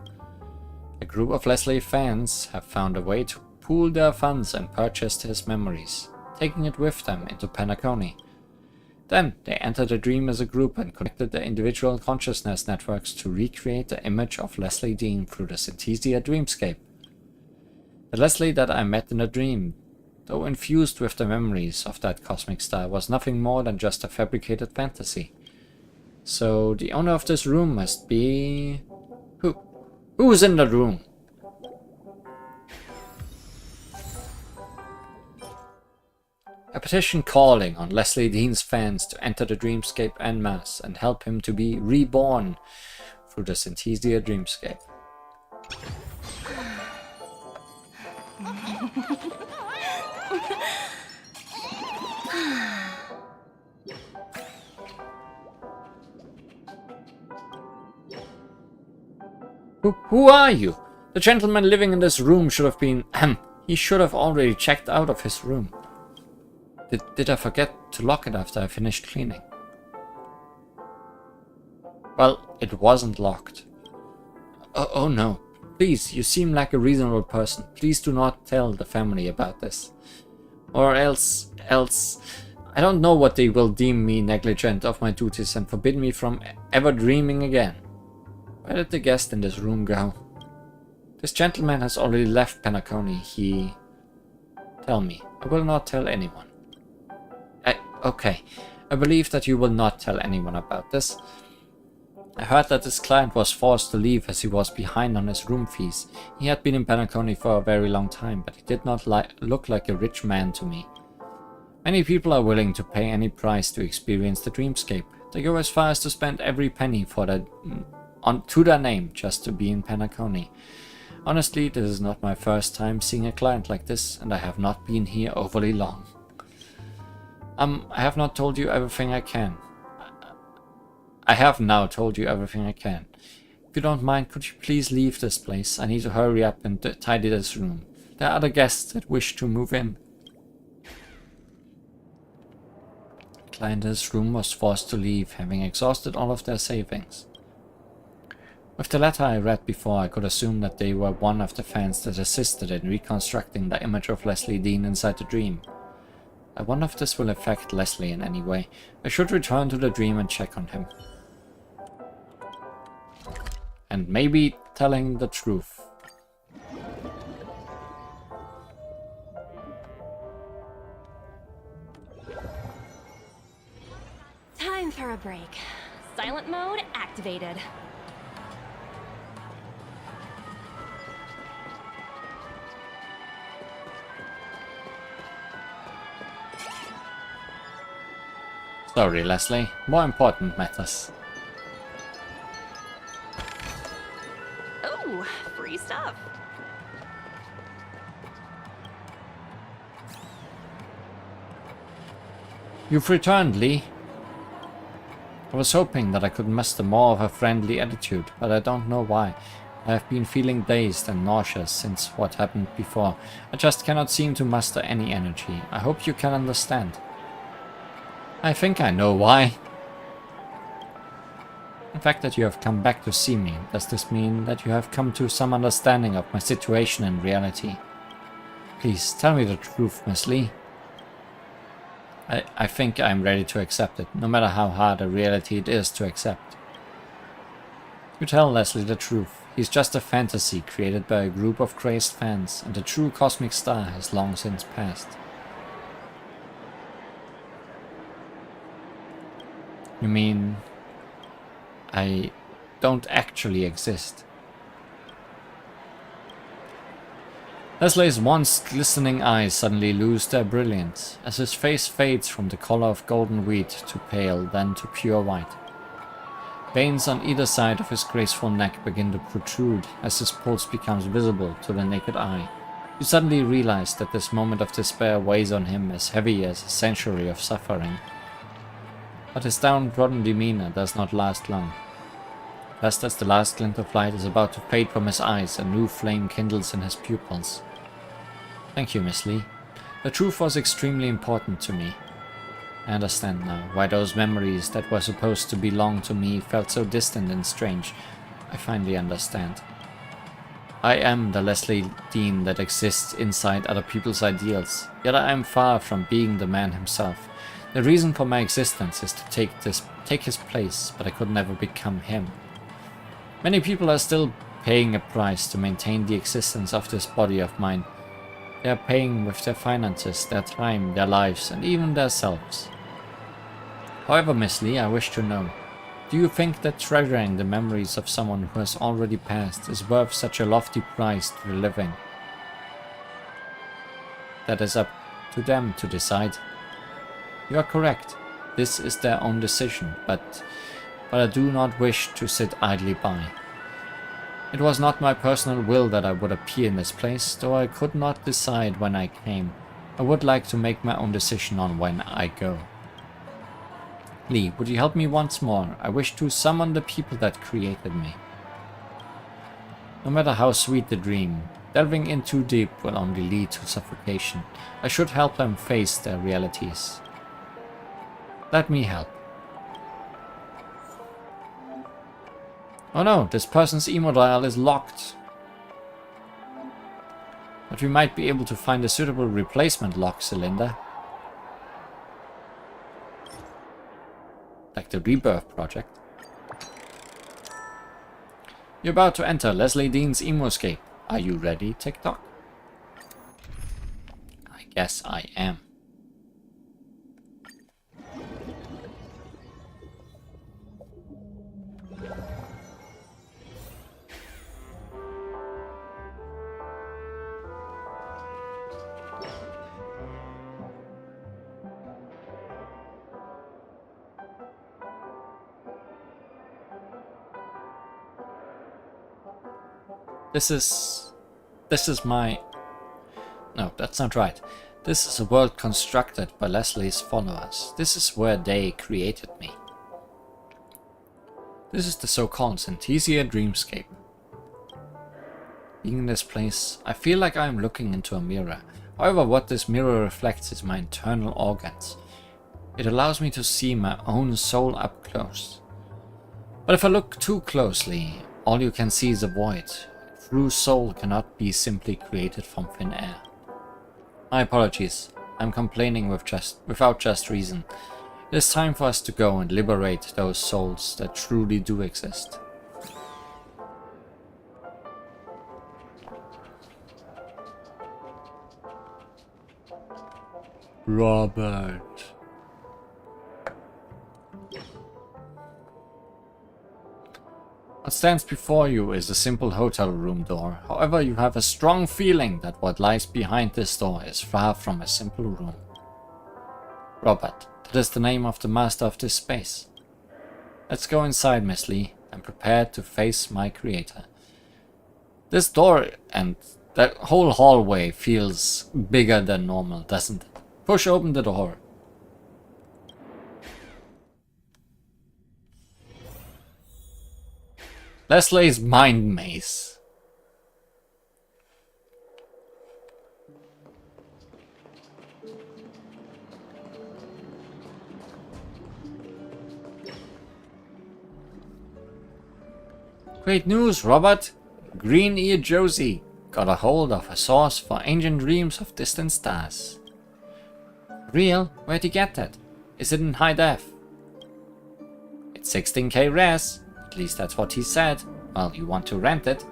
A group of Leslie fans have found a way to pool their funds and purchased his memories, taking it with them into Penacony. Then they entered the dream as a group and connected the individual consciousness networks to recreate the image of Leslie Dean through the Synthesia dreamscape. The Leslie that I met in the dream, though infused with the memories of that cosmic star, was nothing more than just a fabricated fantasy. So the owner of this room must be... Who's in the room? A petition calling on Leslie Dean's fans to enter the dreamscape en masse and help him to be reborn through the Synthesia dreamscape. Who are you? The gentleman living in this room should have been... he should have already checked out of his room. Did I forget to lock it after I finished cleaning? Well, it wasn't locked. Oh no. Please, you seem like a reasonable person. Please do not tell the family about this. Or else... I don't know what they will deem me negligent of my duties and forbid me from ever dreaming again. Where did the guest in this room go? This gentleman has already left Penacony. He... Tell me. I will not tell anyone. Okay. I believe that you will not tell anyone about this. I heard that this client was forced to leave as he was behind on his room fees. He had been in Penacony for a very long time, but he did not look like a rich man to me. Many people are willing to pay any price to experience the dreamscape. They go as far as to spend every penny for to their name just to be in Penacony. Honestly, this is not my first time seeing a client like this, and I have not been here overly long. I have not told you everything I can. I have now told you everything I can. If you don't mind, could you please leave this place? I need to hurry up and tidy this room. There are other guests that wish to move in. The client in this room was forced to leave, having exhausted all of their savings. With the letter I read before, I could assume that they were one of the fans that assisted in reconstructing the image of Leslie Dean inside the dream. I wonder if this will affect Leslie in any way. I should return to the dream and check on him. And maybe telling the truth. Time for a break. Silent mode activated. Sorry, Leslie. More important matters. Free stuff. You've returned, Lee. I was hoping that I could muster more of a friendly attitude, but I don't know why. I have been feeling dazed and nauseous since what happened before. I just cannot seem to muster any energy. I hope you can understand. I think I know why. The fact that you have come back to see me, does this mean that you have come to some understanding of my situation in reality? Please, tell me the truth, Miss Lee. I think I'm ready to accept it, no matter how hard a reality it is to accept. You tell Leslie the truth. He's just a fantasy created by a group of crazed fans, and the true cosmic star has long since passed. You mean I don't actually exist? Leslie's once glistening eyes suddenly lose their brilliance, as his face fades from the color of golden wheat to pale, then to pure white. Veins on either side of his graceful neck begin to protrude as his pulse becomes visible to the naked eye. You suddenly realize that this moment of despair weighs on him as heavy as a century of suffering. But his downtrodden demeanor does not last long. Just as the last glint of light is about to fade from his eyes, a new flame kindles in his pupils. Thank you, Miss Lee. The truth was extremely important to me. I understand now why those memories that were supposed to belong to me felt so distant and strange. I finally understand. I am the Leslie Dean that exists inside other people's ideals, yet I am far from being the man himself. The reason for my existence is to take his place, but I could never become him. Many people are still paying a price to maintain the existence of this body of mine. They are paying with their finances, their time, their lives, and even their selves. However, Miss Lee, I wish to know, do you think that treasuring the memories of someone who has already passed is worth such a lofty price to the living? That is up to them to decide. You are correct. This is their own decision, but I do not wish to sit idly by. It was not my personal will that I would appear in this place, though I could not decide when I came. I would like to make my own decision on when I go. Lee, would you help me once more? I wish to summon the people that created me. No matter how sweet the dream, delving in too deep will only lead to suffocation. I should help them face their realities. Let me help. Oh no, this person's emo dial is locked. But we might be able to find a suitable replacement lock cylinder. Like the Rebirth project. You're about to enter Leslie Dean's Emoscape. Are you ready, TikTok? I guess I am. This is my... No, that's not right. This is a world constructed by Leslie's followers. This is where they created me. This is the so-called Synthesia Dreamscape. Being in this place, I feel like I am looking into a mirror. However, what this mirror reflects is my internal organs. It allows me to see my own soul up close. But if I look too closely, all you can see is a void. True soul cannot be simply created from thin air. My apologies. I'm complaining without just reason. It is time for us to go and liberate those souls that truly do exist. Robert. What stands before you is a simple hotel room door. However, you have a strong feeling that what lies behind this door is far from a simple room. Robert, that is the name of the master of this space. Let's go inside, Miss Lee, and prepare to face my creator. This door and the whole hallway feels bigger than normal, doesn't it? Push open the door. Leslie's mind maze. Great news, Robert! Green-eared Josie got a hold of a source for ancient dreams of distant stars. Real? Where'd you get that? Is it in high def? It's 16K res. At least that's what he said. Well, you want to rent it?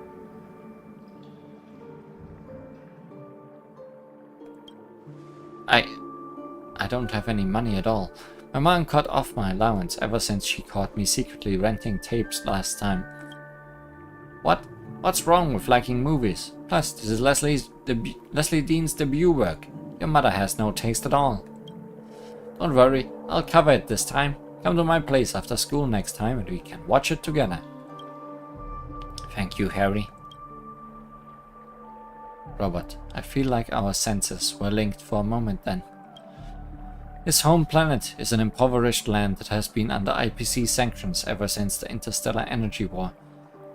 I don't have any money at all. My mom cut off my allowance ever since she caught me secretly renting tapes last time. What's wrong with liking movies? Plus, this is Leslie Dean's debut work. Your mother has no taste at all. Don't worry, I'll cover it this time. Come to my place after school next time and we can watch it together. Thank you, Harry. Robert, I feel like our senses were linked for a moment then. His home planet is an impoverished land that has been under IPC sanctions ever since the Interstellar Energy War.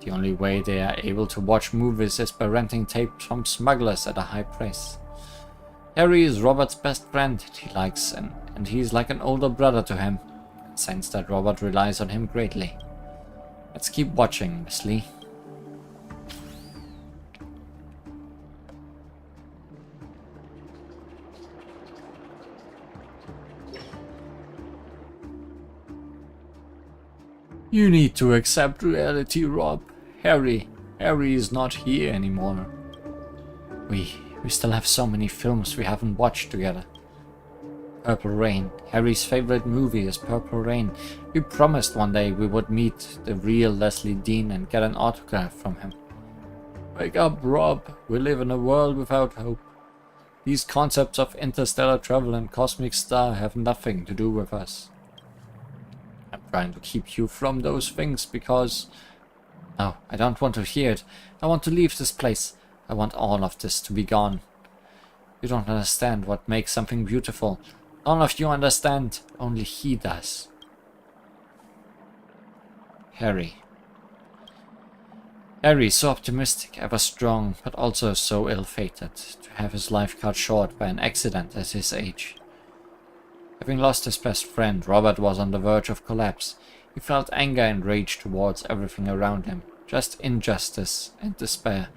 The only way they are able to watch movies is by renting tapes from smugglers at a high price. Harry is Robert's best friend, he likes, and he's like an older brother to him. And sense that Robert relies on him greatly. Let's keep watching, Miss Lee. You need to accept reality, Rob. Harry is not here anymore. We still have so many films we haven't watched together. Purple Rain. Harry's favorite movie is Purple Rain. We promised one day we would meet the real Leslie Dean and get an autograph from him. Wake up, Rob. We live in a world without hope. These concepts of interstellar travel and cosmic star have nothing to do with us. I'm trying to keep you from those things because... No, I don't want to hear it. I want to leave this place. I want all of this to be gone. You don't understand what makes something beautiful. None of you understand. Only he does. Harry. Harry, so optimistic, ever strong, but also so ill-fated, to have his life cut short by an accident at his age. Having lost his best friend, Robert was on the verge of collapse. He felt anger and rage towards everything around him, just injustice and despair.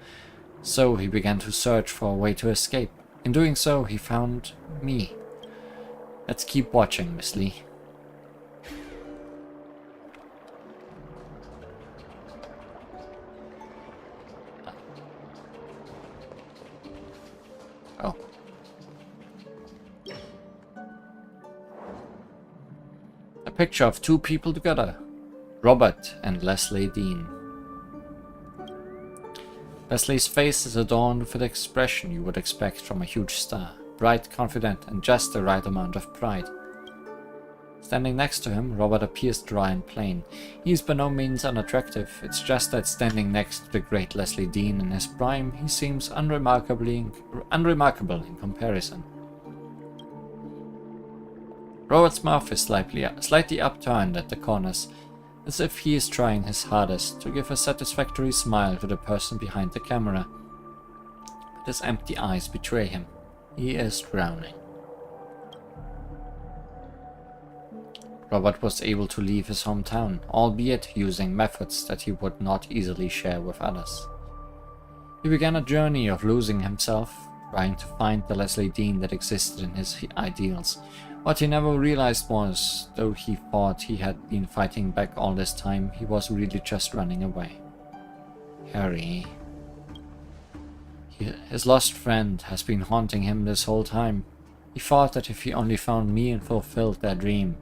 So he began to search for a way to escape. In doing so, he found me. Let's keep watching, Miss Lee. Oh. A picture of two people together. Robert and Leslie Dean. Leslie's face is adorned with the expression you would expect from a huge star. Bright, confident, and just the right amount of pride. Standing next to him, Robert appears dry and plain. He is by no means unattractive, it's just that standing next to the great Leslie Dean in his prime, he seems unremarkable in comparison. Robert's mouth is slightly upturned at the corners, as if he is trying his hardest to give a satisfactory smile to the person behind the camera. But his empty eyes betray him. He is drowning. Robert was able to leave his hometown, albeit using methods that he would not easily share with others. He began a journey of losing himself, trying to find the Leslie Dean that existed in his ideals. What he never realized was, though he thought he had been fighting back all this time, he was really just running away. Harry. His lost friend has been haunting him this whole time. He thought that if he only found me and fulfilled their dream,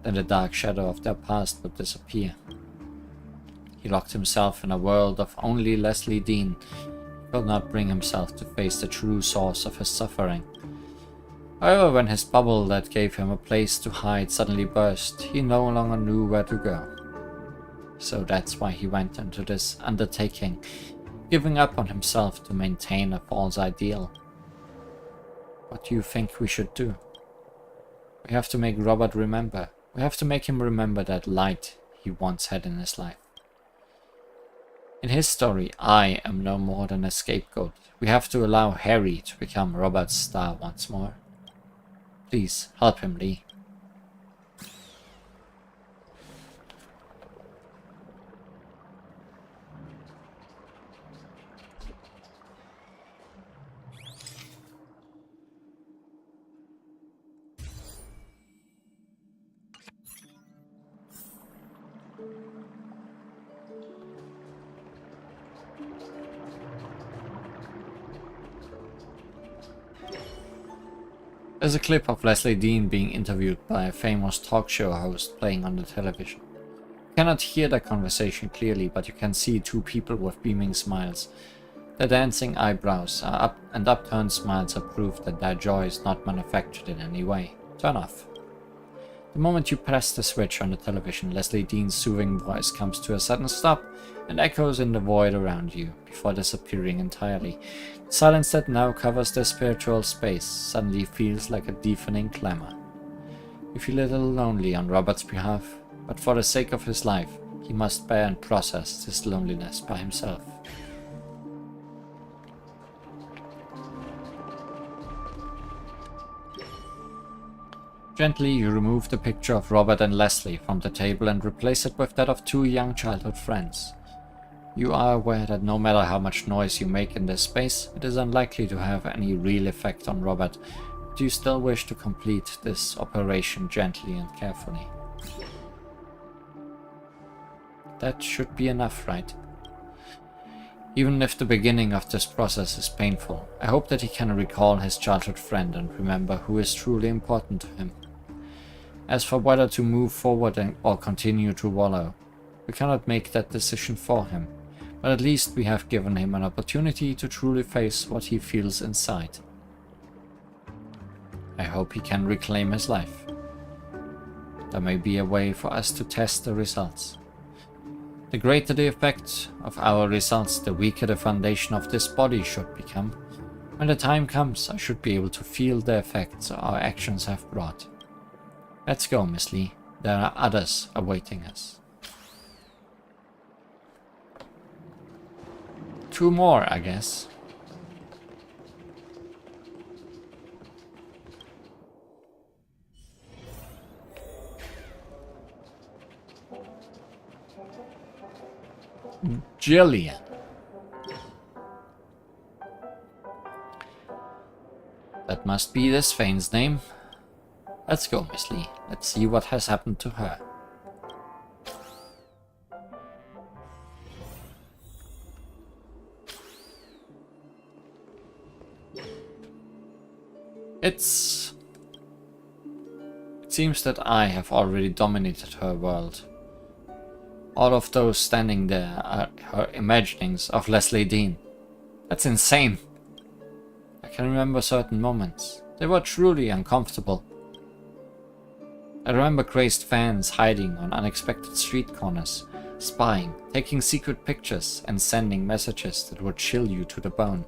then the dark shadow of their past would disappear. He locked himself in a world of only Leslie Dean. He could not bring himself to face the true source of his suffering. However, when his bubble that gave him a place to hide suddenly burst, he no longer knew where to go. So that's why he went into this undertaking, giving up on himself to maintain a false ideal. What do you think we should do? We have to make Robert remember. We have to make him remember that light he once had in his life. In his story, I am no more than a scapegoat. We have to allow Harry to become Robert's star once more. Please, help him, Lee. There's a clip of Leslie Dean being interviewed by a famous talk show host playing on the television. You cannot hear their conversation clearly, but you can see two people with beaming smiles. Their dancing eyebrows are up and upturned smiles are proof that their joy is not manufactured in any way. Turn off. The moment you press the switch on the television, Leslie Dean's soothing voice comes to a sudden stop and echoes in the void around you, before disappearing entirely. The silence that now covers the spiritual space suddenly feels like a deafening clamor. You feel a little lonely on Robert's behalf, but for the sake of his life, he must bear and process this loneliness by himself. Gently, you remove the picture of Robert and Leslie from the table and replace it with that of two young childhood friends. You are aware that no matter how much noise you make in this space, it is unlikely to have any real effect on Robert, but you still wish to complete this operation gently and carefully. That should be enough, right? Even if the beginning of this process is painful, I hope that he can recall his childhood friend and remember who is truly important to him. As for whether to move forward or continue to wallow, we cannot make that decision for him, but at least we have given him an opportunity to truly face what he feels inside. I hope he can reclaim his life. There may be a way for us to test the results. The greater the effect of our results, the weaker the foundation of this body should become. When the time comes, I should be able to feel the effects our actions have brought. Let's go, Miss Lee. There are others awaiting us. 2 more, I guess. Jillian. That must be this Fane's name. Let's go, Miss Lee. Let's see what has happened to her. It seems that I have already dominated her world. All of those standing there are her imaginings of Leslie Dean. That's insane. I can remember certain moments. They were truly uncomfortable. I remember crazed fans hiding on unexpected street corners, spying, taking secret pictures, and sending messages that would chill you to the bone.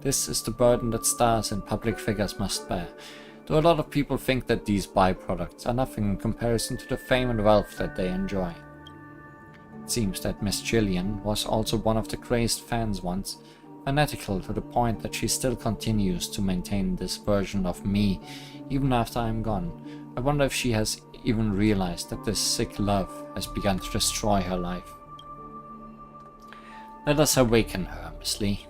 This is the burden that stars and public figures must bear, though a lot of people think that these byproducts are nothing in comparison to the fame and wealth that they enjoy. It seems that Miss Jillian was also one of the crazed fans once, fanatical to the point that she still continues to maintain this version of me even after I'm gone. I wonder if she has even realized that this sick love has begun to destroy her life. Let us awaken her, Miss Lee.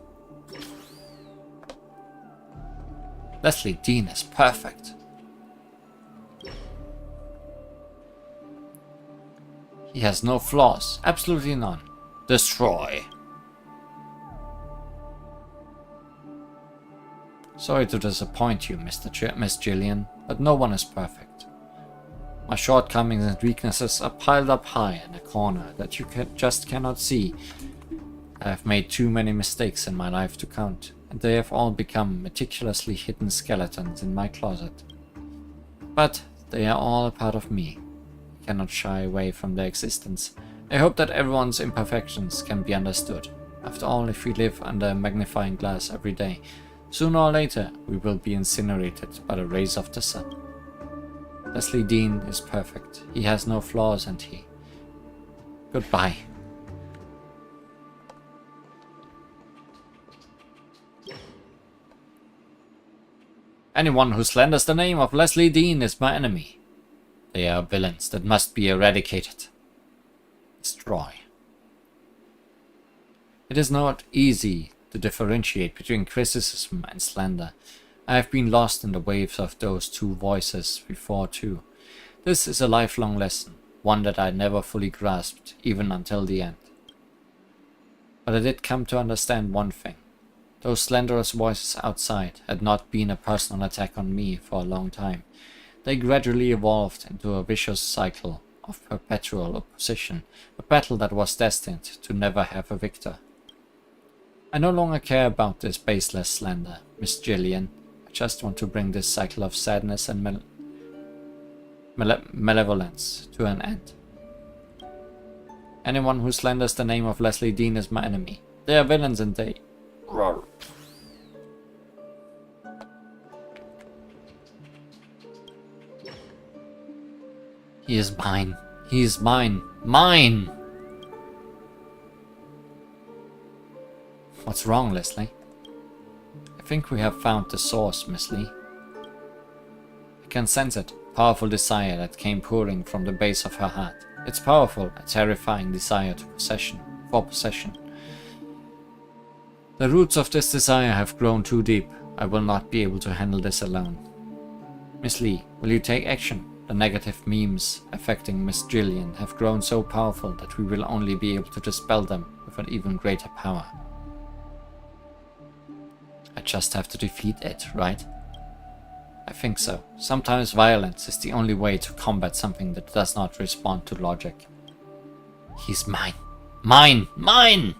Leslie Dean is perfect. He has no flaws, absolutely none. Destroy. Sorry to disappoint you, Miss Jillian, but no one is perfect. My shortcomings and weaknesses are piled up high in a corner that you just cannot see. I have made too many mistakes in my life to count, and they have all become meticulously hidden skeletons in my closet. But they are all a part of me. I cannot shy away from their existence. I hope that everyone's imperfections can be understood. After all, if we live under a magnifying glass every day, sooner or later we will be incinerated by the rays of the sun. Leslie Dean is perfect. He has no flaws, and he... Goodbye. Anyone who slanders the name of Leslie Dean is my enemy. They are villains that must be eradicated. Destroy. It is not easy to differentiate between criticism and slander. I have been lost in the waves of those two voices before too. This is a lifelong lesson, one that I never fully grasped, even until the end. But I did come to understand one thing. Those slanderous voices outside had not been a personal attack on me for a long time. They gradually evolved into a vicious cycle of perpetual opposition, a battle that was destined to never have a victor. I no longer care about this baseless slander, Miss Gillian. I just want to bring this cycle of sadness and malevolence to an end. Anyone who slanders the name of Leslie Dean is my enemy. They are villains and they... Roar. He is mine. He is mine. Mine! What's wrong, Leslie? I think we have found the source, Miss Lee. I can sense it. Powerful desire that came pouring from the base of her heart. It's powerful, a terrifying desire for possession. The roots of this desire have grown too deep. I will not be able to handle this alone. Miss Lee, will you take action? The negative memes affecting Miss Gillian have grown so powerful that we will only be able to dispel them with an even greater power. I just have to defeat it, right? I think so. Sometimes violence is the only way to combat something that does not respond to logic. He's mine. Mine! Mine!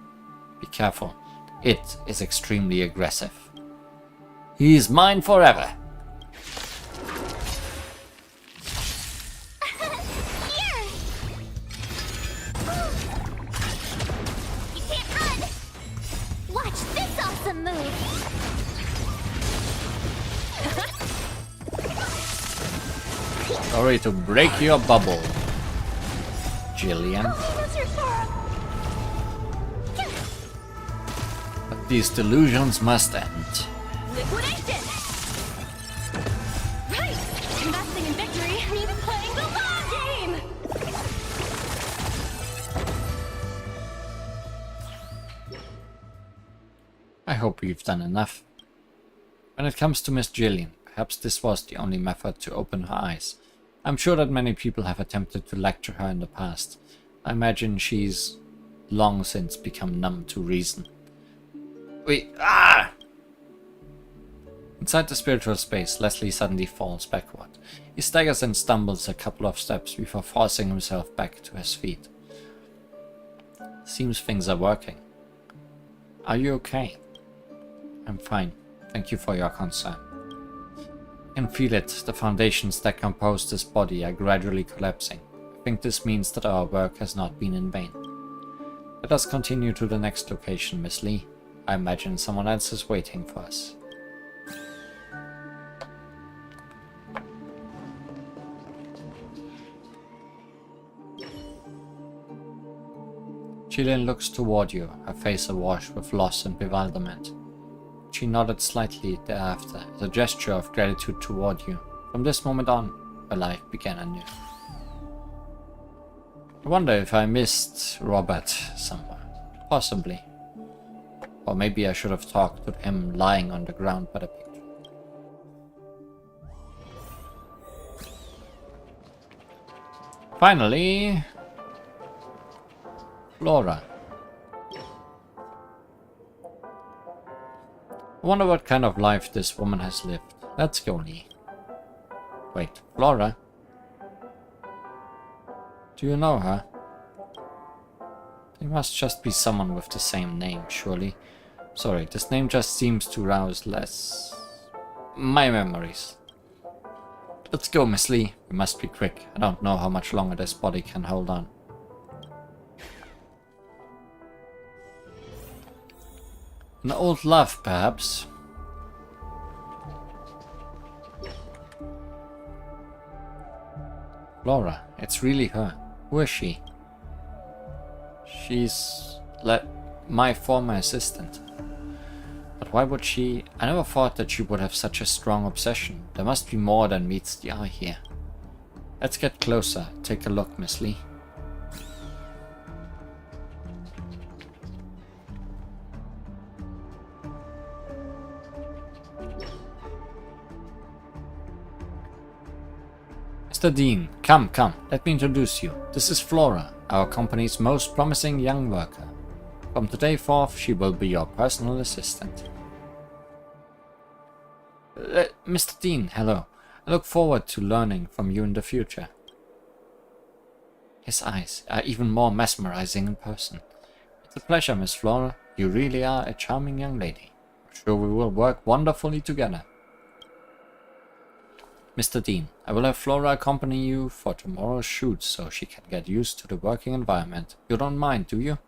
Be careful. It is extremely aggressive. He is mine forever. Here! You can't run! Watch this awesome move! Sorry to break your bubble, Gillian. But these delusions must end. Liquidation! Right! Investing in victory and even playing the long game! I hope we've done enough. When it comes to Miss Gillian, perhaps this was the only method to open her eyes. I'm sure that many people have attempted to lecture her in the past. I imagine she's long since become numb to reason. Inside the spiritual space, Leslie suddenly falls backward. He staggers and stumbles a couple of steps before forcing himself back to his feet. Seems things are working. Are you okay? I'm fine. Thank you for your concern. I can feel it. The foundations that compose this body are gradually collapsing. I think this means that our work has not been in vain. Let us continue to the next location, Miss Lee. I imagine someone else is waiting for us. Gillian looks toward you, her face awash with loss and bewilderment. She nodded slightly thereafter, as a gesture of gratitude toward you. From this moment on, her life began anew. I wonder if I missed Robert somewhere. Possibly. Or maybe I should have talked to him lying on the ground by the picture. Finally, Flora. I wonder what kind of life this woman has lived. Let's go, Lee. Wait, Flora? Do you know her? They must just be someone with the same name, surely. Sorry, this name just seems to rouse my memories. Let's go, Miss Lee. We must be quick. I don't know how much longer this body can hold on. An old love, perhaps. Flora, it's really her. Who is she? She's my former assistant. But why would she... I never thought that she would have such a strong obsession. There must be more than meets the eye here. Let's get closer. Take a look, Miss Lee. Mr. Dean, come, let me introduce you. This is Flora, our company's most promising young worker. From today forth, she will be your personal assistant. Mr. Dean, hello. I look forward to learning from you in the future. His eyes are even more mesmerizing in person. It's a pleasure, Miss Flora. You really are a charming young lady. I'm sure we will work wonderfully together. Mr. Dean, I will have Flora accompany you for tomorrow's shoot so she can get used to the working environment. You don't mind, do you?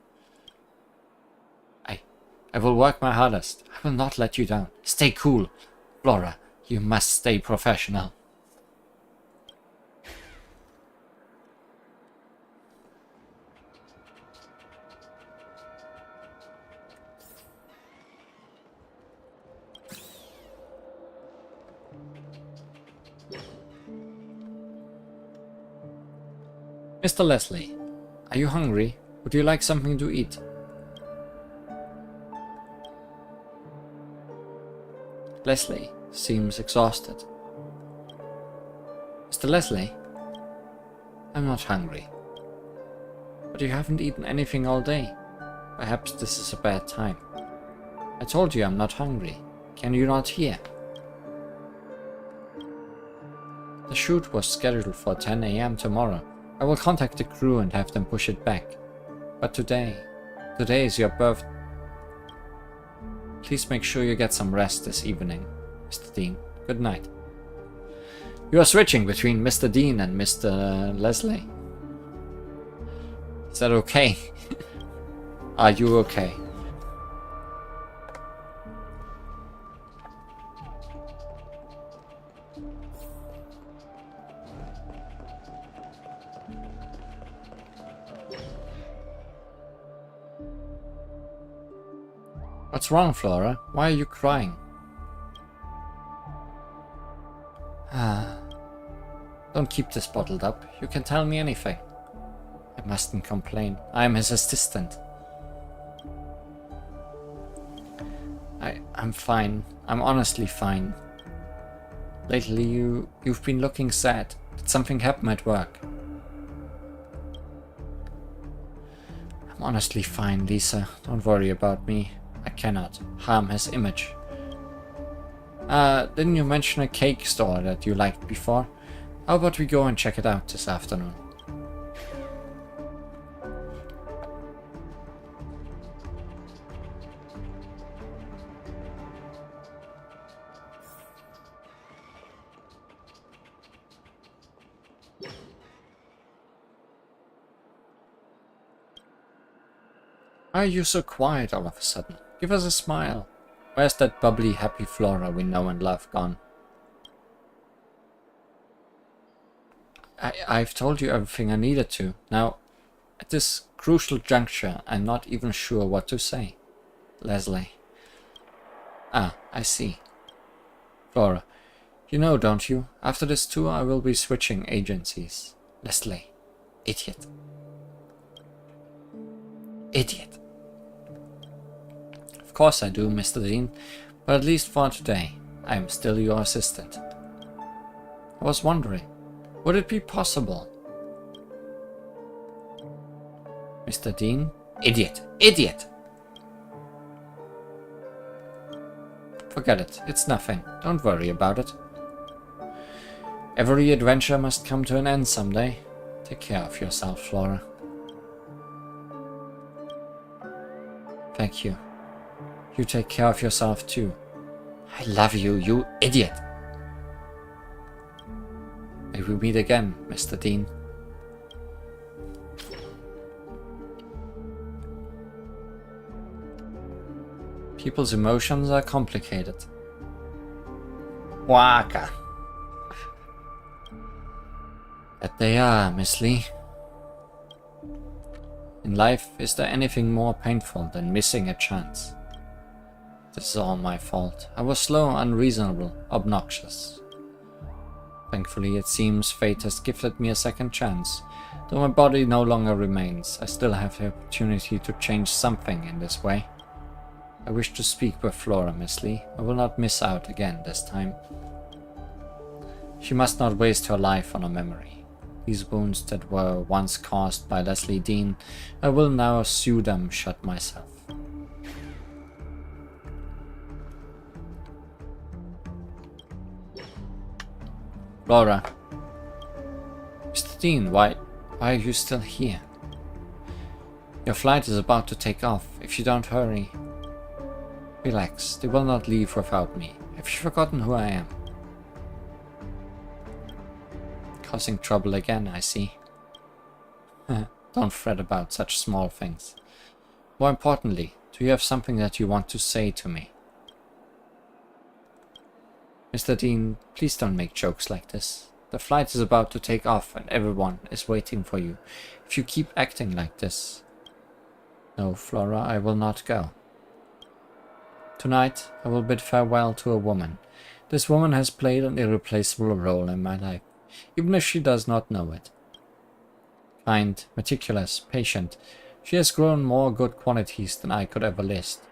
I will work my hardest. I will not let you down. Stay cool. Flora, you must stay professional. Mr. Leslie, are you hungry? Would you like something to eat? Leslie seems exhausted. Mr. Leslie? I'm not hungry. But you haven't eaten anything all day. Perhaps this is a bad time. I told you I'm not hungry. Can you not hear? The shoot was scheduled for 10 AM tomorrow. I will contact the crew and have them push it back. But today is your birthday. Please make sure you get some rest this evening, Mr. Dean. Good night. You are switching between Mr. Dean and Mr. Leslie. Is that okay? Are you okay? What's wrong, Flora? Why are you crying? Don't keep this bottled up. You can tell me anything. I mustn't complain. I am his assistant. I'm fine. I'm honestly fine. Lately you've been looking sad. Did something happen at work? I'm honestly fine, Lisa. Don't worry about me. I cannot harm his image. Didn't you mention a cake store that you liked before? How about we go and check it out this afternoon? Why are you so quiet all of a sudden? Give us a smile. Where's that bubbly, happy Flora we know and love gone? I've told you everything I needed to. Now, at this crucial juncture, I'm not even sure what to say. Leslie. Ah, I see. Flora, you know, don't you? After this tour, I will be switching agencies. Leslie. Idiot. Idiot. Of course I do, Mr. Dean, but at least for today, I am still your assistant. I was wondering, would it be possible? Mr. Dean? Idiot! Idiot! Forget it, it's nothing. Don't worry about it. Every adventure must come to an end someday. Take care of yourself, Flora. Thank you. You take care of yourself too. I love you, you idiot. May we meet again, Mr. Dean. People's emotions are complicated. Waka. That they are, Miss Lee. In life, is there anything more painful than missing a chance? This is all my fault. I was slow, unreasonable, obnoxious. Thankfully, it seems fate has gifted me a second chance. Though my body no longer remains, I still have the opportunity to change something in this way. I wish to speak with Flora, Miss Lee. I will not miss out again this time. She must not waste her life on a memory. These wounds that were once caused by Leslie Dean, I will now sew them shut myself. Flora. Mr. Dean, why are you still here? Your flight is about to take off. If you don't hurry... Relax, they will not leave without me. Have you forgotten who I am? Causing trouble again, I see. Don't fret about such small things. More importantly, do you have something that you want to say to me? Mr. Dean, please don't make jokes like this. The flight is about to take off and everyone is waiting for you. If you keep acting like this... No, Flora, I will not go. Tonight, I will bid farewell to a woman. This woman has played an irreplaceable role in my life, even if she does not know it. Kind, meticulous, patient, she has grown more good qualities than I could ever list.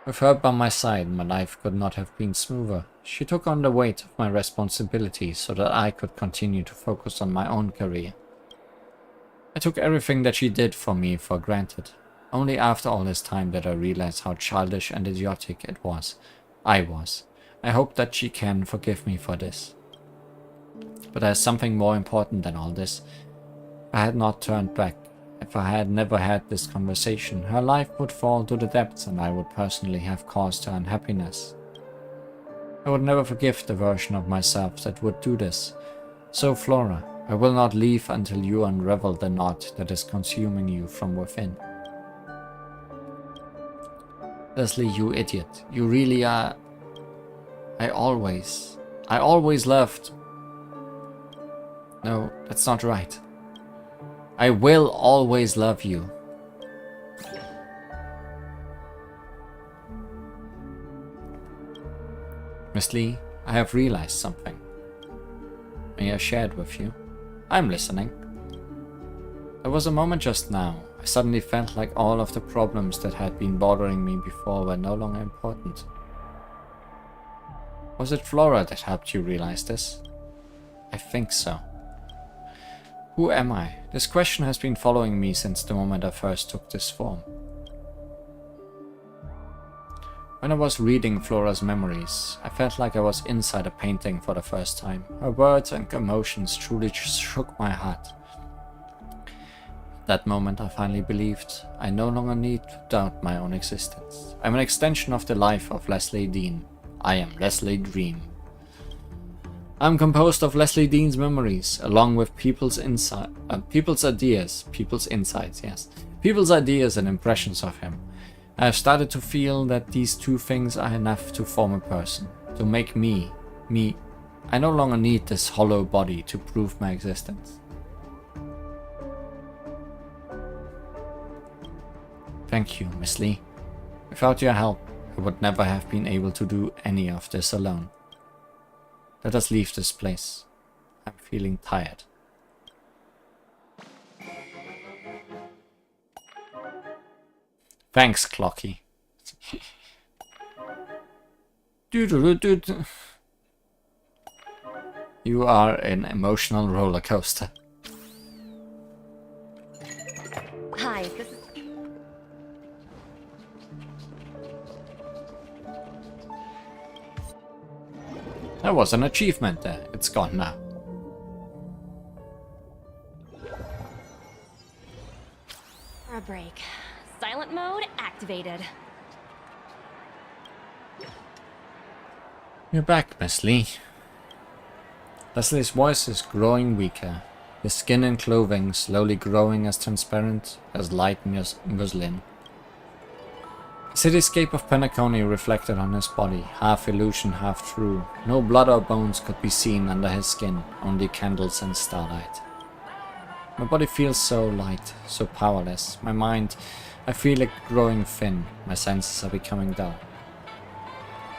With her by my side, my life could not have been smoother. She took on the weight of my responsibilities so that I could continue to focus on my own career. I took everything that she did for me for granted. Only after all this time did I realize how childish and idiotic it was. I was. I hope that she can forgive me for this. But there's something more important than all this. If I had not turned back, if I had never had this conversation, her life would fall to the depths and I would personally have caused her unhappiness. I would never forgive the version of myself that would do this. So, Flora, I will not leave until you unravel the knot that is consuming you from within. Leslie, you idiot. You really are... I always loved... No, that's not right. I will always love you. Miss Lee, I have realized something. May I share it with you? I'm listening. There was a moment just now. I suddenly felt like all of the problems that had been bothering me before were no longer important. Was it Flora that helped you realize this? I think so. Who am I? This question has been following me since the moment I first took this form. When I was reading Flora's memories, I felt like I was inside a painting for the first time. Her words and emotions truly shook my heart. At that moment I finally believed I no longer need to doubt my own existence. I'm an extension of the life of Leslie Dean. I am Leslie Dream. I'm composed of Leslie Dean's memories, along with people's ideas and impressions of him. I have started to feel that these two things are enough to form a person, to make me. I no longer need this hollow body to prove my existence. Thank you, Miss Lee. Without your help, I would never have been able to do any of this alone. Let us leave this place. I'm feeling tired. Thanks, Clocky. You are an emotional roller coaster. Hi, this is... There was an achievement there. It's gone now. For a break. Silent mode activated. You're back, Miss Lee. Leslie's voice is growing weaker. His skin and clothing slowly growing as transparent as light muslin. Cityscape of Penacony reflected on his body, half illusion, half true. No blood or bones could be seen under his skin, only candles and starlight. My body feels so light, so powerless. My mind, I feel it growing thin. My senses are becoming dull.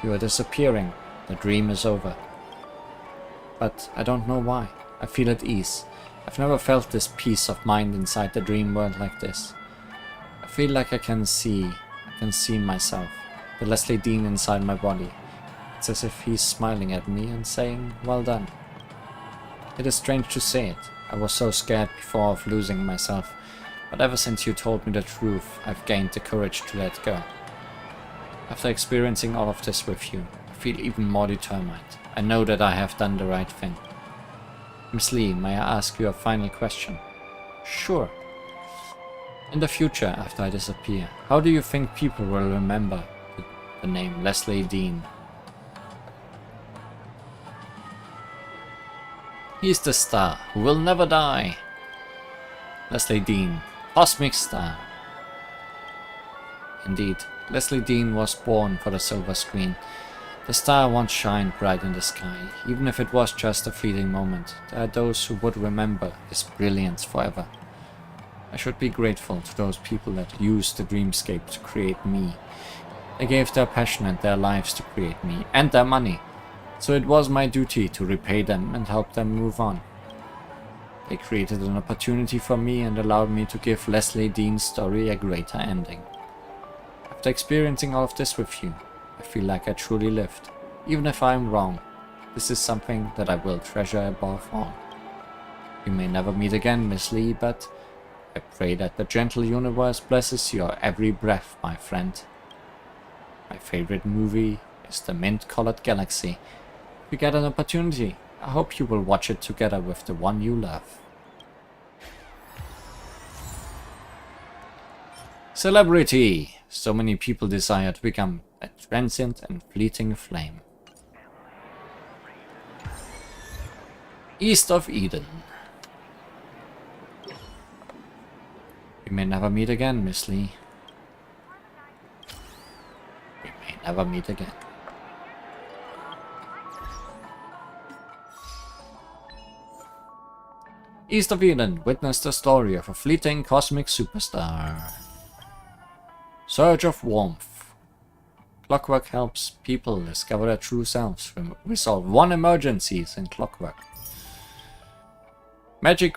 You are disappearing. The dream is over. But I don't know why. I feel at ease. I've never felt this peace of mind inside the dream world like this. I feel like I can see myself, the Leslie Dean inside my body. It's as if he's smiling at me and saying, well done. It is strange to say it. I was so scared before of losing myself, but ever since you told me the truth, I've gained the courage to let go. After experiencing all of this with you, I feel even more determined. I know that I have done the right thing. Miss Lee, may I ask you a final question? Sure. In the future, after I disappear, how do you think people will remember the name Leslie Dean? He's the star who will never die. Leslie Dean, cosmic star. Indeed, Leslie Dean was born for the silver screen. The star once shined bright in the sky, even if it was just a fleeting moment. There are those who would remember his brilliance forever. I should be grateful to those people that used the dreamscape to create me. They gave their passion and their lives to create me, and their money. So it was my duty to repay them and help them move on. They created an opportunity for me and allowed me to give Leslie Dean's story a greater ending. After experiencing all of this with you, I feel like I truly lived. Even if I am wrong, this is something that I will treasure above all. We may never meet again, Miss Lee, but I pray that the gentle universe blesses your every breath, my friend. My favorite movie is The Mint-Colored Galaxy. If you get an opportunity, I hope you will watch it together with the one you love. Celebrity! So many people desire to become a transient and fleeting flame. East of Eden. We may never meet again, Miss Lee. We may never meet again. East of Eden witnessed the story of a fleeting cosmic superstar. Surge of warmth. Clockwork helps people discover their true selves, resolve one emergencies in Clockwork. Magic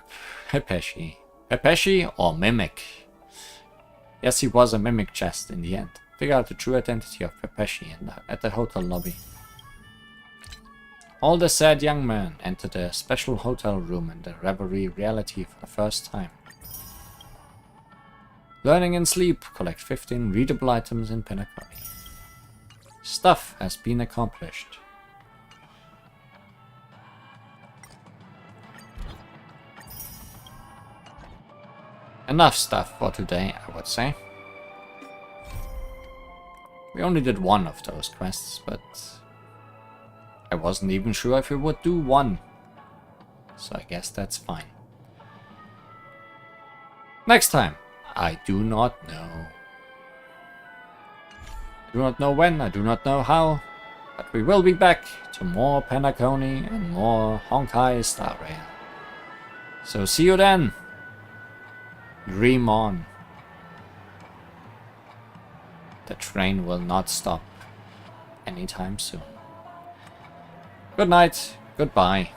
Pepeshi. Pepeshi or Mimic? Yes, he was a Mimic chest in the end. Figure out the true identity of Pepeshi at the hotel lobby. All the sad young men enter their special hotel room in the reverie reality for the first time. Learning and sleep, collect 15 readable items in Penacony. Stuff has been accomplished. Enough stuff for today, I would say. We only did one of those quests, but I wasn't even sure if we would do one. So I guess that's fine. Next time, I do not know. I do not know when, I do not know how, but we will be back to more Penacony and more Honkai Star Rail. So see you then. Dream on. The train will not stop anytime soon. Good night, goodbye.